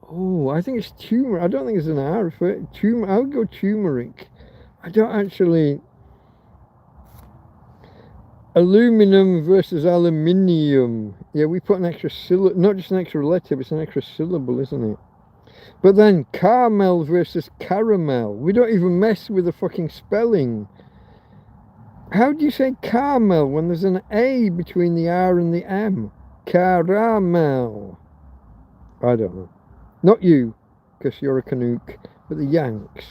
Oh, I think it's turmeric. I don't think it's an R for it. I would go turmeric. I don't actually... Aluminum versus aluminium. Yeah, we put an extra syllable, not just an extra letter, but it's an extra syllable, isn't it? But then caramel versus caramel. We don't even mess with the fucking spelling. How do you say caramel when there's an A between the R and the M? Caramel. I don't know. Not you, because you're a Canuck, but the Yanks.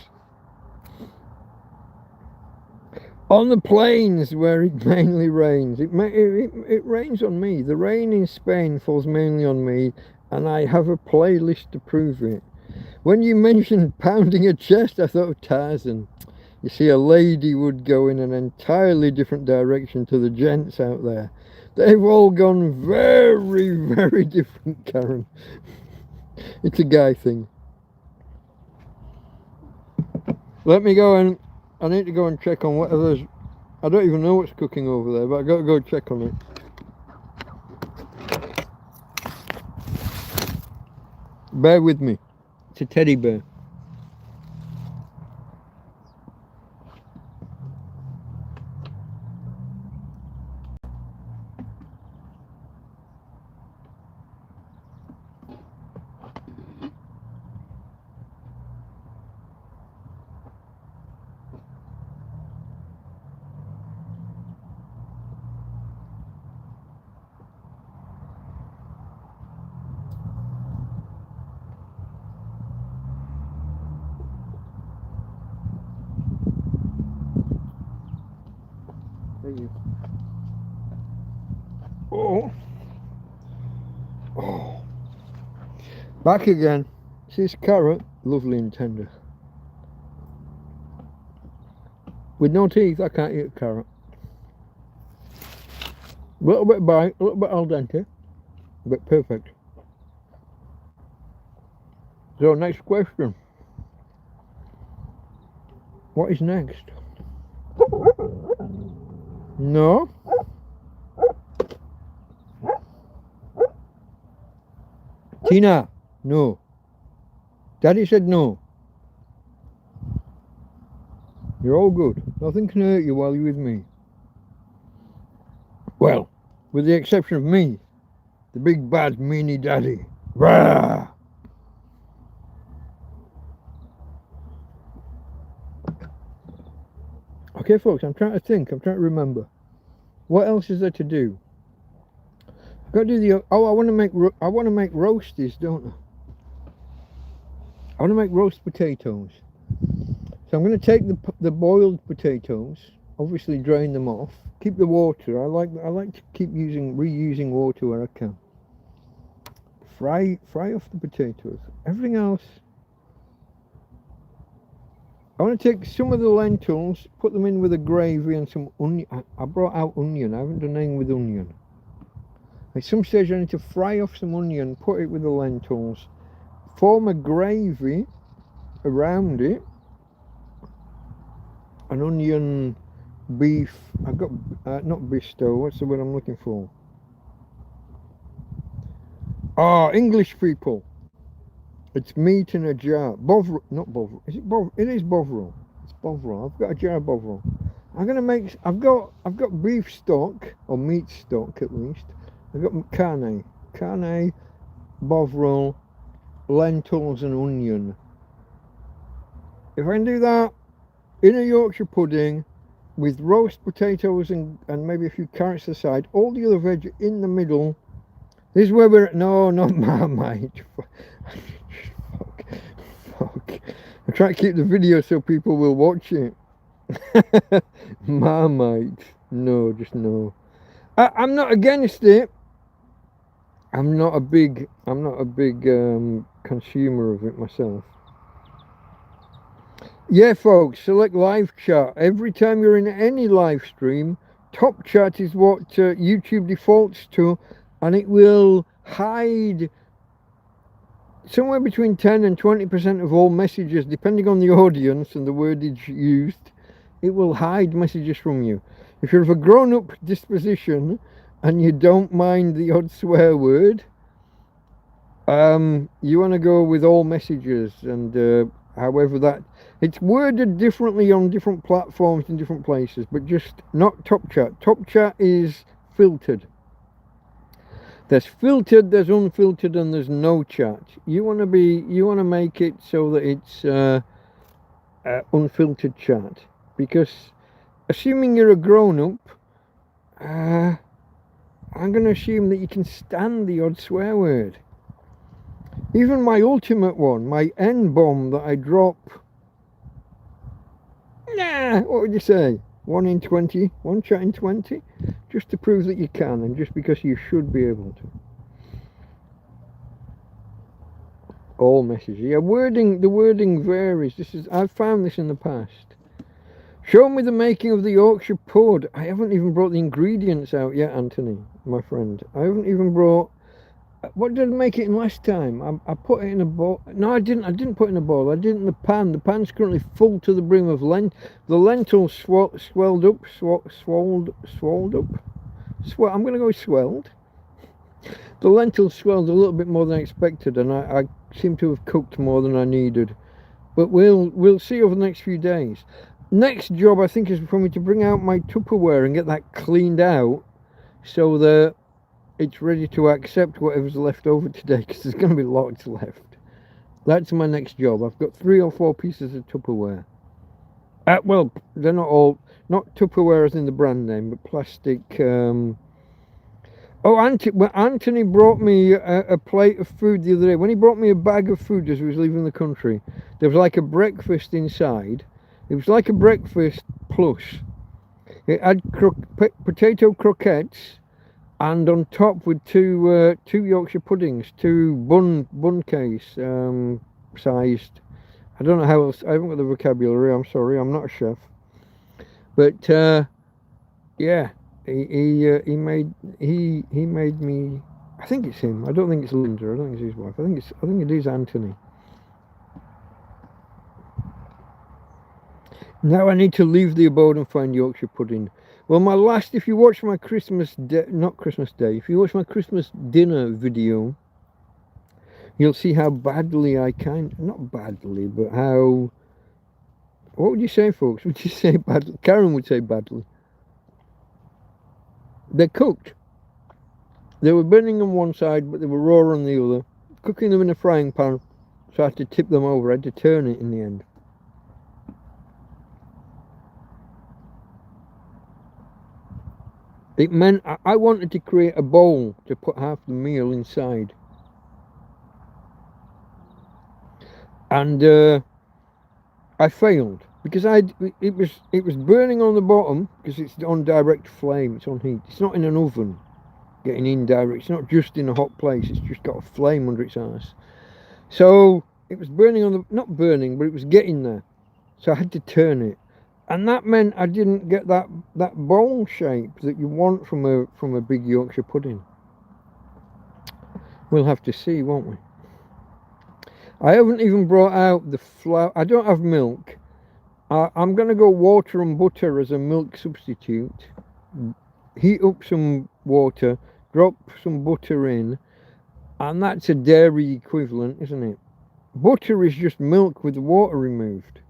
On the plains where it mainly rains. It rains on me. The rain in Spain falls mainly on me, and I have a playlist to prove it. When you mentioned pounding a chest, I thought of Tarzan. You see, a lady would go in an entirely different direction to the gents out there. They've all gone very, very different, Karen. It's a guy thing. Let me go and... I need to go and check on whatever's... I don't even know what's cooking over there, but I've got to go check on it. Bear with me. It's a teddy bear. Oh. Back again. See this carrot? Lovely and tender. With no teeth, I can't eat a carrot. A little bit bite, a little bit al dente, but perfect. So next question. What is next? No? Tina, no. Daddy said no. You're all good. Nothing can hurt you while you're with me. Well, with the exception of me, the big bad meanie daddy. Rah! Okay, folks, I'm trying to think. I'm trying to remember. What else is there to do? I've got to do the. Oh, I want to make roasties, don't I? I want to make roast potatoes. So I'm going to take the boiled potatoes, obviously drain them off, keep the water. I like to keep reusing water where I can. Fry off the potatoes. Everything else. I want to take some of the lentils, put them in with a gravy and some onion. I brought out onion. I haven't done anything with onion. At some stage I need to fry off some onion, put it with the lentils, form a gravy around it. An onion, beef. I've got not bisto. What's the word I'm looking for? English people. It's meat in a jar. Bovril, not bovril. Is it bovril? It is bovril. It's bovril. I've got a jar of bovril. I'm gonna make. I've got beef stock or meat stock at least. I've got carne, bovril, lentils, and onion. If I can do that in a Yorkshire pudding with roast potatoes and maybe a few carrots aside, all the other veg in the middle. This is where we're at. No, not Marmite. Fuck. I'm trying to keep the video so people will watch it. Marmite. No, just no. I'm not against it. I'm not a big consumer of it myself. Yeah, folks, select live chat. Every time you're in any live stream, top chat is what YouTube defaults to, and it will hide somewhere between 10 and 20% of all messages, depending on the audience and the wordage used. It will hide messages from you. If you're of a grown-up disposition and you don't mind the odd swear word, you want to go with all messages, and however that it's worded differently on different platforms in different places, but just not top chat. Top chat is filtered. There's filtered, there's unfiltered, and there's no chat. You want to make it so that it's unfiltered chat, because assuming you're a grown-up, I'm going to assume that you can stand the odd swear word. Even my ultimate one, my N-bomb that I drop, what would you say? 1 in 20, one chat in 20, just to prove that you can, and just because you should be able to. All messages. Yeah, the wording varies. I've found this in the past. Show me the making of the Yorkshire pud. I haven't even brought the ingredients out yet, Anthony, my friend. I haven't even brought. What did I make it in last time? I put it in a bowl. No, I didn't put it in a bowl. I did it in the pan. The pan's currently full to the brim of the lentils swelled up. I'm going to go with swelled. The lentils swelled a little bit more than I expected, and I seem to have cooked more than I needed. But we'll see over the next few days. Next job, I think, is for me to bring out my Tupperware and get that cleaned out, so that it's ready to accept whatever's left over today, because there's going to be lots left. That's my next job. I've got 3 or 4 pieces of Tupperware. Well, they're not not Tupperware as in the brand name, but plastic. Anthony brought me a plate of food the other day. When he brought me a bag of food as he was leaving the country, there was like a breakfast inside. It was like a breakfast plus. It had potato croquettes, and on top with two Yorkshire puddings, 2 bun case sized. I don't know how else. I haven't got the vocabulary. I'm sorry. I'm not a chef. But yeah, he made me. I think it's him. I don't think it's Linda. I don't think it's his wife. I think it is Anthony. Now I need to leave the abode and find Yorkshire pudding. Well, if you watch my if you watch my Christmas dinner video, you'll see how badly not badly, but how, what would you say, folks? Would you say badly? Karen would say badly. They're cooked. They were burning on one side, but they were raw on the other. cooking them in a frying pan, so I had to tip them over. I had to turn it in the end. It meant I wanted to create a bowl to put half the meal inside. And I failed because it was burning on the bottom because it's on direct flame, it's on heat. It's not in an oven getting indirect, it's not just in a hot place, it's just got a flame under its arse. So it was burning on the, not burning, but it was getting there. So I had to turn it. And that meant I didn't get that bowl shape that you want from a big Yorkshire pudding. We'll have to see, won't we? I haven't even brought out the flour. I don't have milk. I'm going to go water and butter as a milk substitute. Heat up some water, drop some butter in, and that's a dairy equivalent, isn't it? Butter is just milk with the water removed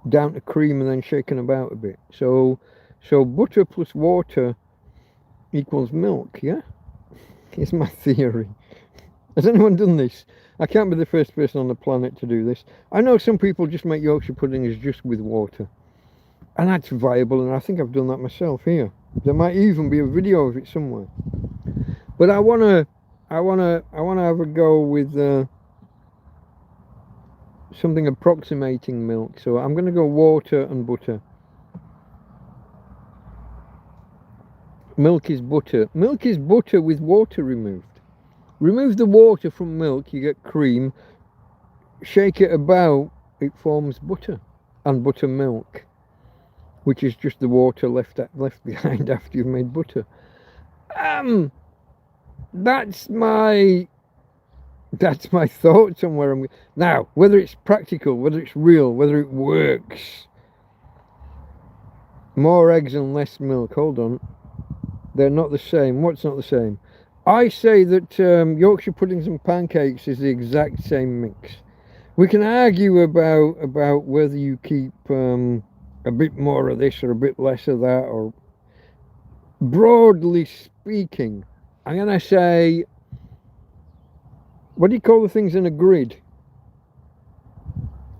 down to cream and then shaken about a bit. So butter plus water equals milk, yeah? Here's my theory. Has anyone done this? I can't be the first person on the planet to do this. I know some people just make Yorkshire puddings just with water, and that's viable, and I think I've done that myself here. There might even be a video of it somewhere. But I wanna have a go with something approximating milk, so I'm going to go water and butter. Milk is butter. Milk is butter with water removed. Remove the water from milk, you get cream. Shake it about, it forms butter and buttermilk, which is just the water left behind after you've made butter. That's my thoughts on where I'm now. Whether it's practical, whether it's real, whether it works. More eggs and less milk. Hold on, they're not the same. What's not the same? I say that Yorkshire puddings and pancakes is the exact same mix. We can argue about whether you keep a bit more of this or a bit less of that, or broadly speaking, I'm gonna say, what do you call the things in a grid?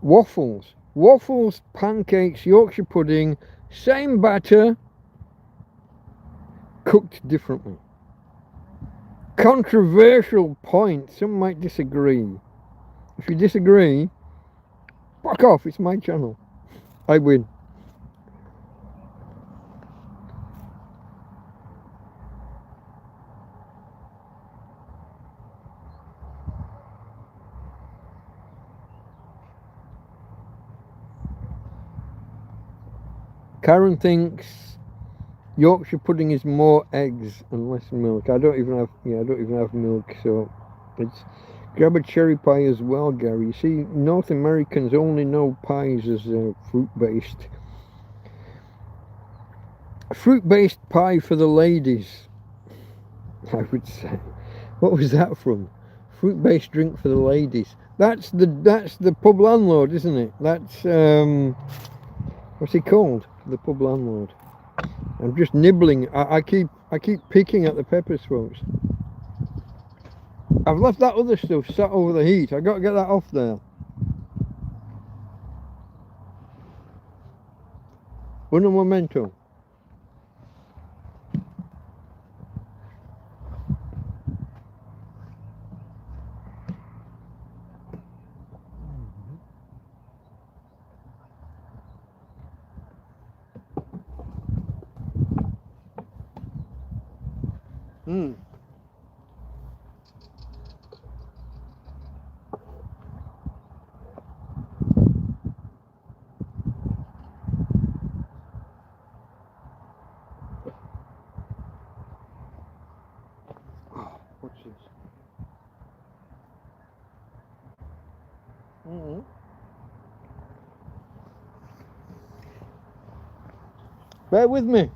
Waffles. Waffles, pancakes, Yorkshire pudding, same batter, cooked differently. Controversial point. Some might disagree. If you disagree, fuck off, it's my channel. I win. Karen thinks Yorkshire pudding is more eggs and less milk. I don't even have milk, so it's grab a cherry pie as well, Gary. You see, North Americans only know pies as fruit-based. Fruit-based pie for the ladies, I would say. What was that from? Fruit-based drink for the ladies. That's the pub landlord, isn't it? That's what's he called? The pub landlord. I'm just nibbling. I keep picking at the peppers, folks. I've left that other stuff sat over the heat. I got to get that off there. Uno momento. What's this? Bear with me.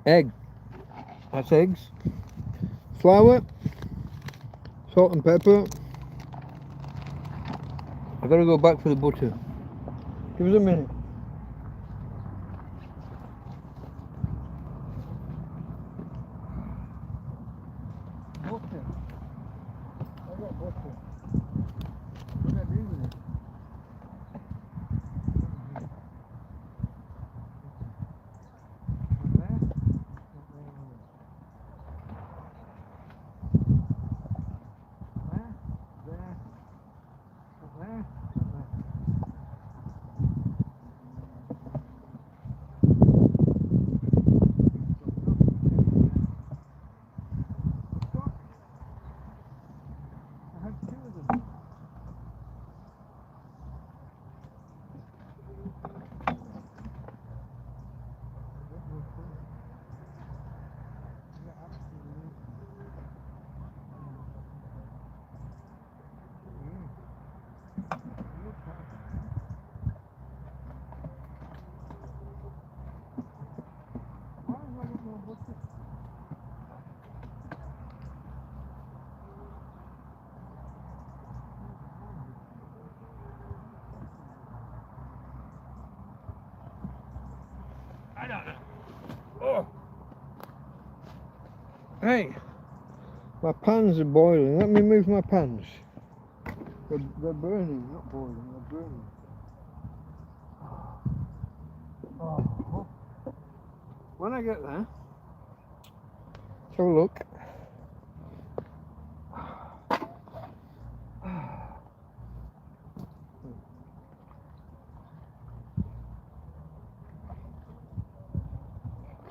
Egg. That's eggs. Flour. Salt and pepper. I gotta go back for the butter. Give us a minute. Butter. I got butter. What do I do with it? I don't know. Oh. Hey, my pans are boiling. Let me move my pans. They're burning, not boiling, they're burning. Oh. When I get there, let's have a look.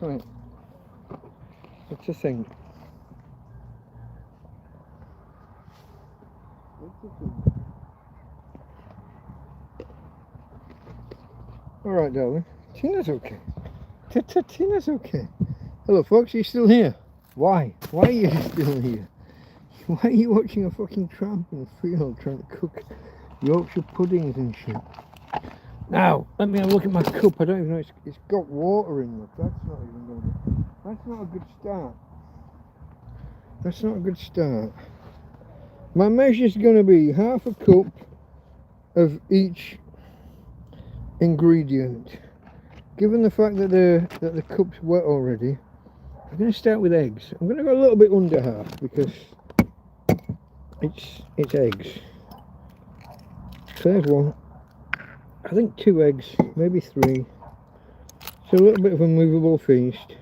Right. What's the thing? Alright, darling. Tina's okay. Tina's okay. Hello, folks. Are you still here? Why? Why are you still here? Why are you watching a fucking tramp in a field trying to cook Yorkshire puddings and shit? Now, let me have a look at my cup. I don't even know. It's got water in it. That's not even good. That's not a good start. That's not a good start. My measure's going to be half a cup of each ingredient. Given the fact that the cup's wet already, I'm going to start with eggs. I'm going to go a little bit under half because it's eggs. So there's one. I think 2 eggs, maybe 3. So a little bit of a movable feast.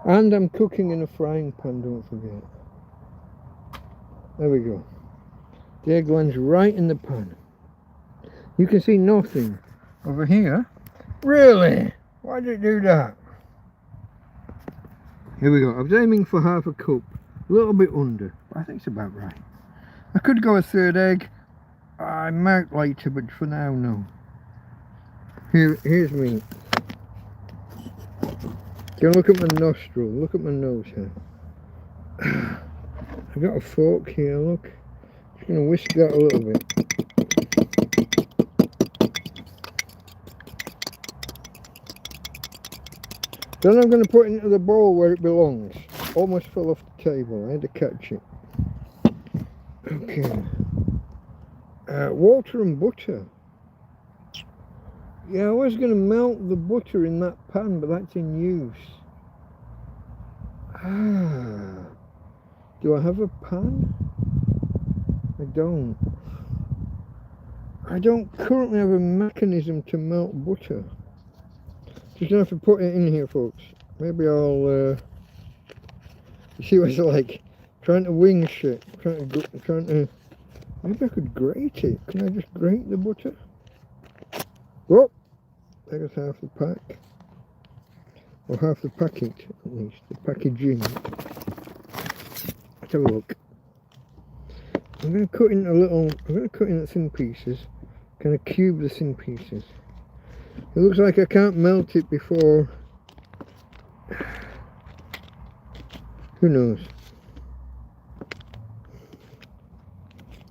And I'm cooking in a frying pan, don't forget. There we go. The egg lands right in the pan. You can see nothing over here. Really? Why did it do that? Here we go. I was aiming for half a cup. A little bit under. I think it's about right. I could go a 3rd egg. I might later, but for now, no. Here's me. Go look at my nostril. Look at my nose here. I've got a fork here, look. Just going to whisk that a little bit. Then I'm going to put it into the bowl where it belongs. Almost fell off the table. I had to catch it. Okay. Water and butter. Yeah, I was going to melt the butter in that pan, but that's in use. Do I have a pan? I don't. I don't currently have a mechanism to melt butter. Just gonna have to put it in here, folks. Maybe I'll you see what it's like? Trying to wing shit. Trying to maybe I could grate it. Can I just grate the butter? Whoa! There's half the pack. Or half the packet, at least. The packaging. Let's have a look. I'm going to cut in thin pieces. Kind of cube the thin pieces. It looks like I can't melt it before. Who knows?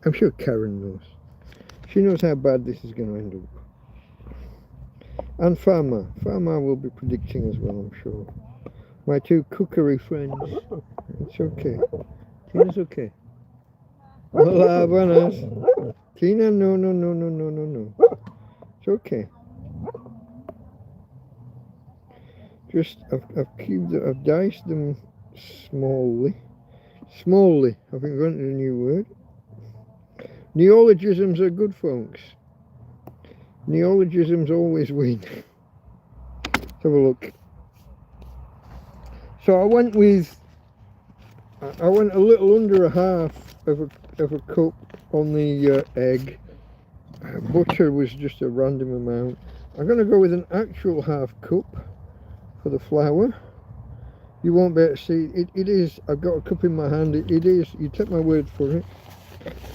I'm sure Karen knows. She knows how bad this is going to end up. And Farmer will be predicting as well, I'm sure. My two cookery friends. It's okay. Tina's okay. Hola, buenas. Tina, no. It's okay. Just, I've diced them smallly. I've invented a new word. Neologisms are good, folks. Neologisms always win. Let's have a look. So I went a little under a half of a cup on the egg. Butter was just a random amount. I'm going to go with an actual half cup for the flour. You won't be able to see it. It is. I've got a cup in my hand. It is. You take my word for it.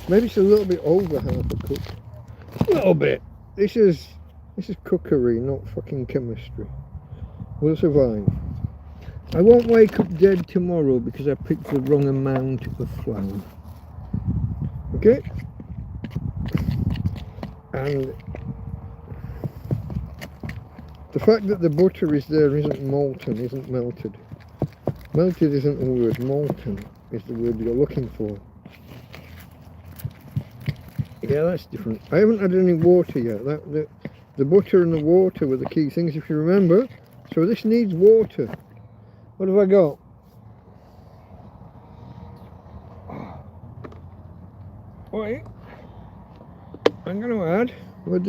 Maybe it's a little bit over half a cup. A little bit. This is cookery, not fucking chemistry. We'll survive. I won't wake up dead tomorrow because I picked the wrong amount of flour. Okay? And the fact that the butter is there isn't molten, isn't melted. Melted isn't the word, molten is the word you're looking for. Yeah, that's different. I haven't had any water yet. The butter and the water were the key things, if you remember. So this needs water. What have I got? Wait. I'm going to add. Where'd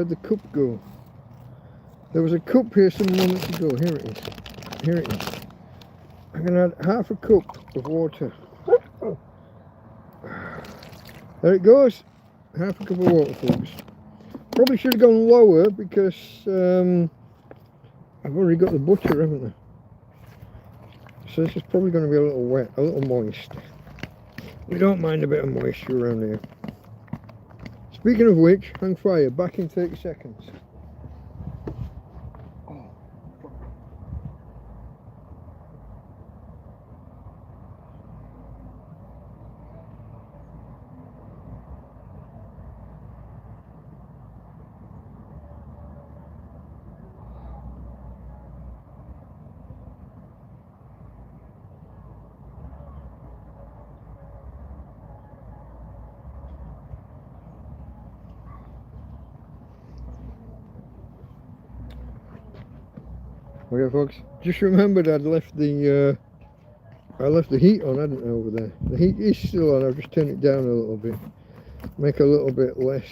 the cup go? There was a cup here some moments ago. Here it is. I'm going to add half a cup of water. There it goes. Half a cup of water, folks. Probably should have gone lower because I've already got the butter, haven't I? So this is probably going to be a little wet, a little moist. We don't mind a bit of moisture around here. Speaking of which, hang fire, back in 30 seconds. Okay, folks, just remembered I'd left the heat on, hadn't I, over there. The heat is still on. I've just turned it down a little bit, make a little bit less.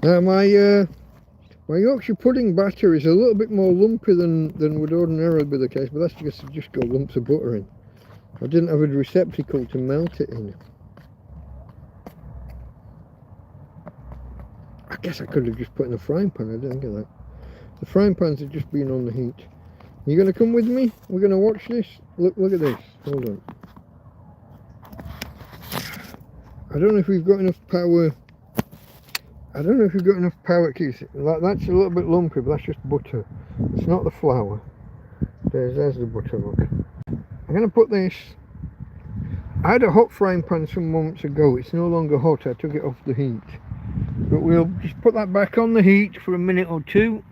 Now my Yorkshire pudding batter is a little bit more lumpy than would ordinarily be the case, but that's because I just got lumps of butter in. I didn't have a receptacle to melt it in. I guess I could have just put in a frying pan. I didn't get that. The frying pans have just been on the heat. You gonna come with me? We're gonna watch this. Look at this. Hold on. I don't know if we've got enough power. I don't know if we've got enough power. That's a little bit lumpy, but that's just butter. It's not the flour. There's the butter. Look. I'm gonna put this. I had a hot frying pan some moments ago. It's no longer hot. I took it off the heat. But we'll just put that back on the heat for a minute or two.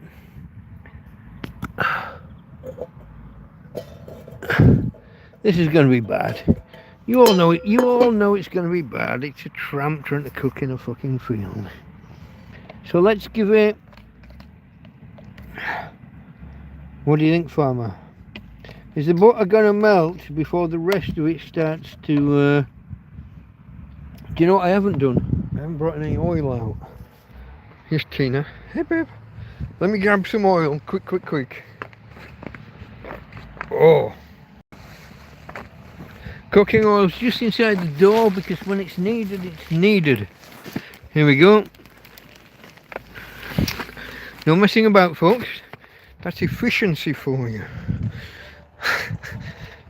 This is going to be bad. You all know it. You all know it's going to be bad. It's a tramp trying to cook in a fucking field. So let's give it. What do you think, Farmer? Is the butter going to melt before the rest of it starts to? Do you know what I haven't done? I haven't brought any oil out. Here's Tina. Hey babe. Let me grab some oil. Quick. Oh. Cooking oil's just inside the door because when it's needed, it's needed. Here we go. No messing about, folks. That's efficiency for you.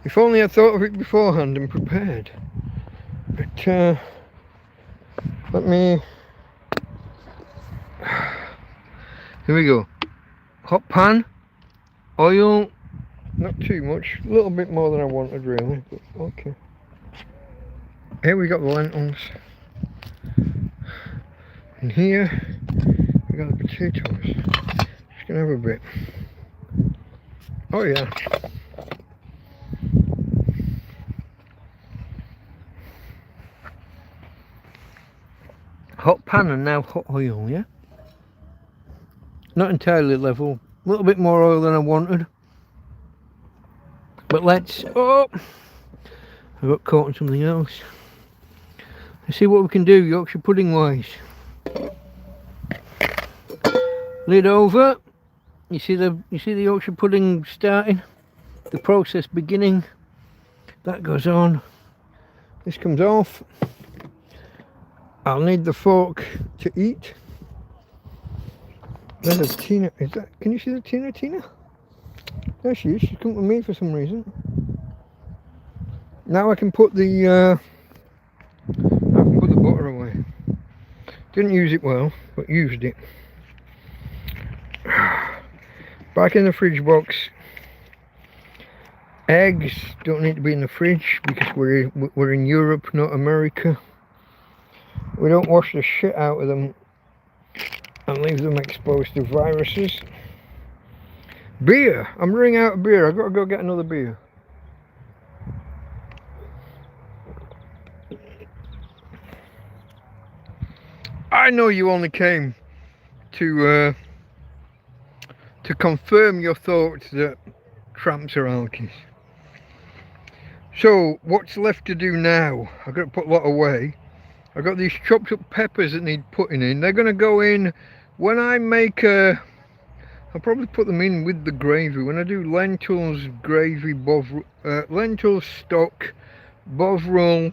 If only I thought of it beforehand and prepared. But let me. Here we go. Hot pan, oil, not too much, a little bit more than I wanted really, but okay. Here we got the lentils. And here we got the potatoes. Just gonna have a bit. Oh yeah. Hot pan and now hot oil, yeah? Not entirely level. A little bit more oil than I wanted. But let's... Oh! I got caught on something else. Let's see what we can do Yorkshire pudding wise. Lid over. You see the Yorkshire pudding starting? The process beginning. That goes on. This comes off. I'll need the fork to eat. There's a Tina. Is that? Can you see the Tina? There she is. She's come with me for some reason. Now I can put the butter away. Didn't use it well, but used it. Back in the fridge box. Eggs don't need to be in the fridge because we're in Europe, not America. We don't wash the shit out of them and leave them exposed to viruses. Beer! I'm running out of beer. I've got to go get another beer. I know you only came to confirm your thoughts that tramps are alkies. So what's left to do now? I've got to put a lot away. I've got these chopped up peppers that need putting in. They're going to go in when I make I'll probably put them in with the gravy. When I do lentils, gravy, lentils, stock, bovril,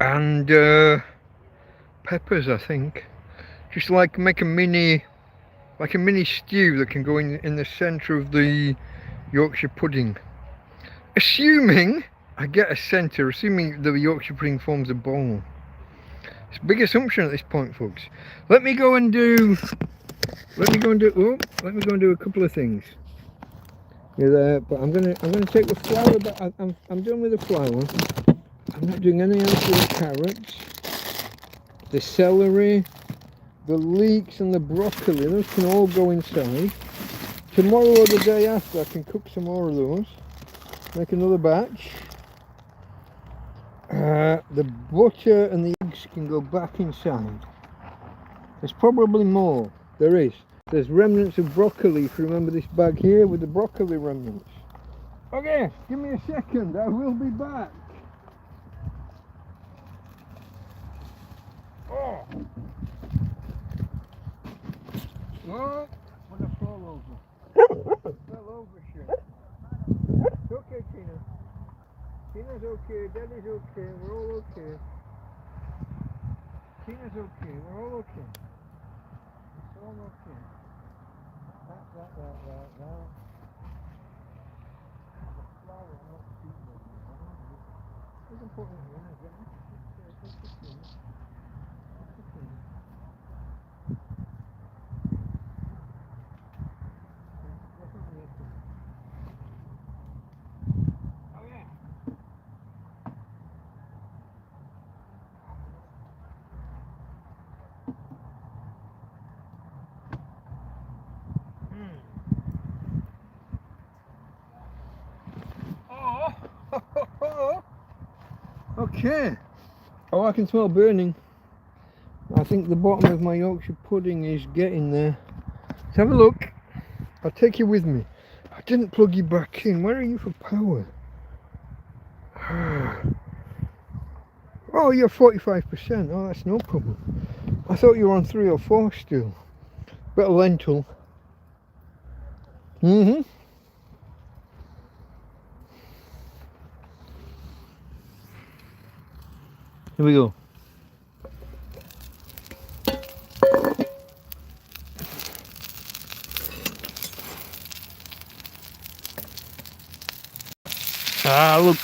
and peppers, I think. Just like make a mini stew that can go in the centre of the Yorkshire pudding. Assuming I get a centre, assuming the Yorkshire pudding forms a bowl. It's a big assumption at this point, folks. Let me go and do a couple of things. Yeah, but I'm gonna take the flour. But I'm done with the flour. I'm not doing anything else with the carrots, the celery, the leeks, and the broccoli. Those can all go inside. Tomorrow or the day after, I can cook some more of those. Make another batch. The butter and the eggs can go back inside. There's probably more. There is. There's remnants of broccoli, if you remember this bag here with the broccoli remnants. Okay, give me a second. I will be back. Oh! Oh! What a fall over. Fell over shit. It's okay, Tina. Tina's okay, Daddy's okay, we're all okay. Tina's okay, we're all okay. It's all okay. That. The flower not too much. We can put it in again. It's okay. Okay. Oh, I can smell burning. I think the bottom of my Yorkshire pudding is getting there. Let's have a look. I'll take you with me. I didn't plug you back in. Where are you for power? Oh, you're 45%. Oh, that's no problem. I thought you were on 3 or 4 still. Bit of lentil. Here we go. Ah, look.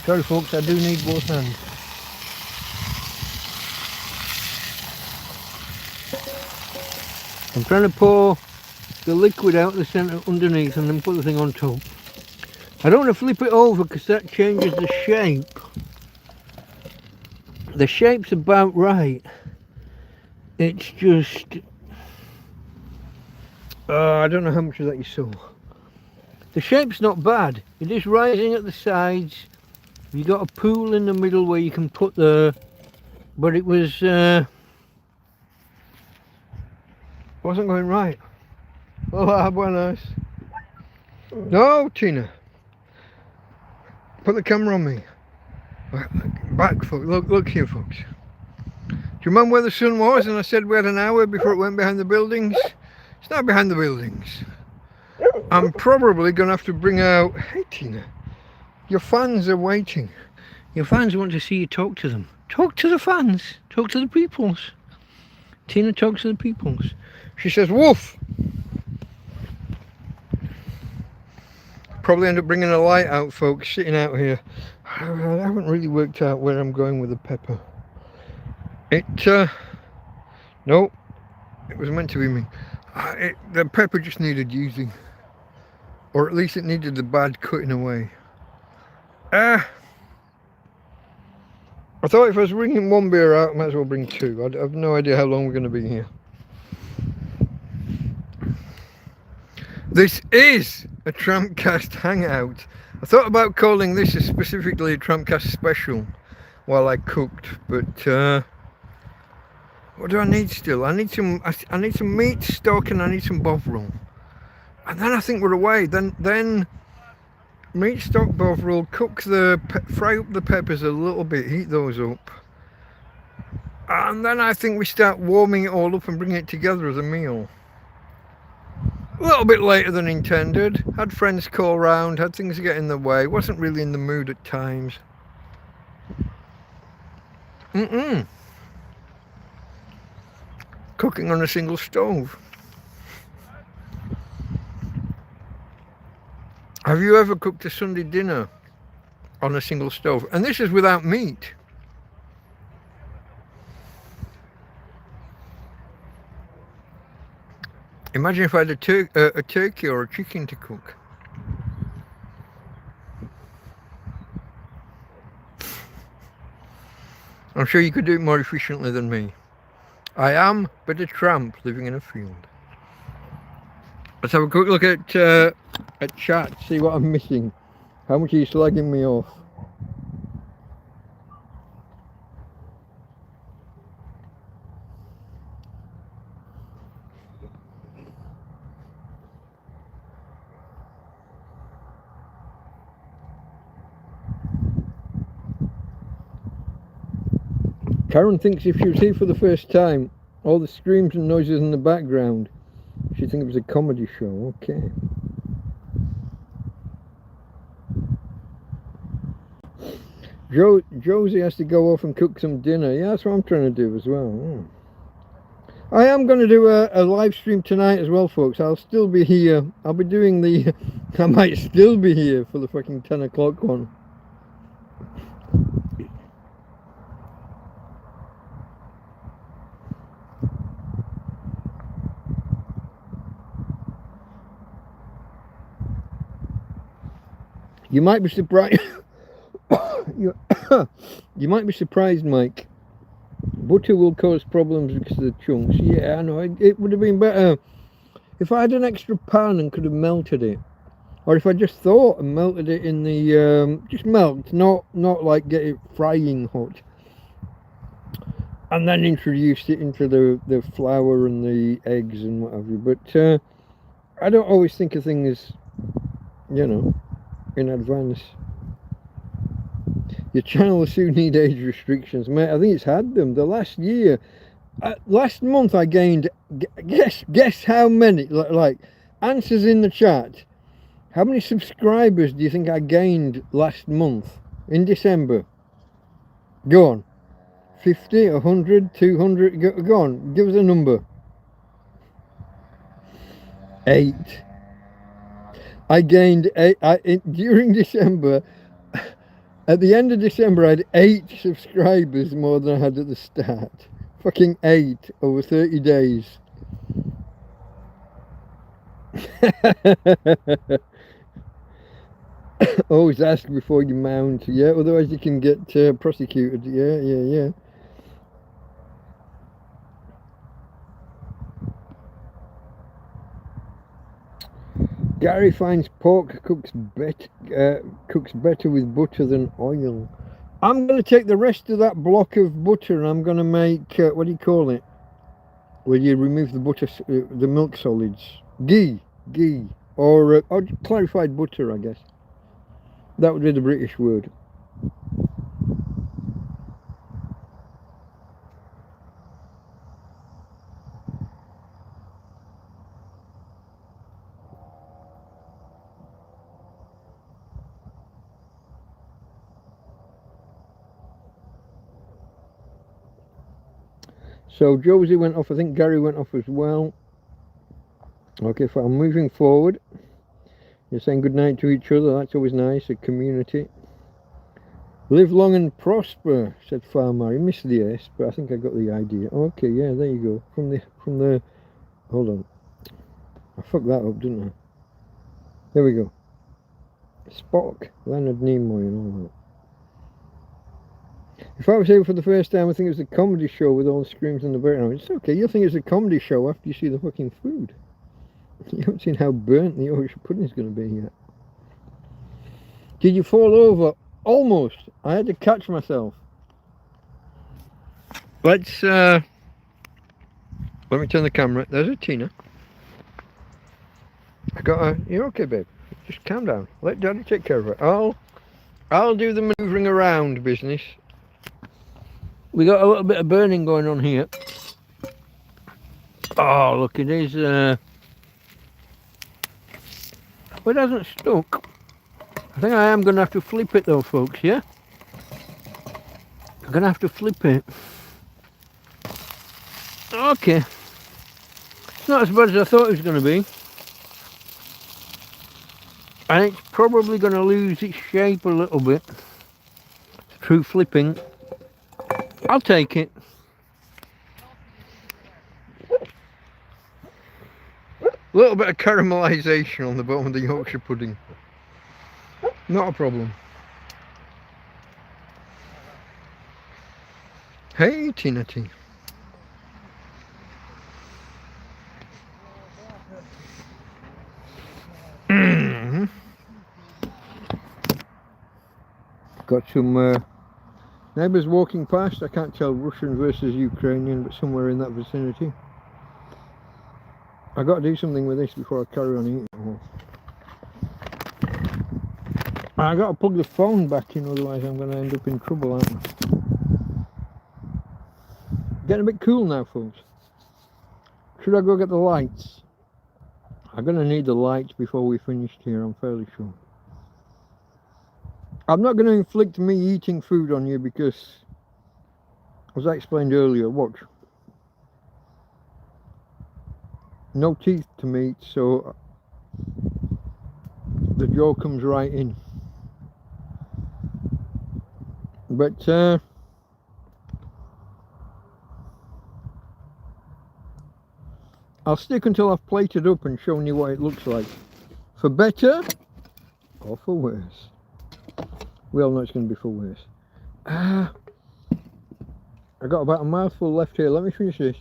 Sorry folks, I do need both hands. I'm trying to pour the liquid out the centre underneath and then put the thing on top. I don't want to flip it over because that changes the shape. The shape's about right. It's just... I don't know how much of that you saw. The shape's not bad. It is rising at the sides. You got a pool in the middle where you can put the... But it was... wasn't going right. Hola, buenas. No, Tina. Put the camera on me. Back, folks. Look here, folks. Do you remember where the sun was? And I said we had an hour before it went behind the buildings. It's not behind the buildings. I'm probably going to have to bring out... Hey, Tina. Your fans are waiting. Your fans want to see you talk to them. Talk to the fans. Talk to the peoples. Tina talks to the peoples. She says, woof. Probably end up bringing a light out, folks, sitting out here. I haven't really worked out where I'm going with the pepper. No, it was meant to be me. The pepper just needed using. Or at least it needed the bad cutting away. I thought if I was bringing one beer out, I might as well bring two. I have no idea how long we're going to be here. This is a TrampCast Hangout. I thought about calling this specifically a TrampCast Special while I cooked, but what do I need still? I need some meat stock and I need some bovril. And then I think we're away. Then meat stock, bovril, fry up the peppers a little bit, heat those up. And then I think we start warming it all up and bringing it together as a meal. A little bit later than intended. Had friends call round, had things get in the way. Wasn't really in the mood at times. Cooking on a single stove. Have you ever cooked a Sunday dinner on a single stove? And this is without meat. Imagine if I had a turkey or a chicken to cook. I'm sure you could do it more efficiently than me. I am but a tramp living in a field. Let's have a quick look at chat, see what I'm missing. How much are you slagging me off? Karen thinks if she was here for the first time, all the screams and noises in the background, she'd think it was a comedy show. Okay. Josie has to go off and cook some dinner. Yeah, that's what I'm trying to do as well. I am going to do a live stream tonight as well, folks. I'll still be here. I'll be doing the... I might still be here for the fucking 10 o'clock one. You might be surprised. You might be surprised, Mike. Butter will cause problems because of the chunks. Yeah, I know. It would have been better if I had an extra pan and could have melted it, or if I just thought and melted it in the just melt, not like get it frying hot, and then introduced it into the flour and the eggs and what have you. But I don't always think of things, you know, in advance. Your channel will soon need age restrictions, mate. I think it's had them the last year. Last month I gained, guess how many, like answers in the chat. How many subscribers do you think I gained last month in December? Go on. 50, 100, 200, go on, give us a number. 8. I gained 8 during December. At the end of December, I had 8 subscribers more than I had at the start. Fucking 8 over 30 days. Always ask before you mount, yeah, otherwise you can get prosecuted. Yeah. Gary finds pork cooks better with butter than oil. I'm going to take the rest of that block of butter and I'm going to make, what do you call it? Where you remove the butter, the milk solids. Ghee, or clarified butter, I guess. That would be the British word. So Josie went off, I think Gary went off as well. Okay, so I'm moving forward. You're saying good night to each other, that's always nice, a community. Live long and prosper, said Farmer. I missed the S, but I think I got the idea. Okay, yeah, there you go. From the hold on. I fucked that up, didn't I? There we go. Spock, Leonard Nimoy and all that. If I was here for the first time, I think it was a comedy show with all the screams in the background. It's okay, you'll think it's a comedy show after you see the fucking food. You haven't seen how burnt the Yorkshire pudding is going to be yet. Did you fall over? Almost. I had to catch myself. Let's let me turn the camera. There's a Tina. I got a. You're okay, babe. Just calm down. Let Daddy take care of it. I'll do the manoeuvring around business. We got a little bit of burning going on here. Oh, look, it is. Well, it hasn't stuck. I think I am going to have to flip it though, folks, yeah? I'm going to have to flip it. Okay. It's not as bad as I thought it was going to be. And it's probably going to lose its shape a little bit through flipping. I'll take it. A little bit of caramelisation on the bottom of the Yorkshire pudding. Not a problem. Hey, Tina T. Got some neighbours walking past. I can't tell Russian versus Ukrainian, but somewhere in that vicinity. I got to do something with this before I carry on eating. I got to plug the phone back in, otherwise I'm going to end up in trouble, aren't I? Getting a bit cool now, folks. Should I go get the lights? I'm going to need the lights before we finished here, I'm fairly sure. I'm not going to inflict me eating food on you because, as I explained earlier, watch. No teeth to meat, so the jaw comes right in. But I'll stick until I've plated up and shown you what it looks like. For better or for worse. We all know it's going to be for worse. I got about a mouthful left here. Let me finish this.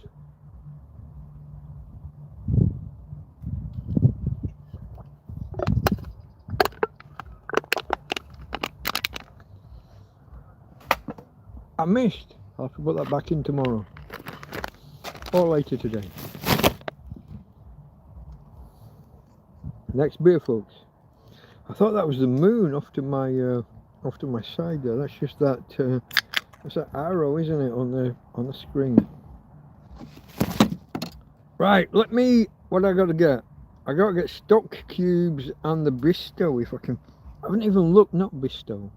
I missed. I'll have to put that back in tomorrow. Or later today. Next beer, folks. I thought that was the moon off to my side there. That's just that that's that arrow, isn't it, on the screen. Right, what I gotta get? I gotta get stock cubes and the Bristow if I can. I haven't even looked, not Bristow.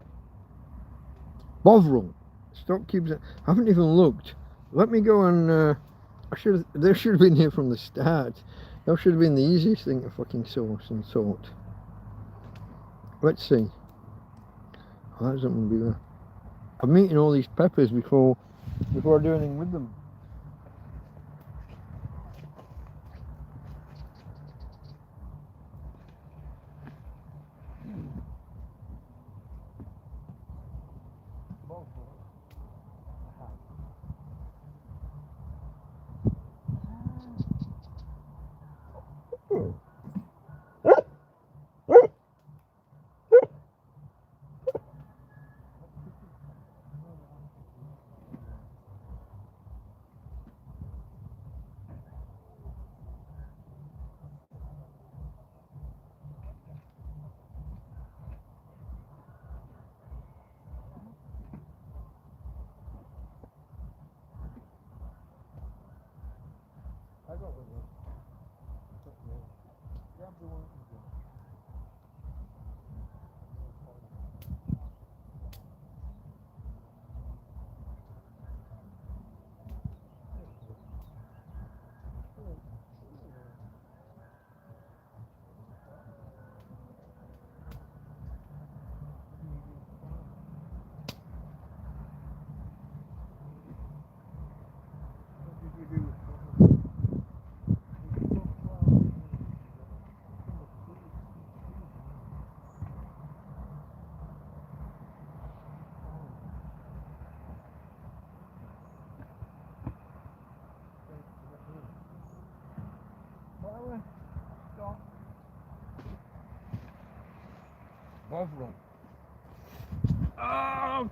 Bovril. Stock cubes. I haven't even looked. Let me go and they should have been here from the start. That should have been the easiest thing to fucking source and sort. Let's see. Oh, that's not going to be there. I'm eating all these peppers before I do anything with them.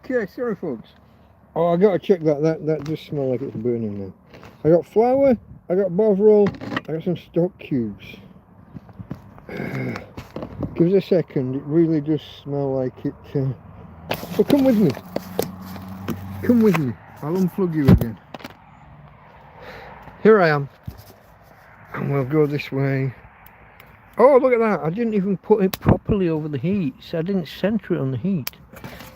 Okay, sorry folks. Oh, I gotta check that. That does smell like it's burning now. I got flour, I got bovril, I got some stock cubes. Give us a second, it really does smell like it. So come with me. Come with me. I'll unplug you again. Here I am. And we'll go this way. Oh, look at that. I didn't even put it properly over the heat. So I didn't center it on the heat.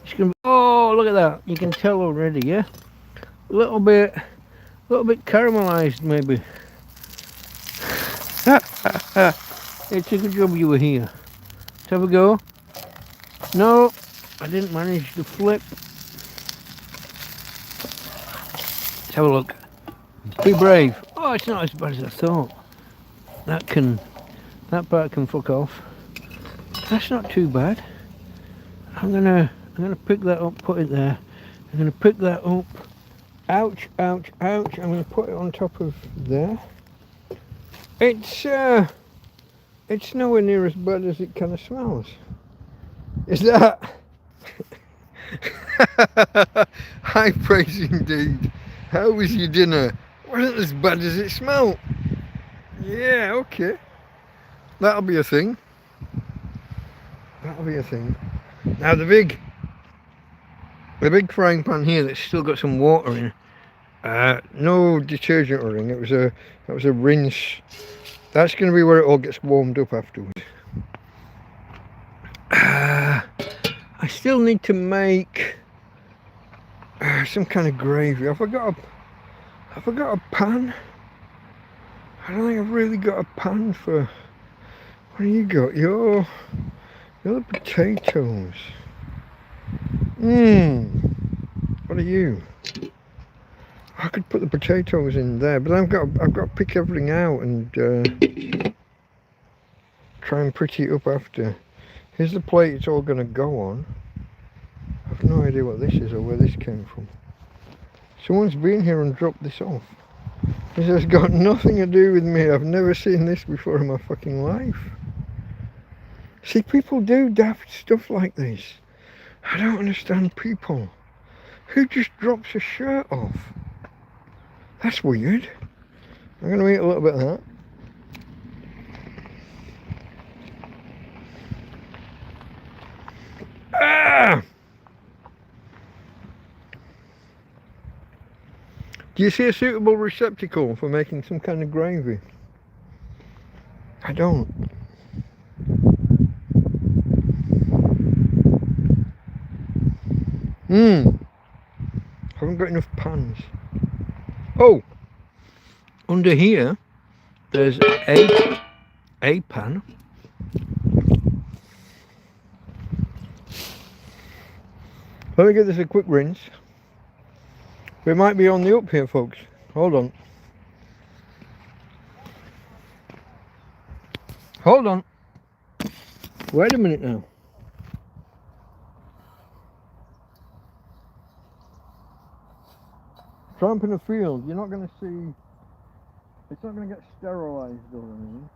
It's gonna be, oh, look at that. You can tell already, yeah? A little bit caramelized maybe. It's a good job you were here. Let's have a go. No, I didn't manage to flip. Let's have a look. Be brave. Oh, it's not as bad as I thought. That part can fuck off. That's not too bad. I'm gonna pick that up, put it there. I'm gonna pick that up. Ouch, ouch, ouch. I'm gonna put it on top of there. It's nowhere near as bad as it kind of smells. Is that? High praise indeed. How was your dinner? Wasn't as bad as it smelled. Yeah, okay. That'll be a thing. That'll be a thing. Now the big frying pan here that's still got some water in. No detergent or anything. That was a rinse. That's going to be where it all gets warmed up afterwards. I still need to make some kind of gravy. I forgot a pan. I don't think I've really got a pan for. What do you got? You're the potatoes. What are you? I could put the potatoes in there, but I've got to pick everything out and try and pretty it up after. Here's the plate it's all going to go on. I have no idea what this is or where this came from. Someone's been here and dropped this off. This has got nothing to do with me. I've never seen this before in my fucking life. See, people do daft stuff like this. I don't understand people. Who just drops a shirt off? That's weird. I'm going to eat a little bit of that. Ah! Do you see a suitable receptacle for making some kind of gravy? I don't. Haven't got enough pans. Oh! Under here, there's a pan. Let me give this a quick rinse. We might be on the up here, folks. Hold on. Hold on. Wait a minute now. Tramp in a field, you're not going to see, it's not going to get sterilised or anything.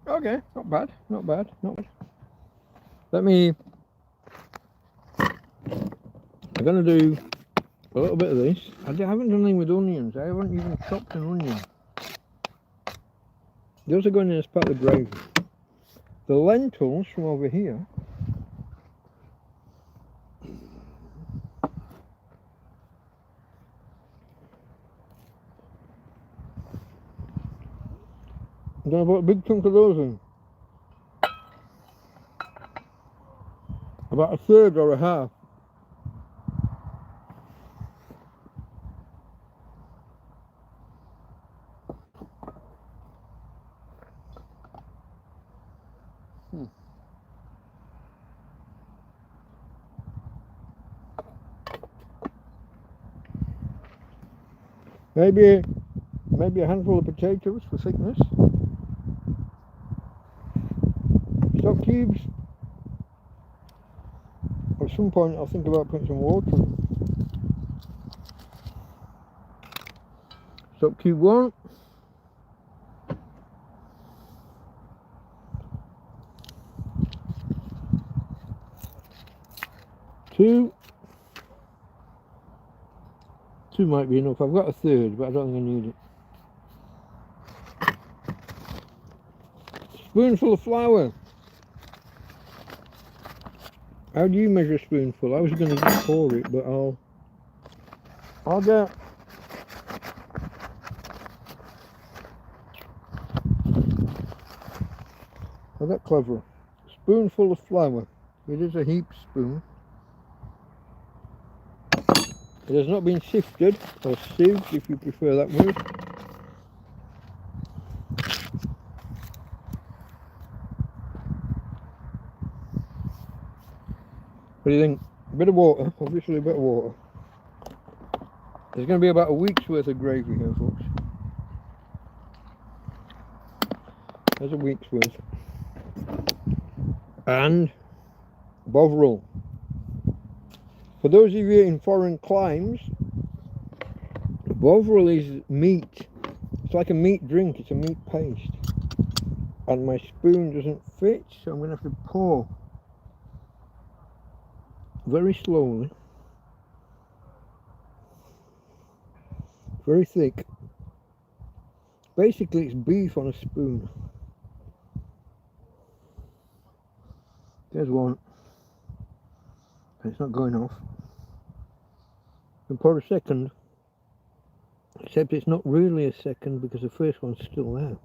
Okay, not bad, not bad, not bad. Let me, I'm going to do a little bit of this. I haven't done anything with onions. I haven't even chopped an onion. Those are going in as part of the gravy. The lentils from over here, Then I put a big chunk of those in. About a third or a half. Maybe a handful of potatoes for thickness. Stock cubes. At some point I'll think about putting some water in. Stock cube 1. 2. 2 might be enough. I've got a third, but I don't think I need it. Spoonful of flour. How do you measure a spoonful? I was going to just pour it, but I'll get clever. Spoonful of flour. It is a heap spoon. It has not been sifted or sieved, if you prefer that word. What do you think? A bit of water, obviously a bit of water. There's going to be about a week's worth of gravy here, folks. There's a week's worth. And bovril. For those of you in foreign climes, bovril is meat. It's like a meat drink, it's a meat paste. And my spoon doesn't fit, so I'm going to have to pour very slowly. Very thick. Basically it's beef on a spoon. There's one. It's not going off. And pour a second, except it's not really a second because the first one's still there. You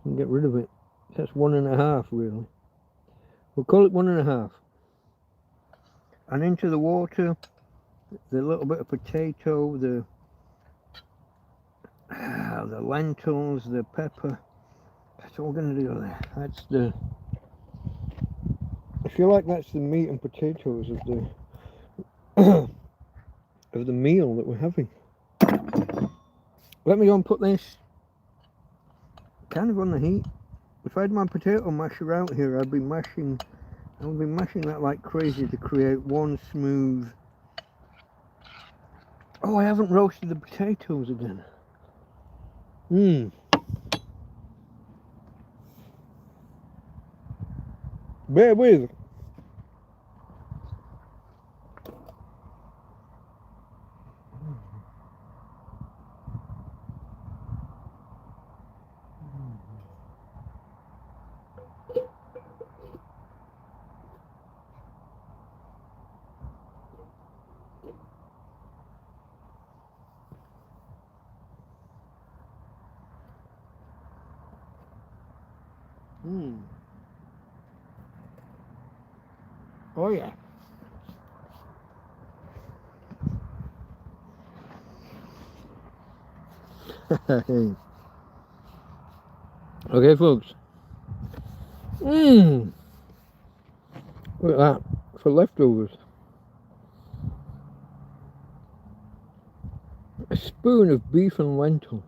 can get rid of it. That's 1.5 really. We'll call it 1.5. And into the water, the little bit of potato, the lentils, the pepper. That's all we're going to do there. That's the. I feel like that's the meat and potatoes of the of the meal that we're having. Let me go and put this kind of on the heat. If I had my potato masher out here, I'd be mashing that like crazy to create one smooth. Oh, I haven't roasted the potatoes again. Bear with. Oh yeah. Okay, folks. Look at that for leftovers. A spoon of beef and lentil.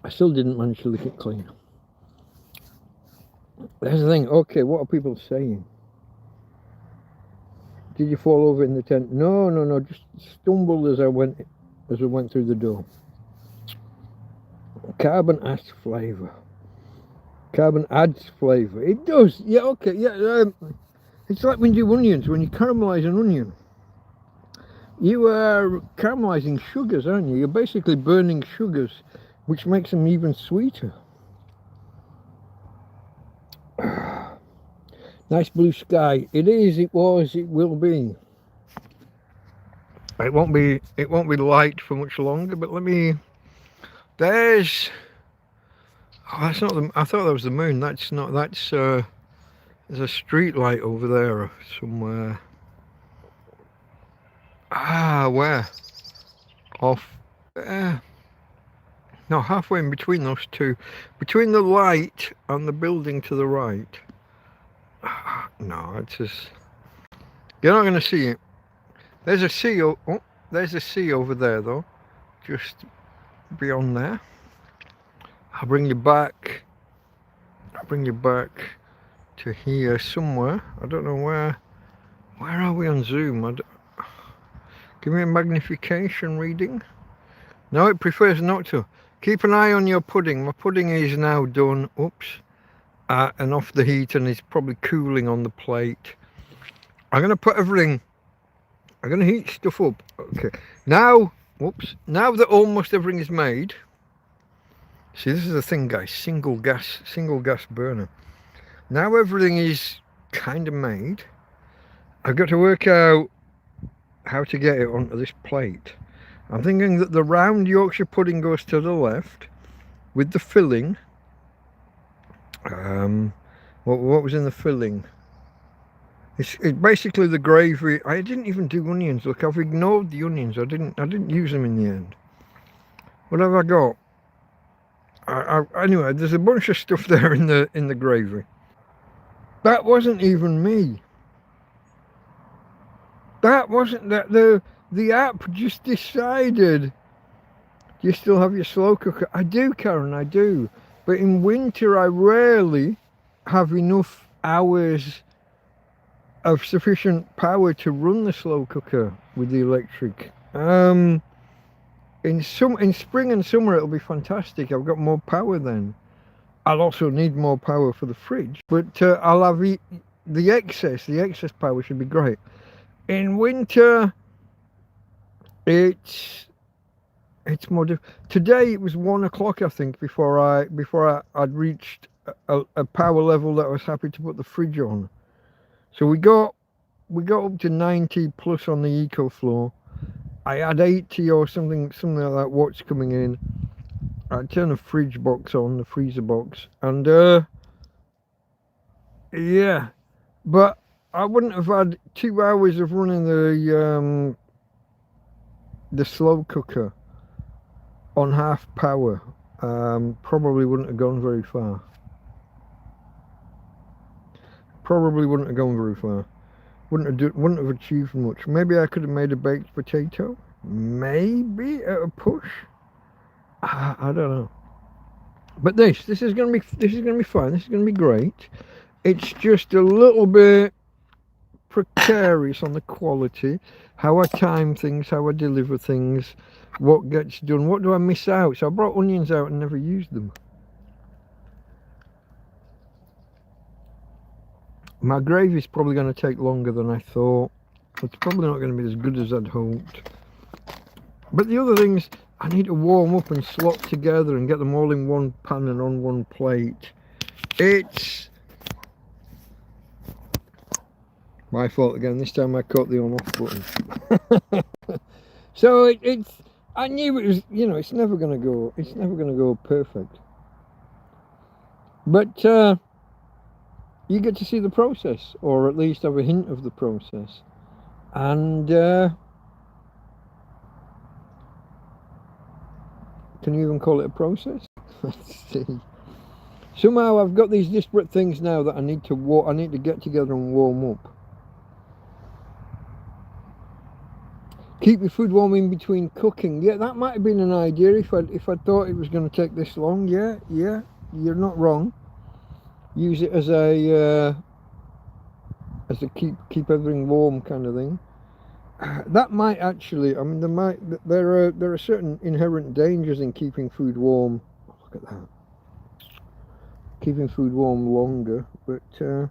I still didn't manage to lick it clean. That's the thing. Okay, what are people saying? Did you fall over in the tent? No. Just stumbled as I went through the door. Carbon adds flavour. Carbon adds flavour. It does. Yeah. Okay. Yeah. It's like when you do onions. When you caramelise an onion, you are caramelising sugars, aren't you? You're basically burning sugars, which makes them even sweeter. Nice blue sky. It is, it was, it will be. It won't be light for much longer, but let me. There's. Oh, that's not the. I thought that was the moon. That's not. That's. There's a street light over there somewhere. Ah, where? Off there. No, halfway in between those two. Between the light and the building to the right. No, it's just. You're not going to see it. There's a sea. Oh, there's a sea over there, though. Just beyond there. I'll bring you back. I'll bring you back to here somewhere. I don't know where. Where are we on Zoom? Give me a magnification reading. No, it prefers not to. Keep an eye on your pudding. My pudding is now done. Oops. And off the heat, and it's probably cooling on the plate. I'm going to put everything. I'm going to heat stuff up. Okay. Now, whoops. Now that almost everything is made. See, this is the thing, guys. Single gas burner. Now everything is kind of made. I've got to work out how to get it onto this plate. I'm thinking that the round Yorkshire pudding goes to the left with the filling. What was in the filling? It's basically the gravy. I didn't even do onions. Look, I've ignored the onions. I didn't use them in the end. What have I got? Anyway, there's a bunch of stuff there in the gravy. That wasn't even me. That wasn't that the app just decided. Do you still have your slow cooker? I do, Karen, I do. But in winter, I rarely have enough hours of sufficient power to run the slow cooker with the electric. In spring and summer, it'll be fantastic. I've got more power then. I'll also need more power for the fridge, but I'll have the excess power should be great. In winter, it's more today it was 1 o'clock, I think, before I'd reached a power level that I was happy to put the fridge on. So we got up to 90 plus on the EcoFlow. I had 80 or something like that watts coming in. I turned the fridge box on, the freezer box, and yeah, but I wouldn't have had 2 hours of running the slow cooker on half power. Probably wouldn't have gone very far. Wouldn't have achieved much. Maybe I could have made a baked potato. Maybe at a push. I don't know. But this is gonna be fine. This is gonna be great. It's just a little bit precarious on the quality, how I time things, how I deliver things, what gets done, what do I miss out. So I brought onions out and never used them. My gravy's probably going to take longer than I thought. It's probably not going to be as good as I'd hoped. But the other things, I need to warm up and slot together and get them all in one pan and on one plate. It's my fault again. This time I caught the on-off button. So it's. I knew it was. You know, it's never going to go. It's never going to go perfect. But you get to see the process, or at least have a hint of the process, and can you even call it a process? Let's see. Somehow I've got these disparate things now that I need to get together and warm up. Keep your food warm in between cooking. Yeah, that might have been an idea if I thought it was going to take this long. Yeah, you're not wrong. Use it as a keep everything warm kind of thing. That might actually. I mean, there are certain inherent dangers in keeping food warm. Look at that. Keeping food warm longer, but I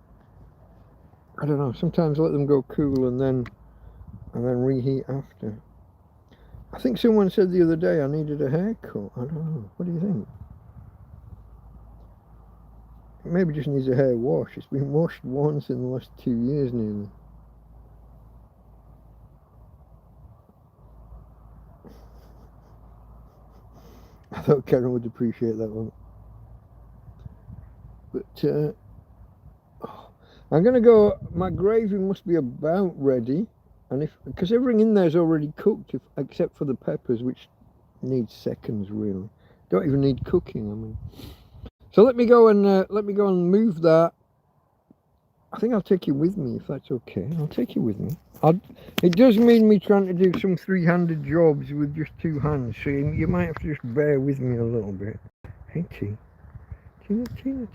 don't know. Sometimes let them go cool and then reheat after. I think someone said the other day I needed a haircut. I don't know. What do you think? Maybe just needs a hair wash. It's been washed once in the last 2 years nearly. thought Karen would appreciate that one. But I'm gonna go. My gravy must be about ready, and because everything in there is already cooked, except for the peppers, which need seconds really. Don't even need cooking. I mean, so let me go and move that. I think I'll take you with me if that's okay. I'll take you with me. It does mean me trying to do some three-handed jobs with just two hands, so you might have to just bear with me a little bit. Hey, T. Tina.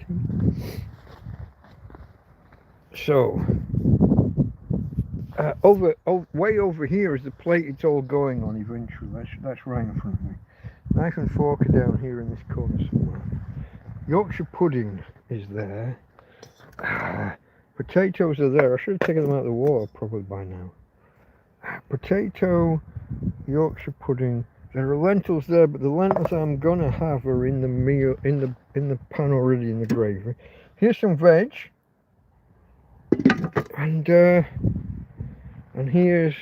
So, way over here is the plate it's all going on eventually. That's right in front of me. Knife and fork are down here in this corner somewhere. Yorkshire pudding is there. Potatoes are there. I should have taken them out of the water probably by now. Potato, Yorkshire pudding. There are lentils there, but the lentils I'm gonna have are in the meal in the pan already in the gravy. Here's some veg. And here's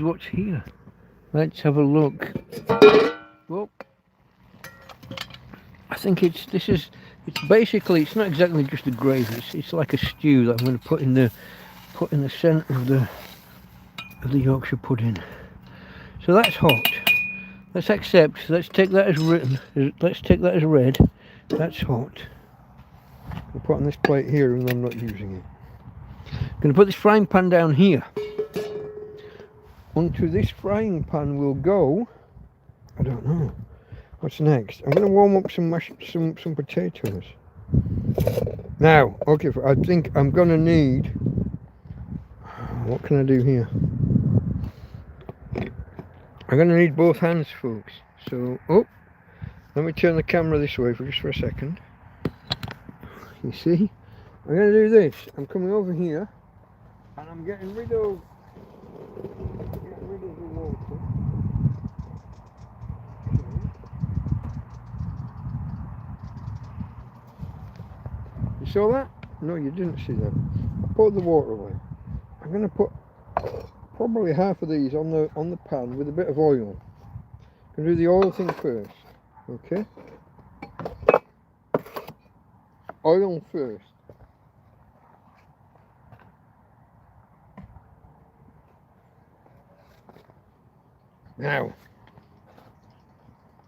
what's here. Let's have a look. Well, I think it's basically, it's not exactly just a gravy. It's like a stew that I'm going to put in the centre of the Yorkshire pudding. So that's hot. Let's accept. Let's take that as written. Let's take that as read. That's hot. I'll put on this plate here, and I'm not using it. I'm going to put this frying pan down here. Onto this frying pan will go. I don't know. What's next? I'm going to warm up some potatoes. Now, okay, I think I'm going to need. What can I do here? I'm going to need both hands, folks. So, let me turn the camera this way for a second. You see? I'm going to do this. I'm coming over here, and I'm getting rid of the water. You saw that? No, you didn't see that. I put the water away. I'm going to put probably half of these on the pan with a bit of oil. I'm going to do the oil thing first. Okay? Oil first. Now,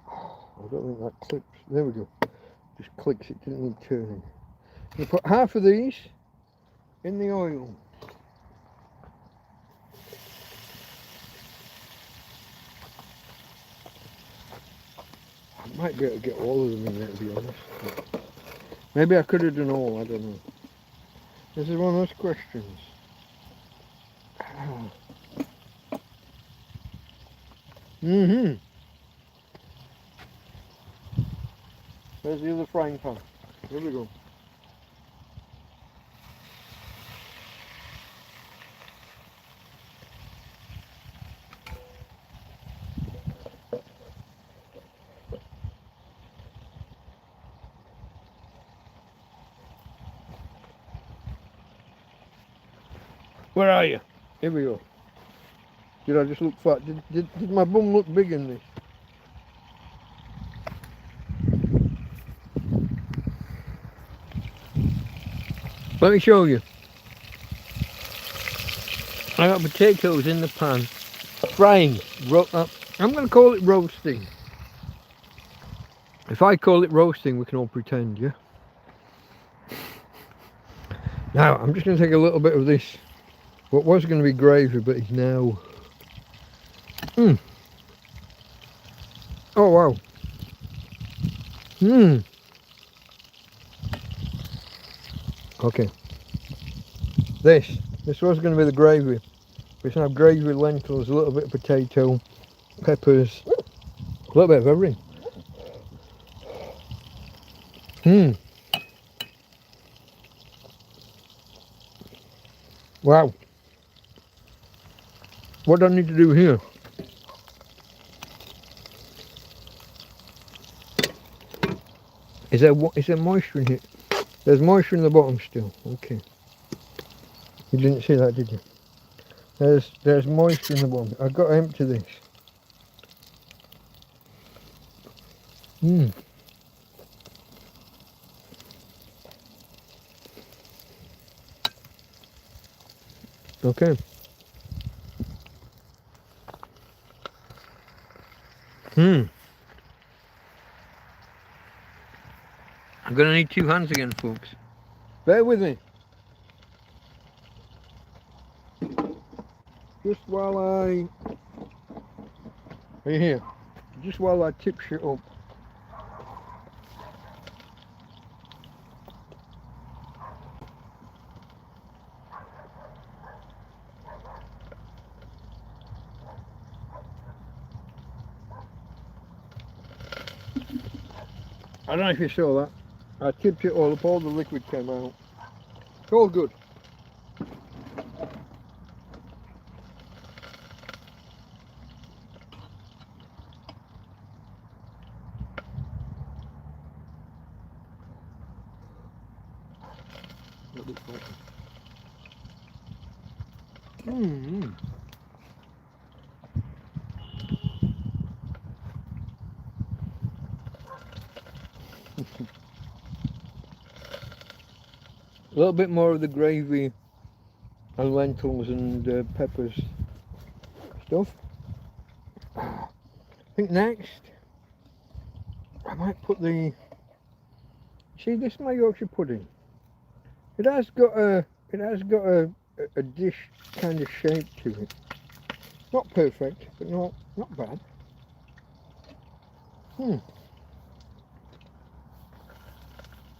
I don't think that clips. There we go. Just clicks, it didn't need turning. I'm going to put half of these in the oil. I might be able to get all of them in there, to be honest. Maybe I could have done all, I don't know. This is one of those questions. There's the other frying pan. Here we go. Where are you? Here we go. Did I just look fat? Did my bum look big in this? Let me show you. I got potatoes in the pan, frying. I'm going to call it roasting. If I call it roasting, we can all pretend, yeah? Now, I'm just going to take a little bit of this. What was going to be gravy, but is now. Oh wow. Okay. This was going to be the gravy. We should have gravy, lentils, a little bit of potato, peppers, a little bit of everything. Wow. What do I need to do here? Is there moisture in here? There's moisture in the bottom still. Okay. You didn't see that, did you? There's moisture in the bottom. I've got to empty this. Mm. Okay. I'm gonna need 2 hands again, folks. Bear with me. Just while are you here? Just while I tip shit up. I don't know if you saw that. I tipped it all up, all the liquid came out. It's all good. A little bit more of the gravy and lentils and peppers stuff. I think next I might put the, see, this is my Yorkshire pudding. It has got a dish kind of shape to it. Not perfect, but not bad.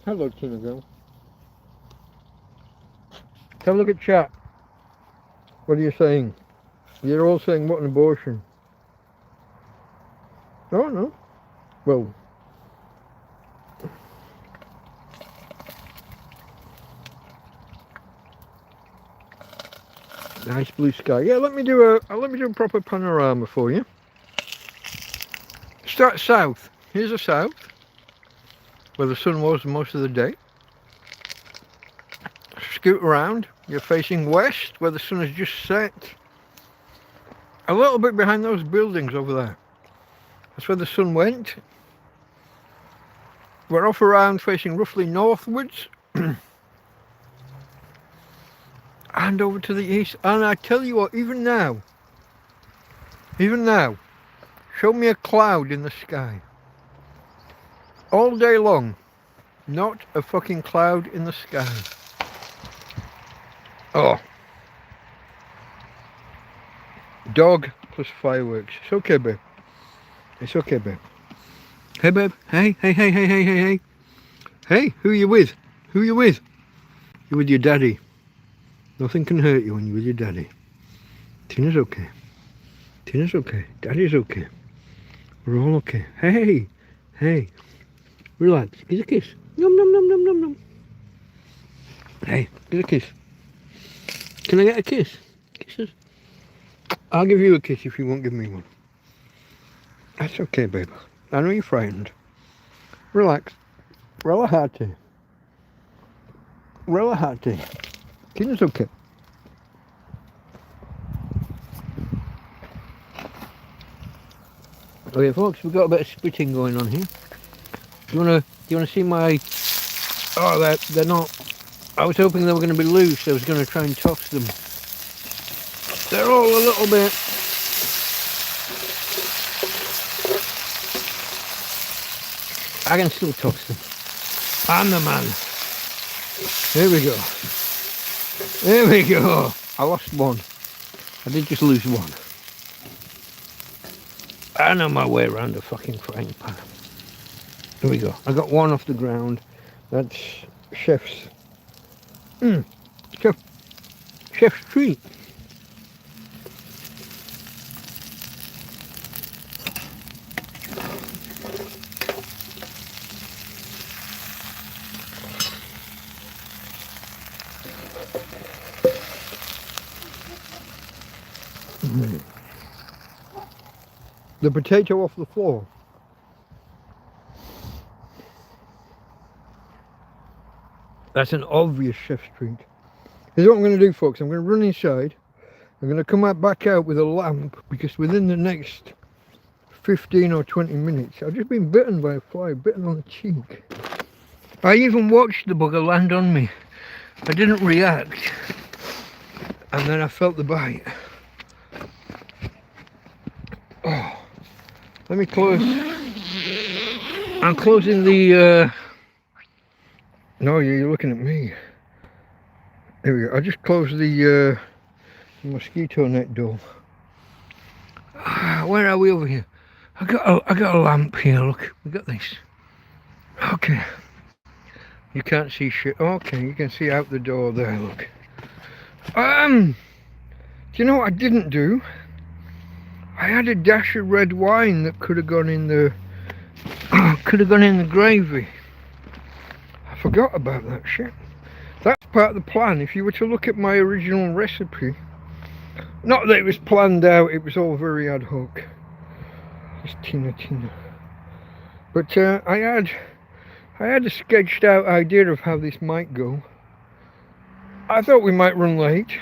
Hello, Tina girl. Have a look at chat. What are you saying? You're all saying what an abortion. Oh no. Well. Nice blue sky. Yeah, let me do a proper panorama for you. Start south. Here's the south, where the sun was most of the day. Scoot around. You're facing west, where the sun has just set. A little bit behind those buildings over there. That's where the sun went. We're off around facing roughly northwards. And over to the east. And I tell you what, even now, show me a cloud in the sky. All day long, not a fucking cloud in the sky. Oh. Dog plus fireworks. It's okay, babe. It's okay, babe. Hey, babe. Hey. Hey, who are you with? Who are you with? You're with your daddy. Nothing can hurt you when you're with your daddy. Tina's okay. Tina's okay. Daddy's okay. We're all okay. Hey. Relax. Give a kiss. Nom. Hey, give a kiss. Can I get a kiss? Kisses? I'll give you a kiss if you won't give me one. That's okay, babe. I know you're frightened. Relax. Relajate. Tina's okay. Okay, folks, we've got a bit of spitting going on here. Do you wanna see my? Oh, they're not. I was hoping they were going to be loose. I was going to try and toss them. They're all a little bit. I can still toss them. I'm the man. Here we go. I lost one. I did just lose one. I know my way around a fucking frying pan. Here we go. I got one off the ground. That's chef's. Chef's treat. The potato off the floor. That's an obvious chef's treat. Here's what I'm going to do, folks. I'm going to run inside. I'm going to come back out with a lamp, because within the next 15 or 20 minutes. I've just been bitten by a fly, bitten on the cheek. I even watched the bugger land on me. I didn't react. And then I felt the bite. Oh, let me close. I'm closing the, no, you're looking at me. There we go. I just closed the mosquito net door. Where are we over here? I got a lamp here, look. We got this. Okay. You can't see shit. Okay, you can see out the door there, look. Do you know what I didn't do? I had a dash of red wine that could have gone in the gravy. I forgot about that shit. That's part of the plan. If you were to look at my original recipe, not that it was planned out, it was all very ad hoc. It's Tina. But I had a sketched out idea of how this might go. I thought we might run late.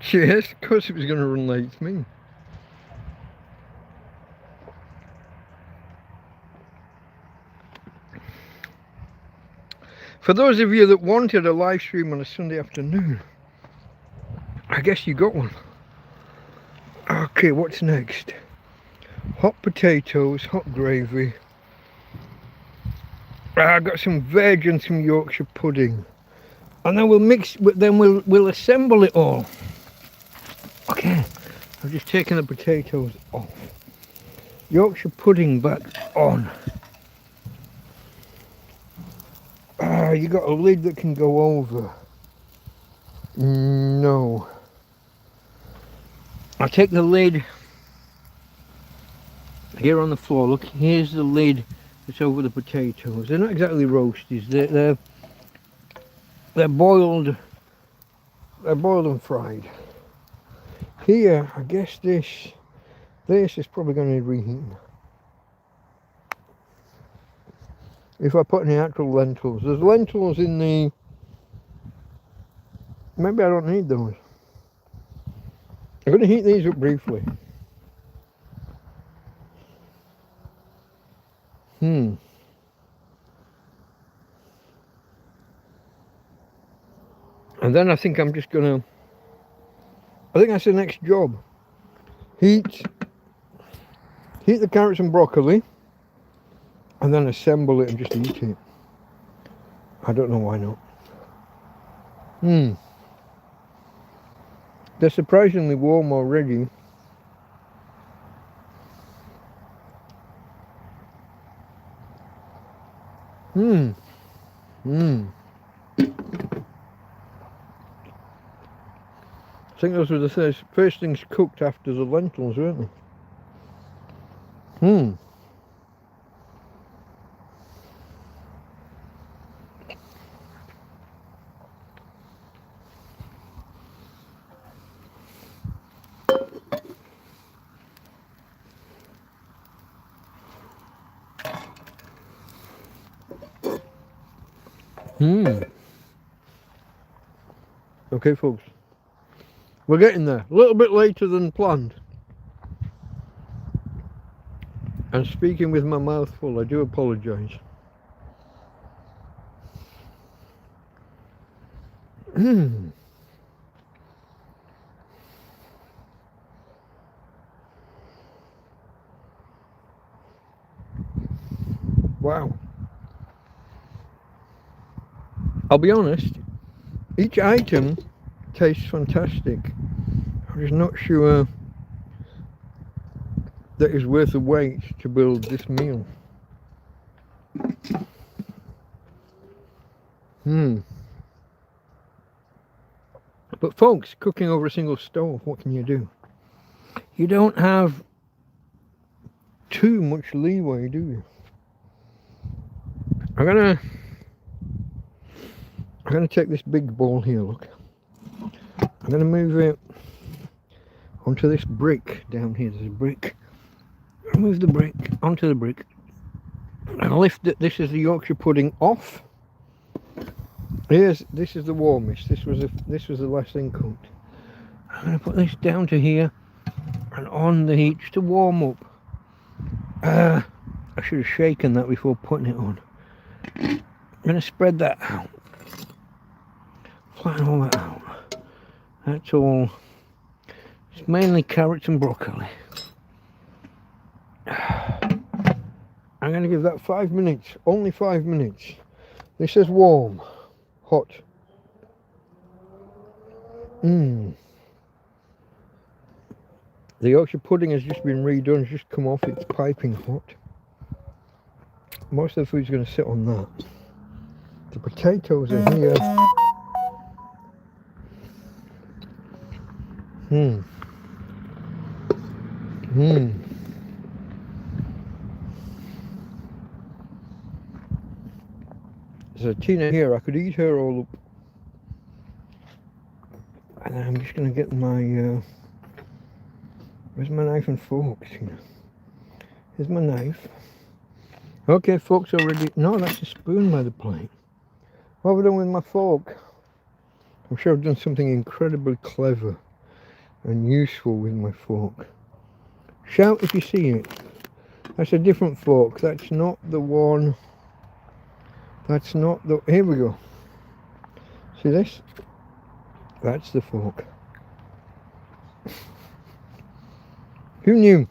Cheers, of course it was going to run late to me. For those of you that wanted a live stream on a Sunday afternoon, I guess you got one. Okay, what's next? Hot potatoes, hot gravy. I got some veg and some Yorkshire pudding. And then we'll assemble it all. Okay, I've just taken the potatoes off. Yorkshire pudding back on. You got a lid that can go over. No. I'll take the lid here on the floor. Look, here's the lid that's over the potatoes. They're not exactly roasties. They're boiled. They're boiled and fried. Here, I guess this is probably going to need reheating. If I put any actual lentils, there's lentils in the. Maybe I don't need those. I'm going to heat these up briefly. And then I think I'm just going to. I think that's the next job. Heat the carrots and broccoli, and then assemble it and just eat it. I don't know why not. They're surprisingly warm already. I think those were the first things cooked after the lentils, weren't they? Okay, folks. We're getting there. A little bit later than planned. And speaking with my mouth full, I do apologise. Wow. I'll be honest, each item tastes fantastic. I'm just not sure that it's worth the wait to build this meal. But folks, cooking over a single stove, what can you do? You don't have too much leeway, do you? I'm gonna take this big bowl here, look. I'm gonna move it onto this brick down here. There's a brick. Move the brick onto the brick and lift it. This is the Yorkshire pudding off. This is the warmest. This was the last thing cooked. I'm gonna put this down to here. and on the heat just to warm up. I should have shaken that before putting it on. I'm going to spread that out. Flatten all that out. That's all. It's mainly carrots and broccoli. I'm going to give that 5 minutes. Only 5 minutes. This is warm. Hot. The Yorkshire pudding has just been redone. It's just come off. It's piping hot. Most of the food's going to sit on that. The potatoes are here. There's a Tina here. I could eat her all up. And then I'm just going to get my... where's my knife and fork, Tina? Here's my knife. Okay, fork's already... No, that's a spoon by the plate. What have I done with my fork? I'm sure I've done something incredibly clever and useful with my fork. Shout if you see it. That's a different fork. That's not the one. That's not the... Here we go. See this? That's the fork. Who knew?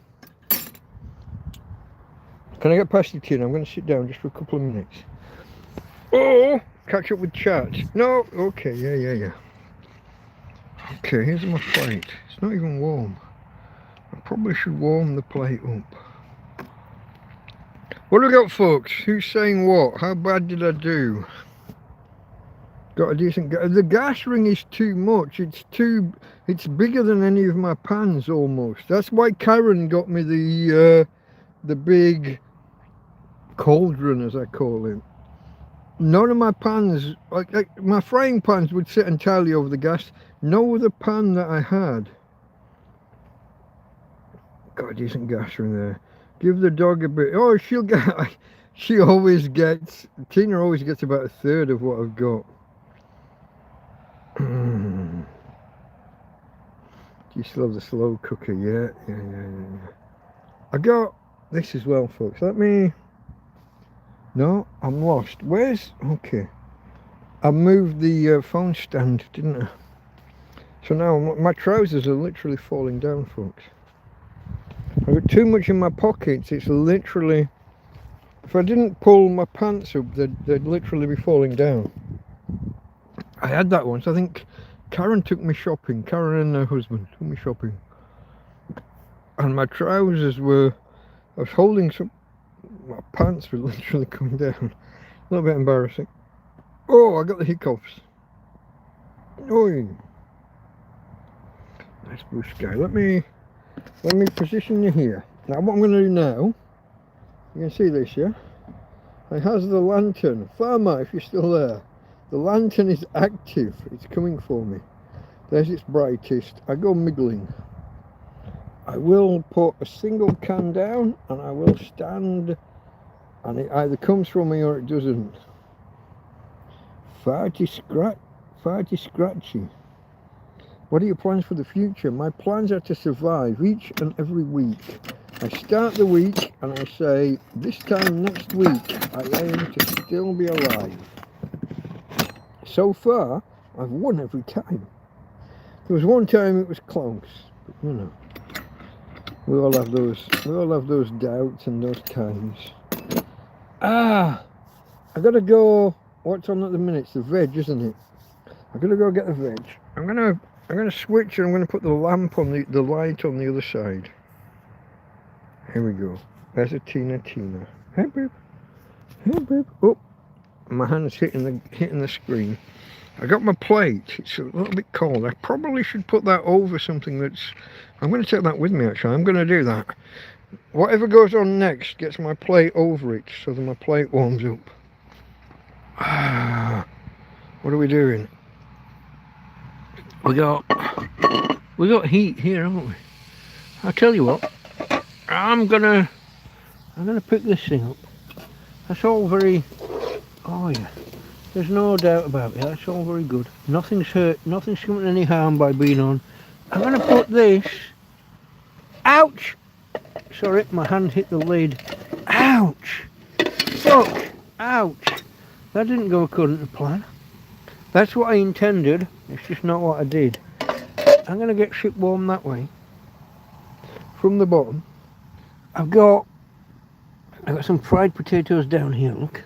Can I get past the tin? I'm going to sit down just for a couple of minutes. Oh! Catch up with chat. No? Okay, yeah. Okay, here's my plate. It's not even warm. I probably should warm the plate up. What do we got, folks? Who's saying what? How bad did I do? Got a decent gas. The gas ring is too much. It's bigger than any of my pans almost. That's why Karen got me the big cauldron, as I call it. None of my pans, like my frying pans would sit entirely over the gas. No other pan that I had. Got a decent gas ring there. Give the dog a bit. Oh, she'll get. She always gets. Tina always gets about a third of what I've got. Do you still have the slow cooker? Yeah. I got this as well, folks. Let me. No, I'm lost. Where's... Okay. I moved the phone stand, didn't I? So now my trousers are literally falling down, folks. I've got too much in my pockets. It's literally... If I didn't pull my pants up, they'd literally be falling down. I had that once. I think Karen took me shopping. Karen and her husband took me shopping. And my trousers were... I was holding some... My pants were literally coming down. A little bit embarrassing. Oh, I got the hiccups. Oi. Nice blue sky. Let me position you here. Now what I'm going to do now, you can see this, yeah? I has the lantern. Farmer, if you're still there. The lantern is active. It's coming for me. There's its brightest. I go middling. I will put a single can down and I will stand, and it either comes from me or it doesn't. Farty scratchy. What are your plans for the future? My plans are to survive each and every week. I start the week and I say, this time next week I aim to still be alive. So far I've won every time. There was one time it was close, but you know. We all have those doubts and those times. I gotta go. What's on at the minute? It's the veg, isn't it? I gotta go get the veg. I'm gonna switch and I'm gonna put the lamp on the light on the other side. Here we go. There's a Tina. Hey babe. Oh, my hand's hitting the screen. I got my plate. It's a little bit cold. I probably should put that over something that's... I'm going to take that with me, actually. I'm going to do that. Whatever goes on next gets my plate over it so that my plate warms up. What are we doing? We got heat here, haven't we? I'll tell you what. I'm gonna pick this thing up. That's all very... Oh yeah. There's no doubt about it, that's all very good. Nothing's hurt, nothing's coming any harm by being on. I'm going to put this Ouch! Sorry, my hand hit the lid. Ouch! Fuck! Ouch! That didn't go according to plan. That's what I intended, it's just not what I did. I'm going to get shit warm that way. From the bottom. I've got some fried potatoes down here, look.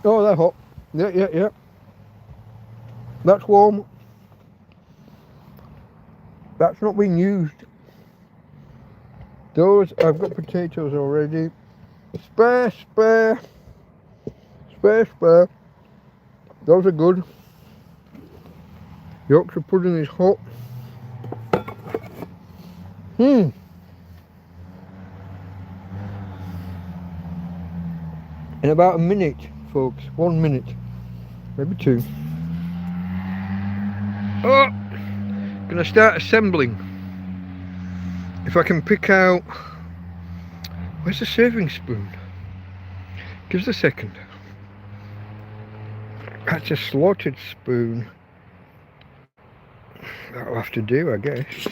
Oh, they're hot. Yeah. That's warm. That's not being used. Those, I've got potatoes already. Spare. Those are good. Yorkshire pudding is hot. In about a minute, folks. 1 minute. Maybe 2. Oh! Gonna start assembling. If I can pick out... Where's the serving spoon? Give us a second. That's a slotted spoon. That'll have to do, I guess.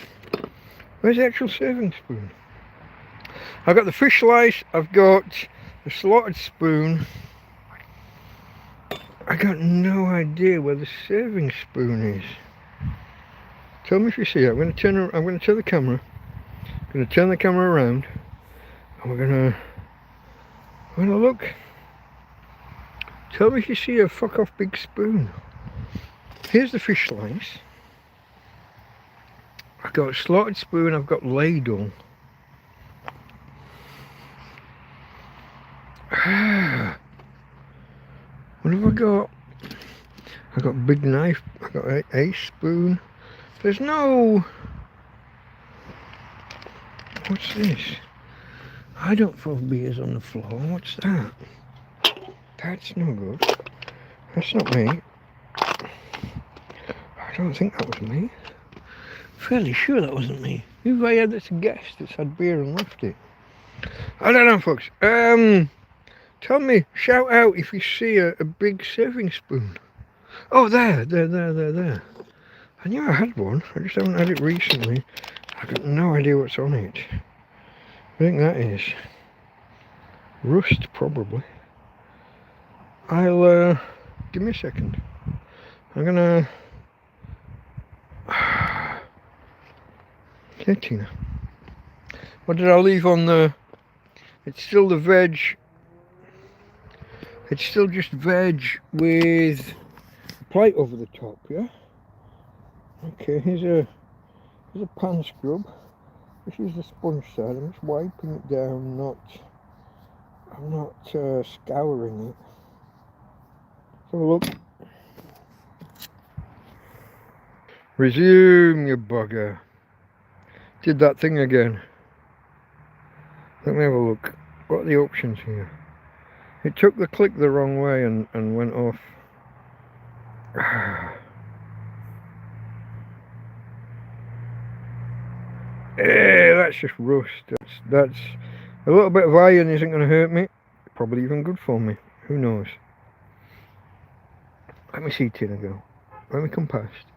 Where's the actual serving spoon? I've got the fish slice, I've got the slotted spoon. I got no idea where the serving spoon is. Tell me if you see it. I'm going to turn the camera. I'm going to turn the camera around, and we're going to look. Tell me if you see a fuck off big spoon. Here's the fish slice. I've got slotted spoon, I've got ladle. What have I got? I've got big knife, I've got a spoon. There's no... What's this? I don't throw beers on the floor, what's that? That's no good. That's not me. I don't think that was me. Fairly sure that wasn't me. Who have I had that's a guest that's had beer and left it? I don't know, folks. Tell me, shout out if you see a big serving spoon. Oh, there. I knew I had one. I just haven't had it recently. I've got no idea what's on it. I think that is rust, probably. I'll give me a second. I'm gonna... Okay, Tina. What did I leave on the... It's still the veg. It's still just veg with a plate over the top, yeah? Okay, here's a pan scrub. This is the sponge side. I'm just wiping it down, I'm not scouring it. Let's have a look. Resume, you bugger. Did that thing again. Let me have a look. What are the options here? It took the click the wrong way and went off. That's just rust. That's a little bit of iron isn't going to hurt me. Probably even good for me. Who knows? Let me see Tina go. Let me come past.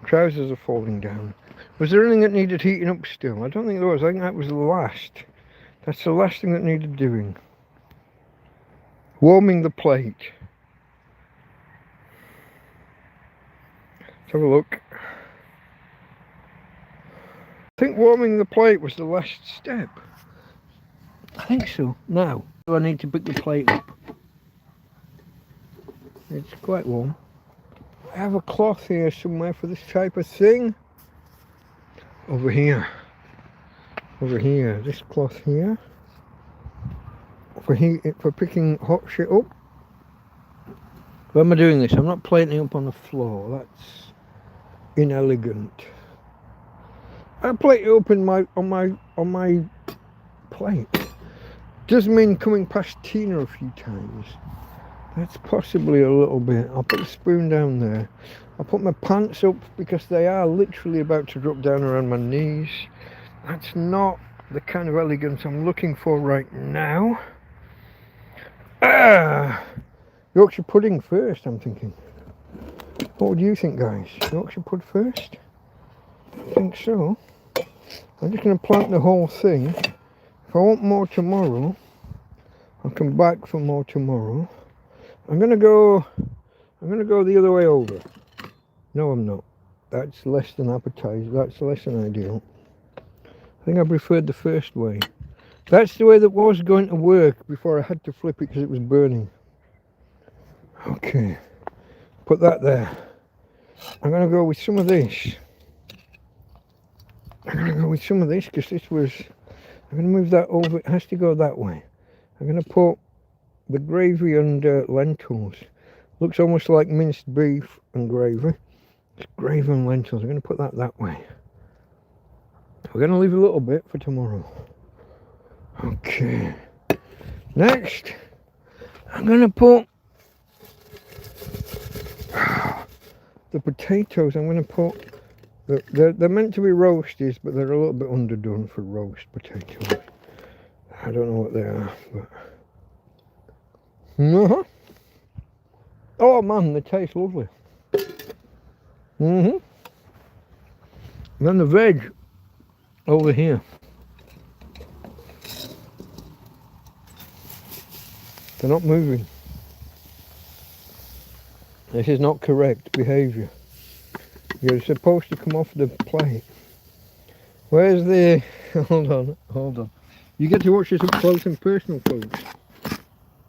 Trousers are falling down. Was there anything that needed heating up still? I don't think there was. I think that was the last. That's the last thing that needed doing. Warming the plate. Let's have a look. I think warming the plate was the last step. I think so. Now, do I need to pick the plate up? It's quite warm. I have a cloth here somewhere for this type of thing. Over here. This cloth here. For picking hot shit up. Why am I doing this? I'm not plating it up on the floor. That's inelegant. I plate it up on my plate. Doesn't mean coming past Tina a few times. That's possibly a little bit. I'll put the spoon down there. I'll put my pants up because they are literally about to drop down around my knees. That's not the kind of elegance I'm looking for right now. Yorkshire pudding first, I'm thinking. What would you think, guys? Yorkshire pud first? I think so. I'm just going to plant the whole thing. If I want more tomorrow, I'll come back for more tomorrow. I'm going to go the other way over. No, I'm not. That's less than appetizing. That's less than ideal. I think I preferred the first way. That's the way that was going to work before I had to flip it because it was burning. Okay, put that there. I'm going to go with some of this. I'm going to go with some of this because this was... I'm going to move that over. It has to go that way. I'm going to put the gravy and lentils. Looks almost like minced beef and gravy. It's gravy and lentils. I'm going to put that way. We're going to leave a little bit for tomorrow. Okay. Next, I'm going to put the potatoes. I'm going to put... They're meant to be roasties, but they're a little bit underdone for roast potatoes. I don't know what they are, but... Oh man, they taste lovely. And then the veg over here. They're not moving. This is not correct behaviour. You're supposed to come off the plate. Where's the... Hold on. You get to watch this up close and personal, folks.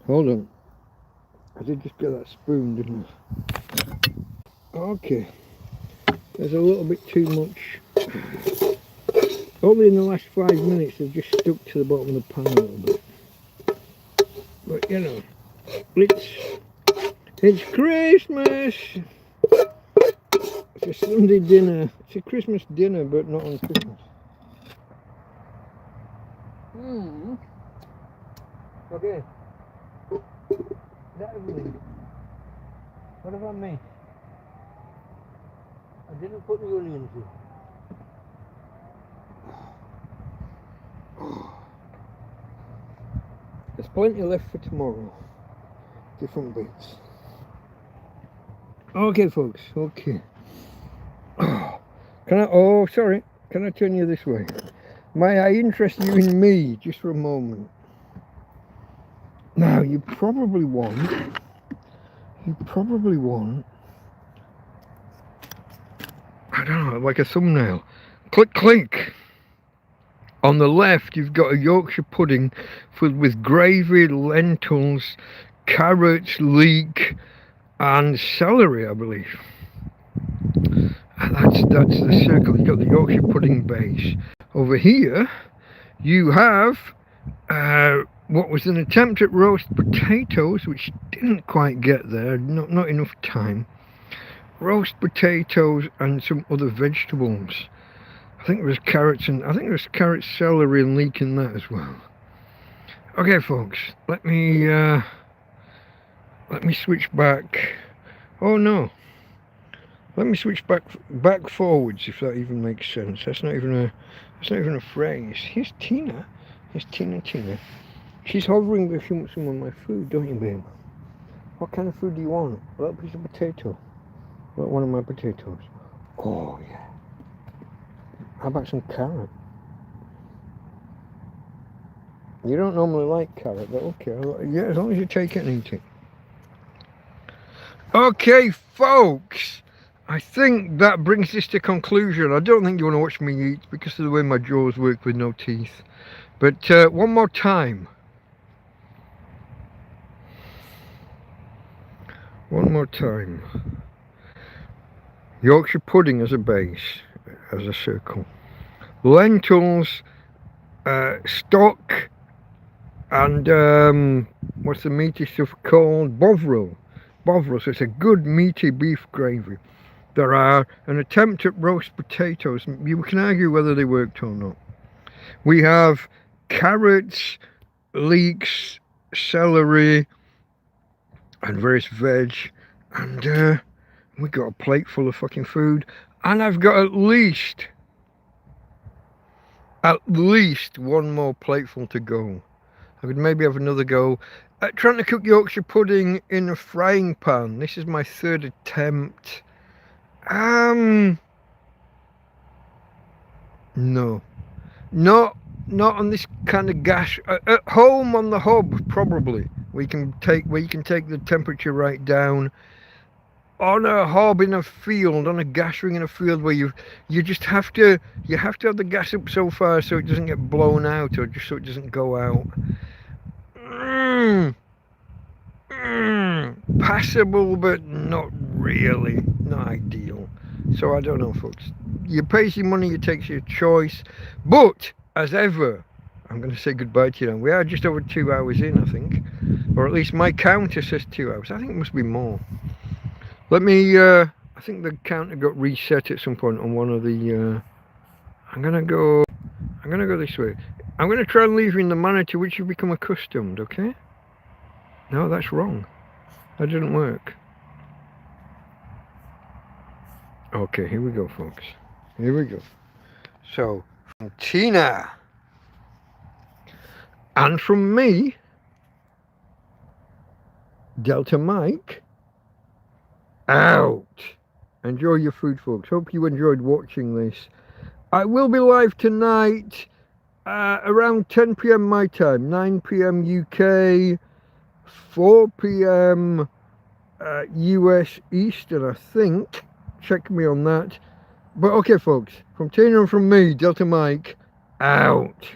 Hold on. I did just get that spoon, didn't I? Okay. There's a little bit too much. Only in the last 5 minutes they've just stuck to the bottom of the pan a little bit. But you know, it's Christmas! It's a Sunday dinner. It's a Christmas dinner, but not on Christmas. Okay. Is that everything? What have I made? I didn't put the onions in. There's plenty left for tomorrow. Different bits. Okay, folks. Okay. Sorry. Can I turn you this way? May I interest you in me just for a moment? Now, you probably want, I don't know, like a thumbnail. Click. On the left, you've got a Yorkshire pudding filled with gravy, lentils, carrots, leek, and celery, I believe. And that's the circle. You've got the Yorkshire pudding base. Over here, you have what was an attempt at roast potatoes, which didn't quite get there, not enough time. Roast potatoes and some other vegetables. I think there was carrots, celery, and leek in that as well. Okay, folks, let me switch back. Oh no, let me switch back forwards, if that even makes sense. That's not even a phrase. Here's Tina. Tina. She's hovering with some of my food, don't you, babe? What kind of food do you want? A little piece of potato. What, one of my potatoes? Oh yeah. How about some carrot? You don't normally like carrot, but okay. Yeah, as long as you take it and eat it. Okay, folks. I think that brings this to conclusion. I don't think you want to watch me eat because of the way my jaws work with no teeth. But one more time. Yorkshire pudding as a base, as a circle. Lentils, stock, and what's the meaty stuff called? Bovril. So it's a good meaty beef gravy. There are an attempt at roast potatoes. You can argue whether they worked or not. We have carrots, leeks, celery, and various veg, and we got a plate full of fucking food, and I've got at least one more plateful to go. I could maybe have another go at trying to cook Yorkshire pudding in a frying pan. This is my third attempt. No, Not on this kind of gas. At home on the hub, probably we can take the temperature right down. On a hob in a field, on a gas ring in a field, where you just have to have the gas up so far so it doesn't get blown out, or just so it doesn't go out. Passable, but not really, not ideal. So I don't know, folks. You pay your money, you take your choice. But as ever, I'm going to say goodbye to you now. We are just over 2 hours in, I think, or at least my counter says 2 hours. I think it must be more. Let me. I think the counter got reset at some point on one of the. I'm gonna go this way. I'm gonna try and leave you in the manner to which you become accustomed. Okay? No, that's wrong. That didn't work. Okay, here we go, folks. Here we go. So, from Tina. And from me, Delta Mike, out. Enjoy your food, folks. Hope you enjoyed watching this. I will be live tonight around 10 p.m. my time, 9 p.m. UK, 4 p.m. US Eastern, I think. Check me on that. But okay, folks, from Tina and from me, Delta Mike, out.